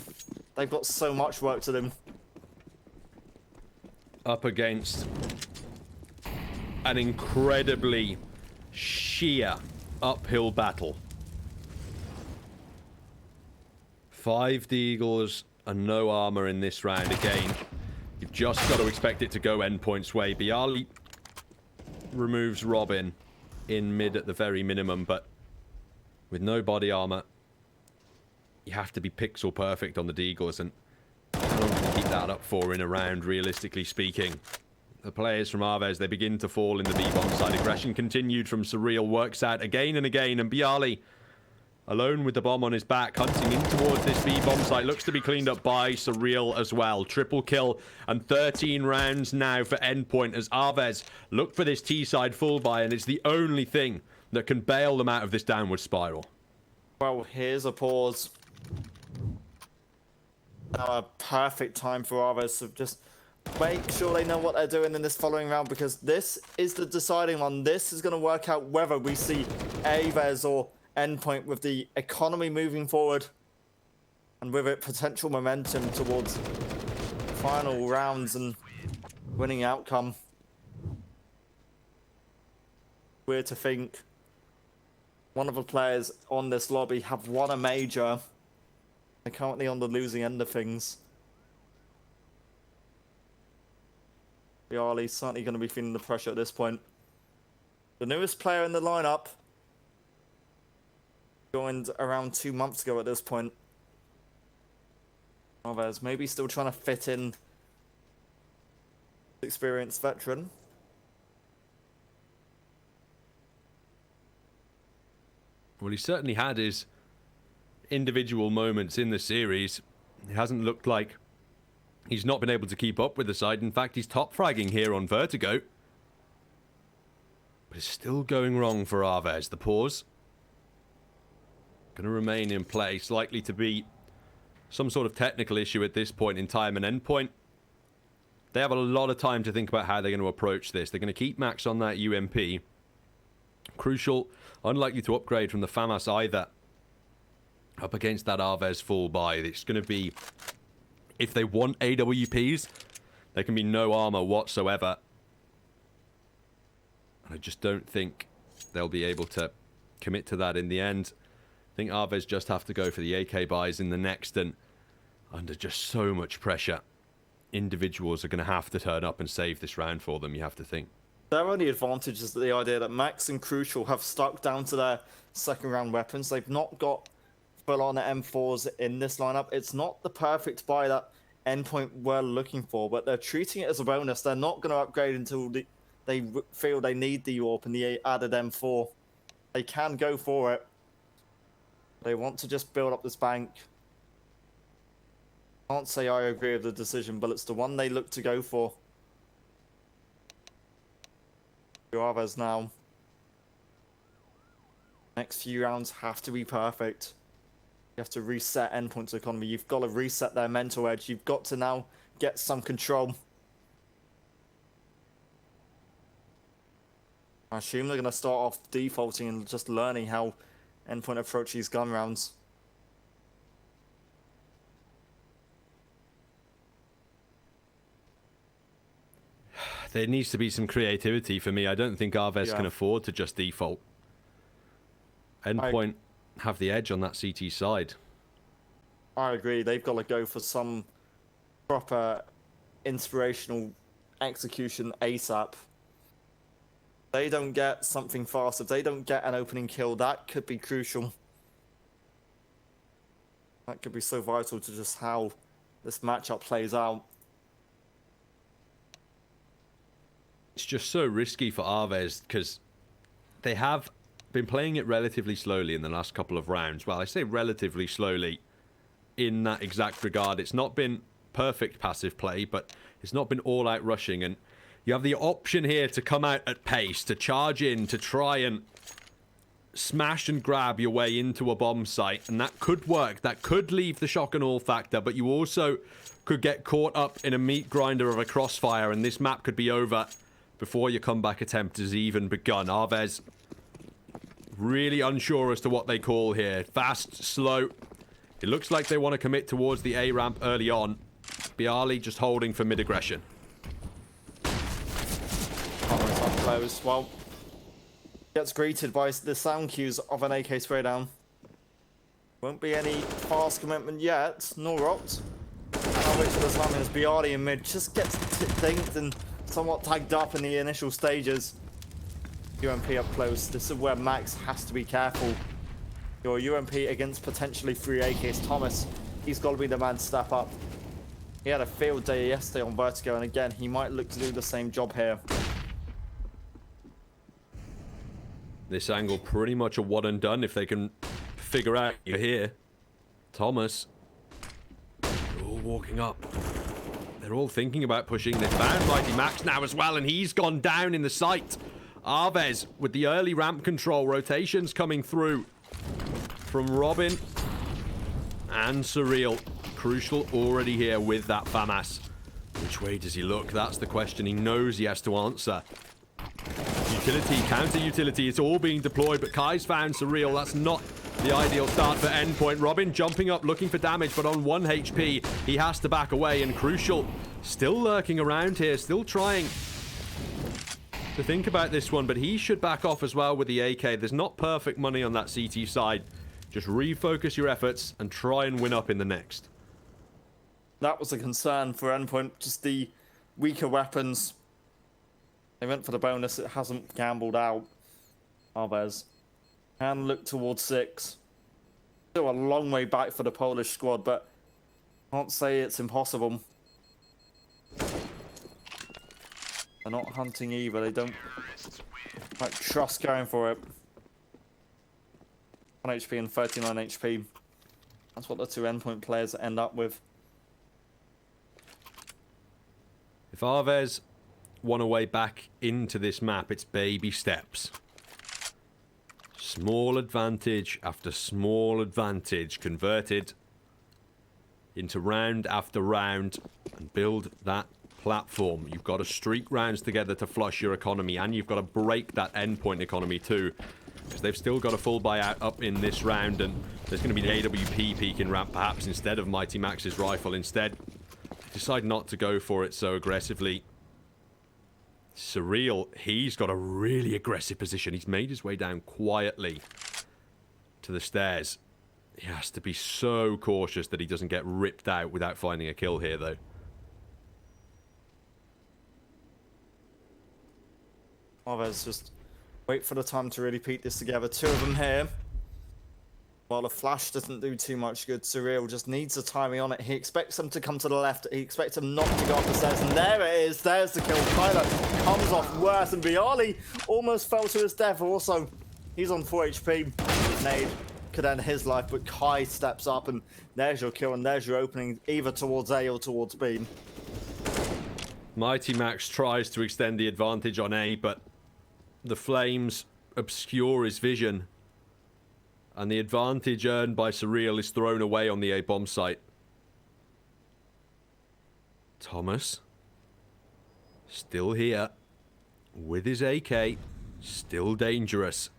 They've got so much work to do. Up against an incredibly sheer uphill battle. 5 Deagles and no armor in this round again. You've just got to expect it to go endpoint's way. Bialy removes Robin in mid at the very minimum, but with no body armor, you have to be pixel perfect on the Deagles, and how long can you keep that up for in a round, realistically speaking? The players from AVEZ, they begin to fall in the B-bomb side. Aggression continued from Surreal, works out again and again, and Bialy, alone with the bomb on his back, hunting in towards this B-bomb site, looks to be cleaned up by Surreal as well. Triple kill and 13 rounds now for endpoint as AVEZ look for this T-side full buy, and it's the only thing that can bail them out of this downward spiral. Well, here's a pause. A perfect time for AVEZ to just make sure they know what they're doing in this following round, because this is the deciding one. This is going to work out whether we see AVEZ or endpoint with the economy moving forward, and with it potential momentum towards final rounds and winning outcome. Weird to think one of the players on this lobby have won a major. They're currently on the losing end of things. Bialy's certainly going to be feeling the pressure at this point. The newest player in the lineup joined around 2 months ago at this point. AVEZ maybe still trying to fit in experienced veteran. Well, he certainly had his individual moments in the series. It hasn't looked like he's not been able to keep up with the side. In fact, he's top fragging here on Vertigo. But it's still going wrong for AVEZ. The pause going to remain in place. Likely to be some sort of technical issue at this point in time. And endpoint, they have a lot of time to think about how they're going to approach this. They're going to keep Max on that UMP. Crucial, unlikely to upgrade from the FAMAS either. Up against that AVEZ full buy. It's going to be, if they want AWPs, there can be no armor whatsoever. And I just don't think they'll be able to commit to that in the end. I think AVEZ just have to go for the AK buys in the next, and under just so much pressure, individuals are going to have to turn up and save this round for them, you have to think. Their only advantage is the idea that Max and Crucial have stuck down to their second round weapons. They've not got full-on M4s in this lineup. It's not the perfect buy that endpoint were looking for, but they're treating it as a bonus. They're not going to upgrade until they feel they need the AWP and the added M4. They can go for it. They want to just build up this bank. Can't say I agree with the decision, but it's the one they look to go for. AVEZ now. Next few rounds have to be perfect. You have to reset endpoint's economy. You've got to reset their mental edge. You've got to now get some control. I assume they're going to start off defaulting and just learning how endpoint approach these gun rounds. There needs to be some creativity for me. I don't think AVEZ can afford to just default. Endpoint have the edge on that CT side. I agree. They've got to go for some proper inspirational execution ASAP. They don't get something fast. If they don't get an opening kill, that could be crucial. That could be so vital to just how this matchup plays out. It's just so risky for AVEZ because they have been playing it relatively slowly in the last couple of rounds. Well, I say relatively slowly in that exact regard. It's not been perfect passive play, but it's not been all-out rushing. And you have the option here to come out at pace, to charge in, to try and smash and grab your way into a bomb site. And that could work. That could leave the shock and awe factor, but you also could get caught up in a meat grinder of a crossfire, and this map could be over before your comeback attempt has even begun. AVEZ really unsure as to what they call here. Fast, slow. It looks like they want to commit towards the A ramp early on. Bialy just holding for mid-aggression. Thomas up close. Well, gets greeted by the sound cues of an AK spray down. Won't be any fast commitment yet, nor opt. And I'll wait for the time as Bialy in mid just gets dinked and somewhat tagged up in the initial stages. UMP up close. This is where Max has to be careful. Your UMP against potentially 3 AKs. Thomas, he's got to be the man to step up. He had a field day yesterday on Vertigo, and again, he might look to do the same job here. This angle pretty much a one and done if they can figure out you're here. Thomas. They're all walking up. They're all thinking about pushing. They found Mighty Max now as well, and he's gone down in the sight. AVEZ with the early ramp control. Rotations coming through from Robin and Surreal. Crucial already here with that FAMAS. Which way does he look? That's the question he knows he has to answer. Utility, counter utility, it's all being deployed, but Kai's found Surreal. That's not the ideal start for Endpoint. Robin jumping up, looking for damage, but on 1 HP, he has to back away, and Crucial still lurking around here, still trying to think about this one, but he should back off as well with the AK. There's not perfect money on that CT side. Just refocus your efforts and try and win up in the next. That was a concern for Endpoint, just the weaker weapons. They went for the bonus, it hasn't gambled out. AVEZ can look towards 6. Still a long way back for the Polish squad, but can't say it's impossible. They're not hunting either, they don't like trust going for it. 1 HP and 39 HP. That's what the 2 Endpoint players end up with. If AVEZ want a way back into this map, it's baby steps. Small advantage after small advantage converted into round after round and build that platform. You've got to streak rounds together to flush your economy, and you've got to break that Endpoint economy too, because they've still got a full buyout up in this round, and there's going to be an AWP peek in ramp perhaps instead of Mighty Max's rifle. Instead, decide not to go for it so aggressively. Surreal, he's got a really aggressive position. He's made his way down quietly to the stairs. He has to be so cautious that he doesn't get ripped out without finding a kill here, though. AVEZ just wait for the time to really piece this together. 2 of them here. While the flash doesn't do too much good, Surreal just needs the timing on it. He expects them to come to the left. He expects them not to go up the stairs. And there it is. There's the kill. Kyler comes off worse. And Bialy almost fell to his death. Also, he's on 4 HP. Nade could end his life, but Kai steps up. And there's your kill. And there's your opening either towards A or towards B. Mighty Max tries to extend the advantage on A, but the flames obscure his vision. And the advantage earned by Surreal is thrown away on the A bomb site. Thomas. Still here. With his AK. Still dangerous.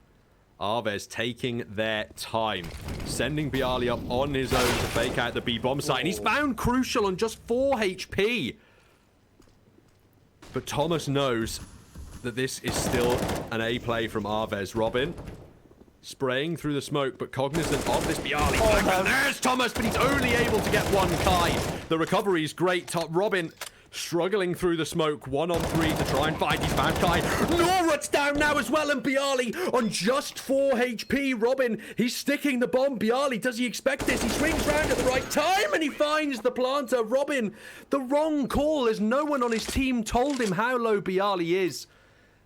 AVEZ taking their time. Sending Bialy up on his own to fake out the B bomb site. And he's found Crucial on just 4 HP. But Thomas knows that this is still an A play from AVEZ. Robin. Spraying through the smoke, but cognizant of this Bialy flank. And there's Thomas, but he's only able to get 1 Kai. The recovery is great. Robin struggling through the smoke. 1-on-3 to try and find his bad guy. Norut's down now as well, and Bialy on just 4 HP. Robin, he's sticking the bomb. Bialy, does he expect this? He swings round at the right time, and he finds the planter. Robin, the wrong call, as no one on his team told him how low Bialy is.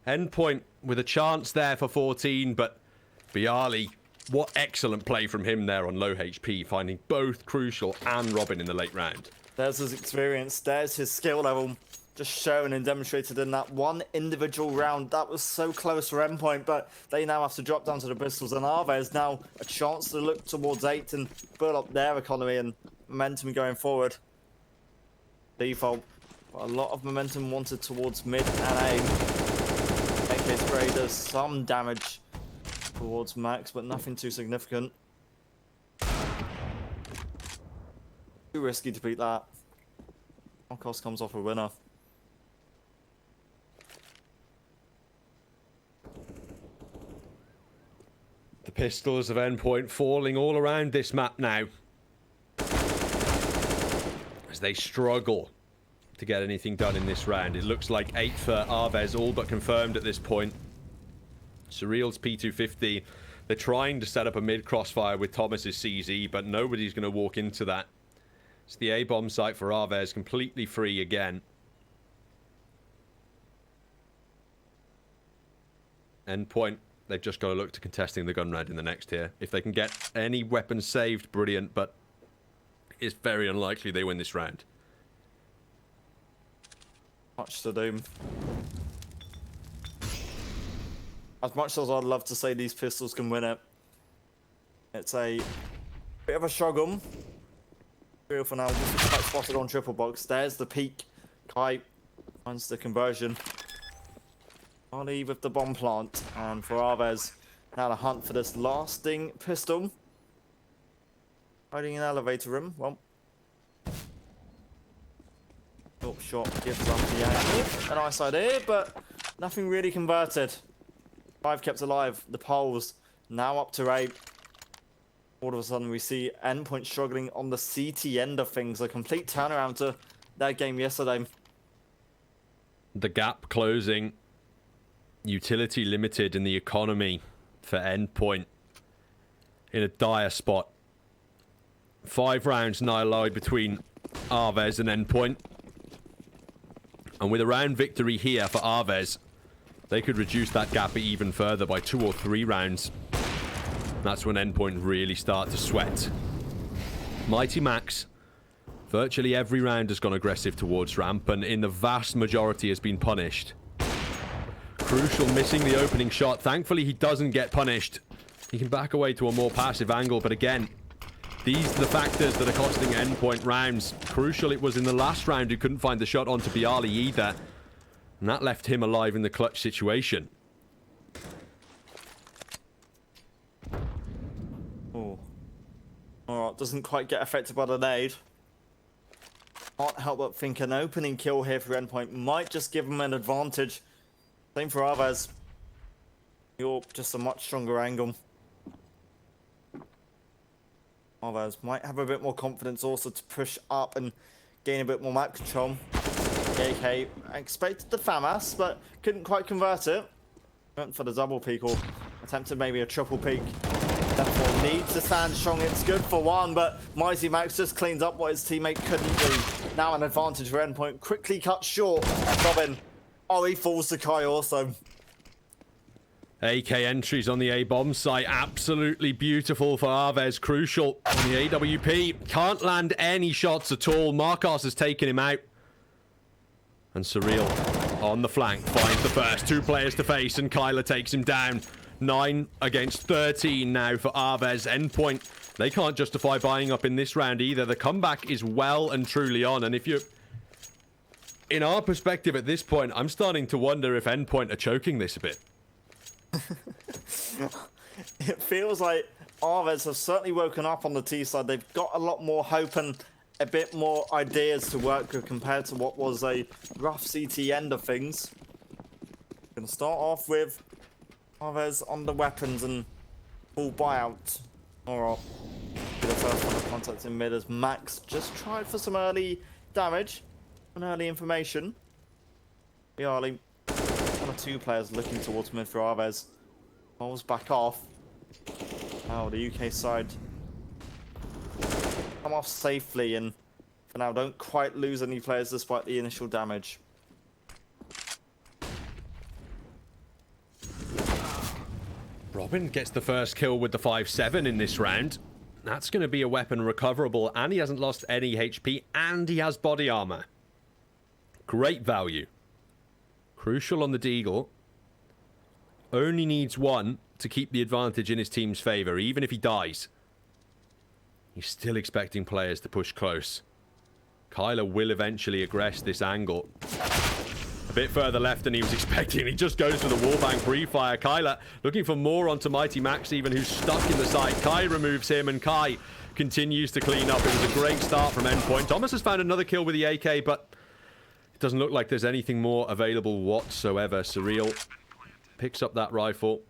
Endpoint with a chance there for 14, but Bialy, what excellent play from him there on low HP, finding both Crucial and Robin in the late round. There's his experience, there's his skill level, just shown and demonstrated in that one individual round. That was so close for Endpoint, but they now have to drop down to the pistols, and AVEZ now a chance to look towards 8 and build up their economy and momentum going forward. Default, but a lot of momentum wanted towards mid and aim. AK Spray does some damage towards Max, but nothing too significant. Too risky to beat that. Marcos comes off a winner. The pistols of Endpoint falling all around this map now, as they struggle to get anything done in this round. It looks like 8 for AVEZ, all but confirmed at this point. Surreal's P250. They're trying to set up a mid crossfire with Thomas's CZ, but nobody's going to walk into that. It's the A-bomb site for AVEZ, completely free again. Endpoint, they've just got to look to contesting the gun round in the next tier. If they can get any weapons saved, brilliant, but it's very unlikely they win this round. Much to do. As much as I'd love to say these pistols can win it, it's a bit of a struggle. Real for now, this is quite spotted on triple box. There's the peak. Kai finds the conversion. Ollie with the bomb plant, and for AVEZ, now the hunt for this lasting pistol. Hiding in elevator room. Well, short shot gives up the angle. A nice idea, but nothing really converted. 5 kept alive. The poles now up to 8. All of a sudden we see Endpoint struggling on the CT end of things. A complete turnaround to that game yesterday. The gap closing. Utility limited in the economy for Endpoint. In a dire spot. 5 rounds now allowed between AVEZ and Endpoint. And with a round victory here for AVEZ, they could reduce that gap even further by 2 or 3 rounds. That's when Endpoint really start to sweat. Mighty Max, virtually every round has gone aggressive towards ramp, and in the vast majority has been punished. Crucial missing the opening shot. Thankfully, he doesn't get punished. He can back away to a more passive angle, but again, these are the factors that are costing Endpoint rounds. Crucial, it was in the last round who couldn't find the shot onto Bialy either. And that left him alive in the clutch situation. Oh. Alright, doesn't quite get affected by the nade. Can't help but think an opening kill here for Endpoint might just give him an advantage. Same for AVEZ. You're just a much stronger angle. AVEZ might have a bit more confidence also to push up and gain a bit more map control. AK expected the FAMAS, but couldn't quite convert it. Went for the double peek, or attempted maybe a triple peek. Therefore needs to stand strong. It's good for 1, but Mighty Max just cleans up what his teammate couldn't do. Now an advantage for Endpoint. Quickly cut short. Robin. Oh, he falls to Kai also. AK entries on the A-bomb site. Absolutely beautiful for AVEZ. Crucial on the AWP. Can't land any shots at all. Marcos has taken him out. And Surreal on the flank finds the first. 2 players to face, and Kyler takes him down. 9 against 13 now for AVEZ. Endpoint, they can't justify buying up in this round either. The comeback is well and truly on, and if you're... In our perspective at this point, I'm starting to wonder if Endpoint are choking this a bit. It feels like AVEZ have certainly woken up on the T side. They've got a lot more hope and a bit more ideas to work with compared to what was a rough CT end of things. Gonna start off with AVEZ on the weapons and full buyout. Alright. Be the first one to contact in mid as Max just tried for some early damage. An early information. Bialy, one or two players looking towards mid for AVEZ. Ball's back off. Oh, the UK side come off safely and for now don't quite lose any players despite the initial damage. Robin gets the first kill with the 5-7 in this round. That's going to be a weapon recoverable, and he hasn't lost any HP, and he has body armor. Great value. Crucial on the Deagle. Only needs one to keep the advantage in his team's favor, even if he dies. He's still expecting players to push close. Kyler will eventually aggress this angle. A bit further left than he was expecting. He just goes for the wallbang pre-fire. Kyler looking for more onto Mighty Max even, who's stuck in the side. Kai removes him, and Kai continues to clean up. It was a great start from Endpoint. Thomas has found another kill with the AK, but it doesn't look like there's anything more available whatsoever. Surreal picks up that rifle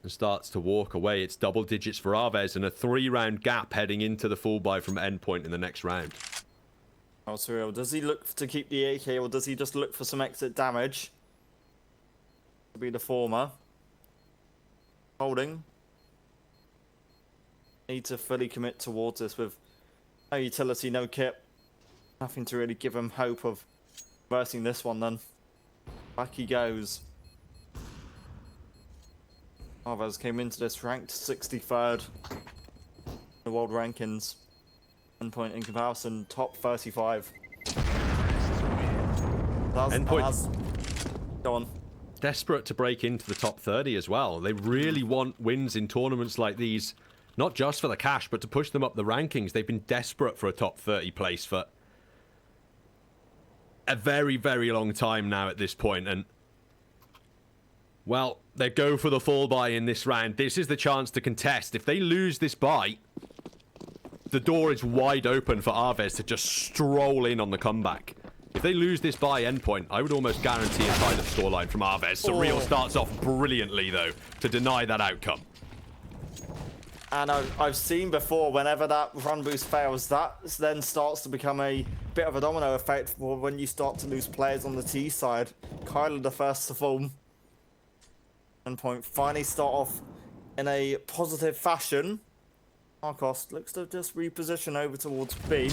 and starts to walk away. It's double digits for AVEZ and a 3-round gap heading into the full buy from Endpoint in the next round. Oh, Surreal, does he look to keep the AK or does he just look for some exit damage? To be the former. Holding. Need to fully commit towards this with no utility, no kit. Nothing to really give him hope of versing this one then. Back he goes. AVEZ came into this ranked 63rd in the world rankings. Endpoint in comparison, top 35. Endpoint Go on. desperate to break into the top 30 as well. They really want wins in tournaments like these, not just for the cash, but to push them up the rankings. They've been desperate for a top 30 place for a very, very long time now at this point, and well, they go for the full buy in this round. This is the chance to contest. If they lose this buy, the door is wide open for AVEZ to just stroll in on the comeback. If they lose this by Endpoint, I would almost guarantee a silent scoreline from AVEZ. Surreal starts off brilliantly, though, to deny that outcome. And I've seen before, whenever that run boost fails, that then starts to become a bit of a domino effect for when you start to lose players on the T side. Kyler the first to fall. Endpoint finally start off in a positive fashion. Marcos looks to just reposition over towards B.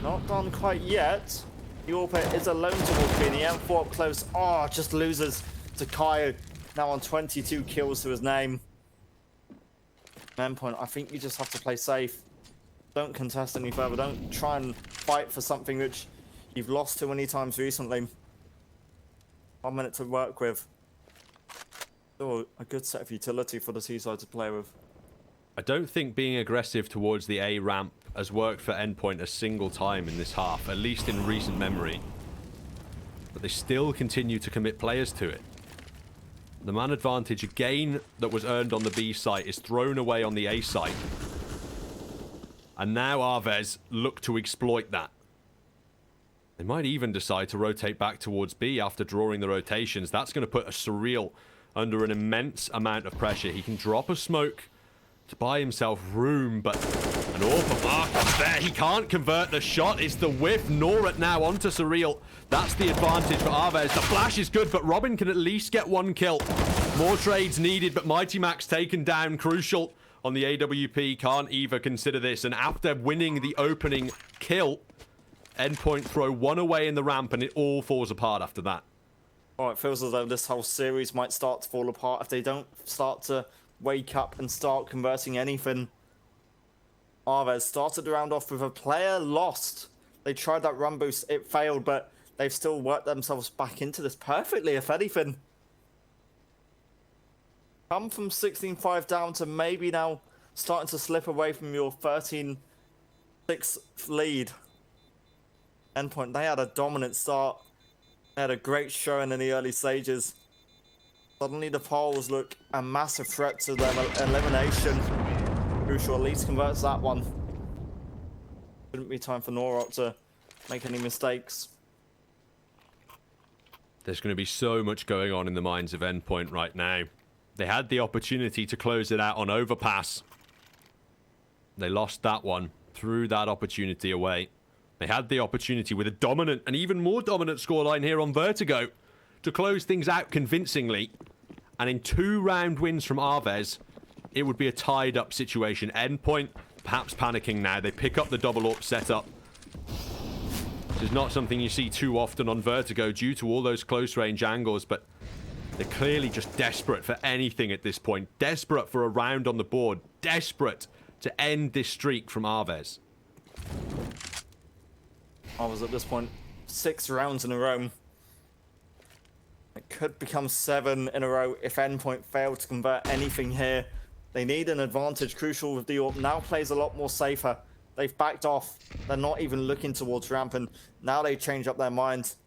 Not done quite yet. Yorpet is alone towards B. The M4 up close. Oh, just loses to Kai. Now on 22 kills to his name. Endpoint, I think you just have to play safe. Don't contest any further. Don't try and fight for something which you've lost too many times recently. 1 minute to work with. Still a good set of utility for the T-side to play with. I don't think being aggressive towards the A ramp has worked for Endpoint a single time in this half, at least in recent memory. But they still continue to commit players to it. The man advantage again that was earned on the B site is thrown away on the A site. And now AVEZ look to exploit that. They might even decide to rotate back towards B after drawing the rotations. That's going to put a Surreal under an immense amount of pressure. He can drop a smoke to buy himself room, but an awful mark up there. He can't convert the shot. It's the whiff. Norat now onto Surreal. That's the advantage for AVEZ. The flash is good, but Robin can at least get one kill. More trades needed, but Mighty Max taken down. Crucial on the AWP. Can't even consider this. And after winning the opening kill, Endpoint throw one away in the ramp, and it all falls apart after that. Oh, it feels as though this whole series might start to fall apart if they don't start to wake up and start converting anything. AVEZ started the round off with a player lost. They tried that run boost, it failed, but they've still worked themselves back into this perfectly, if anything. Come from 16-5 down to maybe now starting to slip away from your 13-6 lead. Endpoint, they had a dominant start. They had a great showing in the early stages. Suddenly the Poles look a massive threat to their elimination. Crucial at least converts that one. Shouldn't be time for Norop to make any mistakes. There's going to be so much going on in the minds of Endpoint right now. They had the opportunity to close it out on overpass. They lost that one, threw that opportunity away. They had the opportunity with a dominant and even more dominant scoreline here on Vertigo to close things out convincingly. And in 2-round wins from AVEZ, it would be a tied-up situation. Endpoint perhaps panicking now. They pick up the double-up setup. This is not something you see too often on Vertigo due to all those close-range angles, but they're clearly just desperate for anything at this point. Desperate for a round on the board. Desperate to end this streak from AVEZ. I was at this point 6 rounds in a row. It could become 7 in a row if Endpoint failed to convert anything here. They need an advantage. Crucial with the AWP now plays a lot more safer. They've backed off. They're not even looking towards ramp, and now they change up their minds.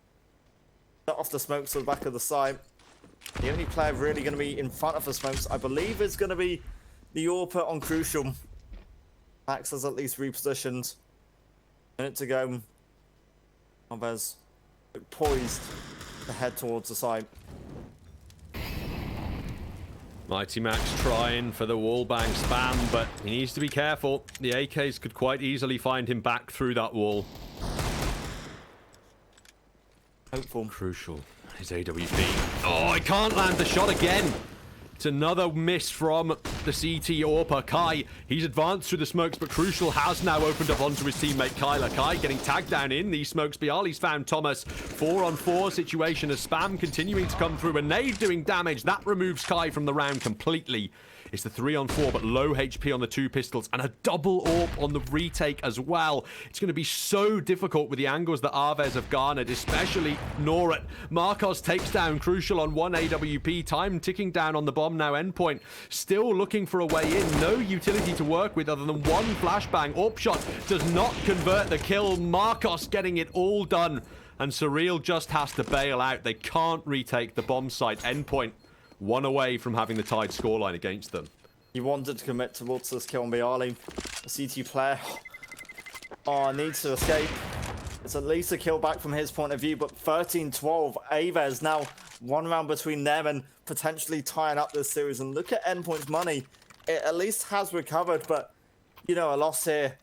Set off the smokes to the back of the site. The only player really going to be in front of the smokes, I believe, is going to be the AWP on Crucial. Max has at least repositioned. Minute to go. AVEZ poised to head towards the site. Mighty Max trying for the wallbang spam, but he needs to be careful. The AKs could quite easily find him back through that wall. Hopeful. Crucial. His AWP. Oh, I can't land the shot again. It's another miss from the CT AWPer. Kai, he's advanced through the smokes, but Crucial has now opened up onto his teammate Kyler. Kai getting tagged down in these smokes. Bialy's found Thomas. 4-on-4 situation as spam continuing to come through. A nade doing damage. That removes Kai from the round completely. It's the 3-on-4, but low HP on the 2 pistols, and a double AWP on the retake as well. It's going to be so difficult with the angles that AVEZ have garnered, especially Norat. Marcos takes down Crucial on 1 AWP. Time ticking down on the bomb now. Endpoint still looking for a way in. No utility to work with other than 1 flashbang. AWP shot does not convert the kill. Marcos getting it all done, and Surreal just has to bail out. They can't retake the bomb site. Endpoint 1 away from having the tied scoreline against them. He wanted to commit towards this kill on Bialy. The CT player needs to escape. It's at least a kill back from his point of view, but 13-12. AVEZ now 1 round between them and potentially tying up this series. And look at Endpoint's money. It at least has recovered, but, you know, a loss here.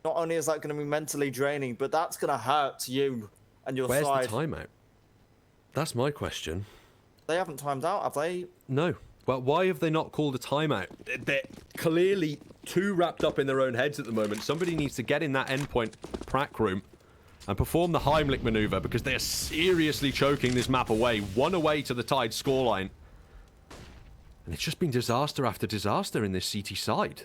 Not only is that going to be mentally draining, but that's going to hurt you and your side. Where's the timeout? That's my question. They haven't timed out, have they? No. Well, why have they not called a timeout? They're clearly too wrapped up in their own heads at the moment. Somebody needs to get in that Endpoint prac room and perform the Heimlich maneuver, because they are seriously choking this map away. 1 away to the tied scoreline. And it's just been disaster after disaster in this CT side.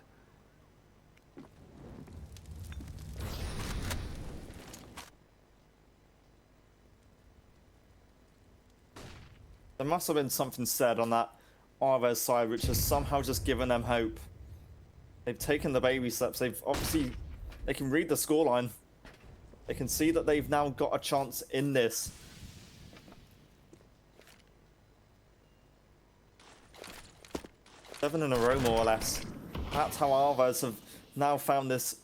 There must have been something said on that AVEZ side which has somehow just given them hope. They've taken the baby steps. They've obviously, they can read the scoreline. They can see that they've now got a chance in this. Seven in a row, more or less. That's how AVEZ have now found this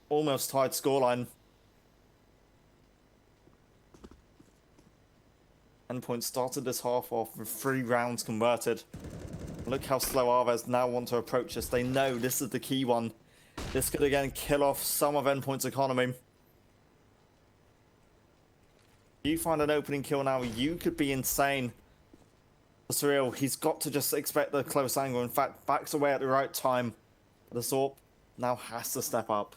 almost tied scoreline. Endpoint started this half off with 3 rounds converted. Look how slow AVEZ now want to approach this. They know this is the key one. This could again kill off some of Endpoint's economy. If you find an opening kill now, you could be insane. Surreal, he's got to just expect the close angle. In fact, backs away at the right time. The AWP now has to step up.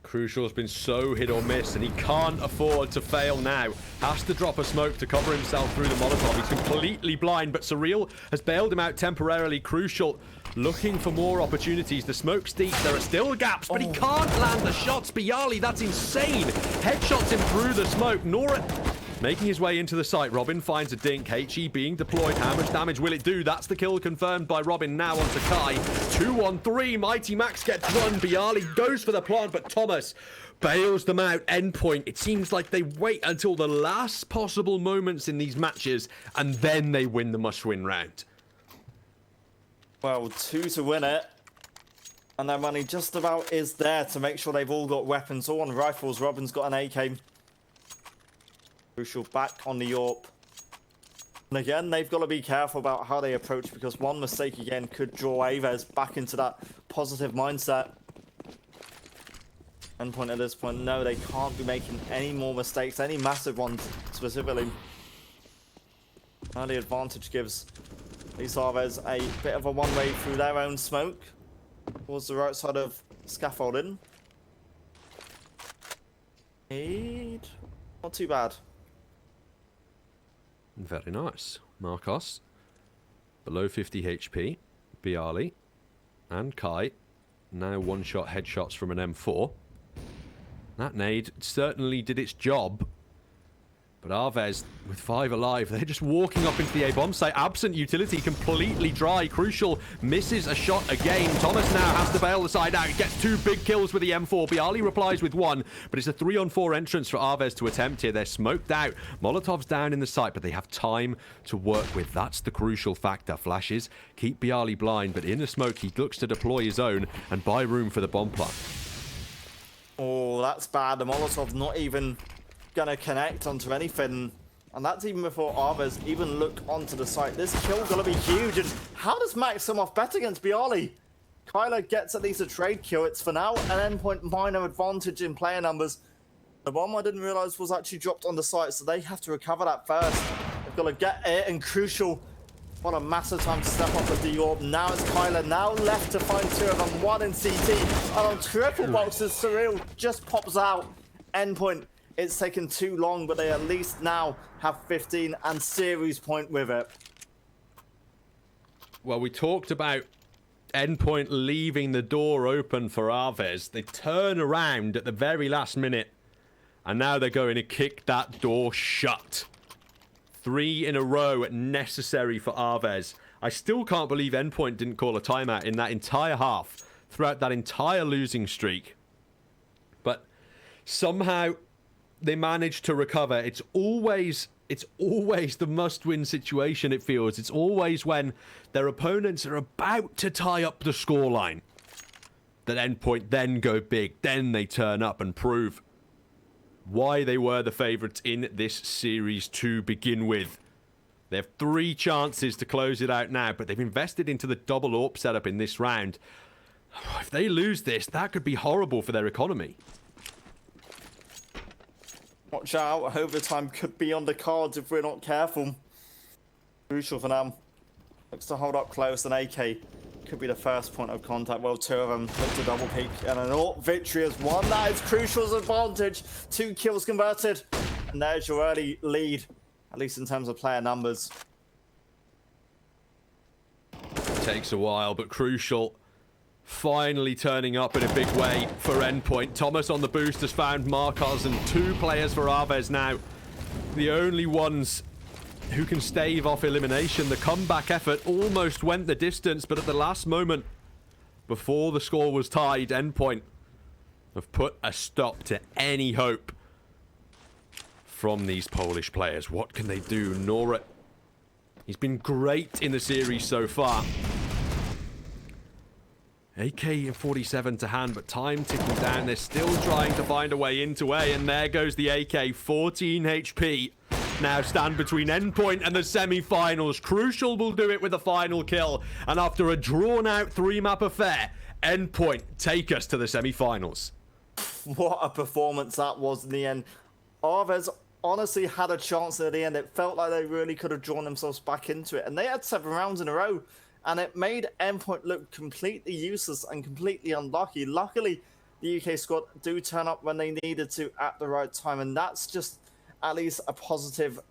Crucial's been so hit or miss, and he can't afford to fail now. Has to drop a smoke to cover himself through the Molotov. He's completely blind, but Surreal has bailed him out temporarily. Crucial looking for more opportunities. The smoke's deep. There are still gaps, but he can't land the shots. Bialy, that's insane. Headshots him through the smoke. Nora making his way into the site. Robin finds a dink. HE being deployed. How much damage will it do? That's the kill confirmed by Robin. Now onto Kai. 2-on-3. Mighty Max gets one. Bialy goes for the plant, but Thomas bails them out. Endpoint. It seems like they wait until the last possible moments in these matches, and then they win the must-win round. Well, 2 to win it. And their money just about is there to make sure they've all got weapons. All on rifles. Robin's got an AK. Crucial back on the AWP. And again, they've got to be careful about how they approach, because one mistake again could draw AVEZ back into that positive mindset. Endpoint at this point, no, they can't be making any more mistakes, any massive ones specifically. Early advantage gives these AVEZ a bit of a one-way through their own smoke towards the right side of scaffolding. Not too bad. Very nice. Marcos, below 50 HP. Bialy and Kai, now one-shot headshots from an M4. That nade certainly did its job. But AVEZ, with 5 alive, they're just walking up into the A-bomb site. Absent utility, completely dry. Crucial misses a shot again. Thomas now has to bail the side out. He gets 2 big kills with the M4. Bialy replies with 1, but it's a 3-on-4 entrance for AVEZ to attempt here. They're smoked out. Molotov's down in the site, but they have time to work with. That's the crucial factor. Flashes keep Bialy blind, but in the smoke, he looks to deploy his own and buy room for the bomb plant. Oh, that's bad. The Molotov not even gonna connect onto anything, and that's even before AVEZ even look onto the site. This kill gonna be huge, and how does Max come off bet against Bialy? Kyler gets at least a trade kill. It's for now an Endpoint minor advantage in player numbers. The bomb I didn't realize was actually dropped on the site, so they have to recover that first. They've got to get it, and Crucial, what a massive time to step up with the orb. Now it's Kyler, now left to find 2 of them, 1 in CT, and on triple boxes, Surreal just pops out. Endpoint, it's taken too long, but they at least now have 15 and series point with it. Well, we talked about Endpoint leaving the door open for AVEZ. They turn around at the very last minute, and now they're going to kick that door shut. 3 in a row necessary for AVEZ. I still can't believe Endpoint didn't call a timeout in that entire half, throughout that entire losing streak. But somehow they managed to recover. It's always the must-win situation, it feels. It's always when their opponents are about to tie up the scoreline that Endpoint then go big. Then they turn up and prove why they were the favourites in this series to begin with. They have 3 chances to close it out now, but they've invested into the double AWP setup in this round. If they lose this, that could be horrible for their economy. Watch out, overtime could be on the cards if we're not careful. Crucial for them. Looks to hold up close, and AK could be the first point of contact. Well, 2 of them look to double peak, and an AWP victory is 1. That is Crucial's advantage. 2 kills converted, and there's your early lead, at least in terms of player numbers. Takes a while, but Crucial finally turning up in a big way for Endpoint. Thomas on the boost has found Marcos, and 2 players for AVEZ now. The only ones who can stave off elimination. The comeback effort almost went the distance, but at the last moment, before the score was tied, Endpoint have put a stop to any hope from these Polish players. What can they do? Nora, he's been great in the series so far. AK-47 to hand, but time ticking down. They're still trying to find a way into A, and there goes the AK. 14 HP. Now stand between Endpoint and the semi-finals. Crucial will do it with the final kill, and after a drawn-out 3-map affair, Endpoint take us to the semi-finals. What a performance that was in the end. AVEZ honestly had a chance at the end. It felt like they really could have drawn themselves back into it, and they had 7 rounds in a row, and it made Endpoint look completely useless and completely unlucky. Luckily, the UK squad do turn up when they needed to at the right time, and that's just at least a positive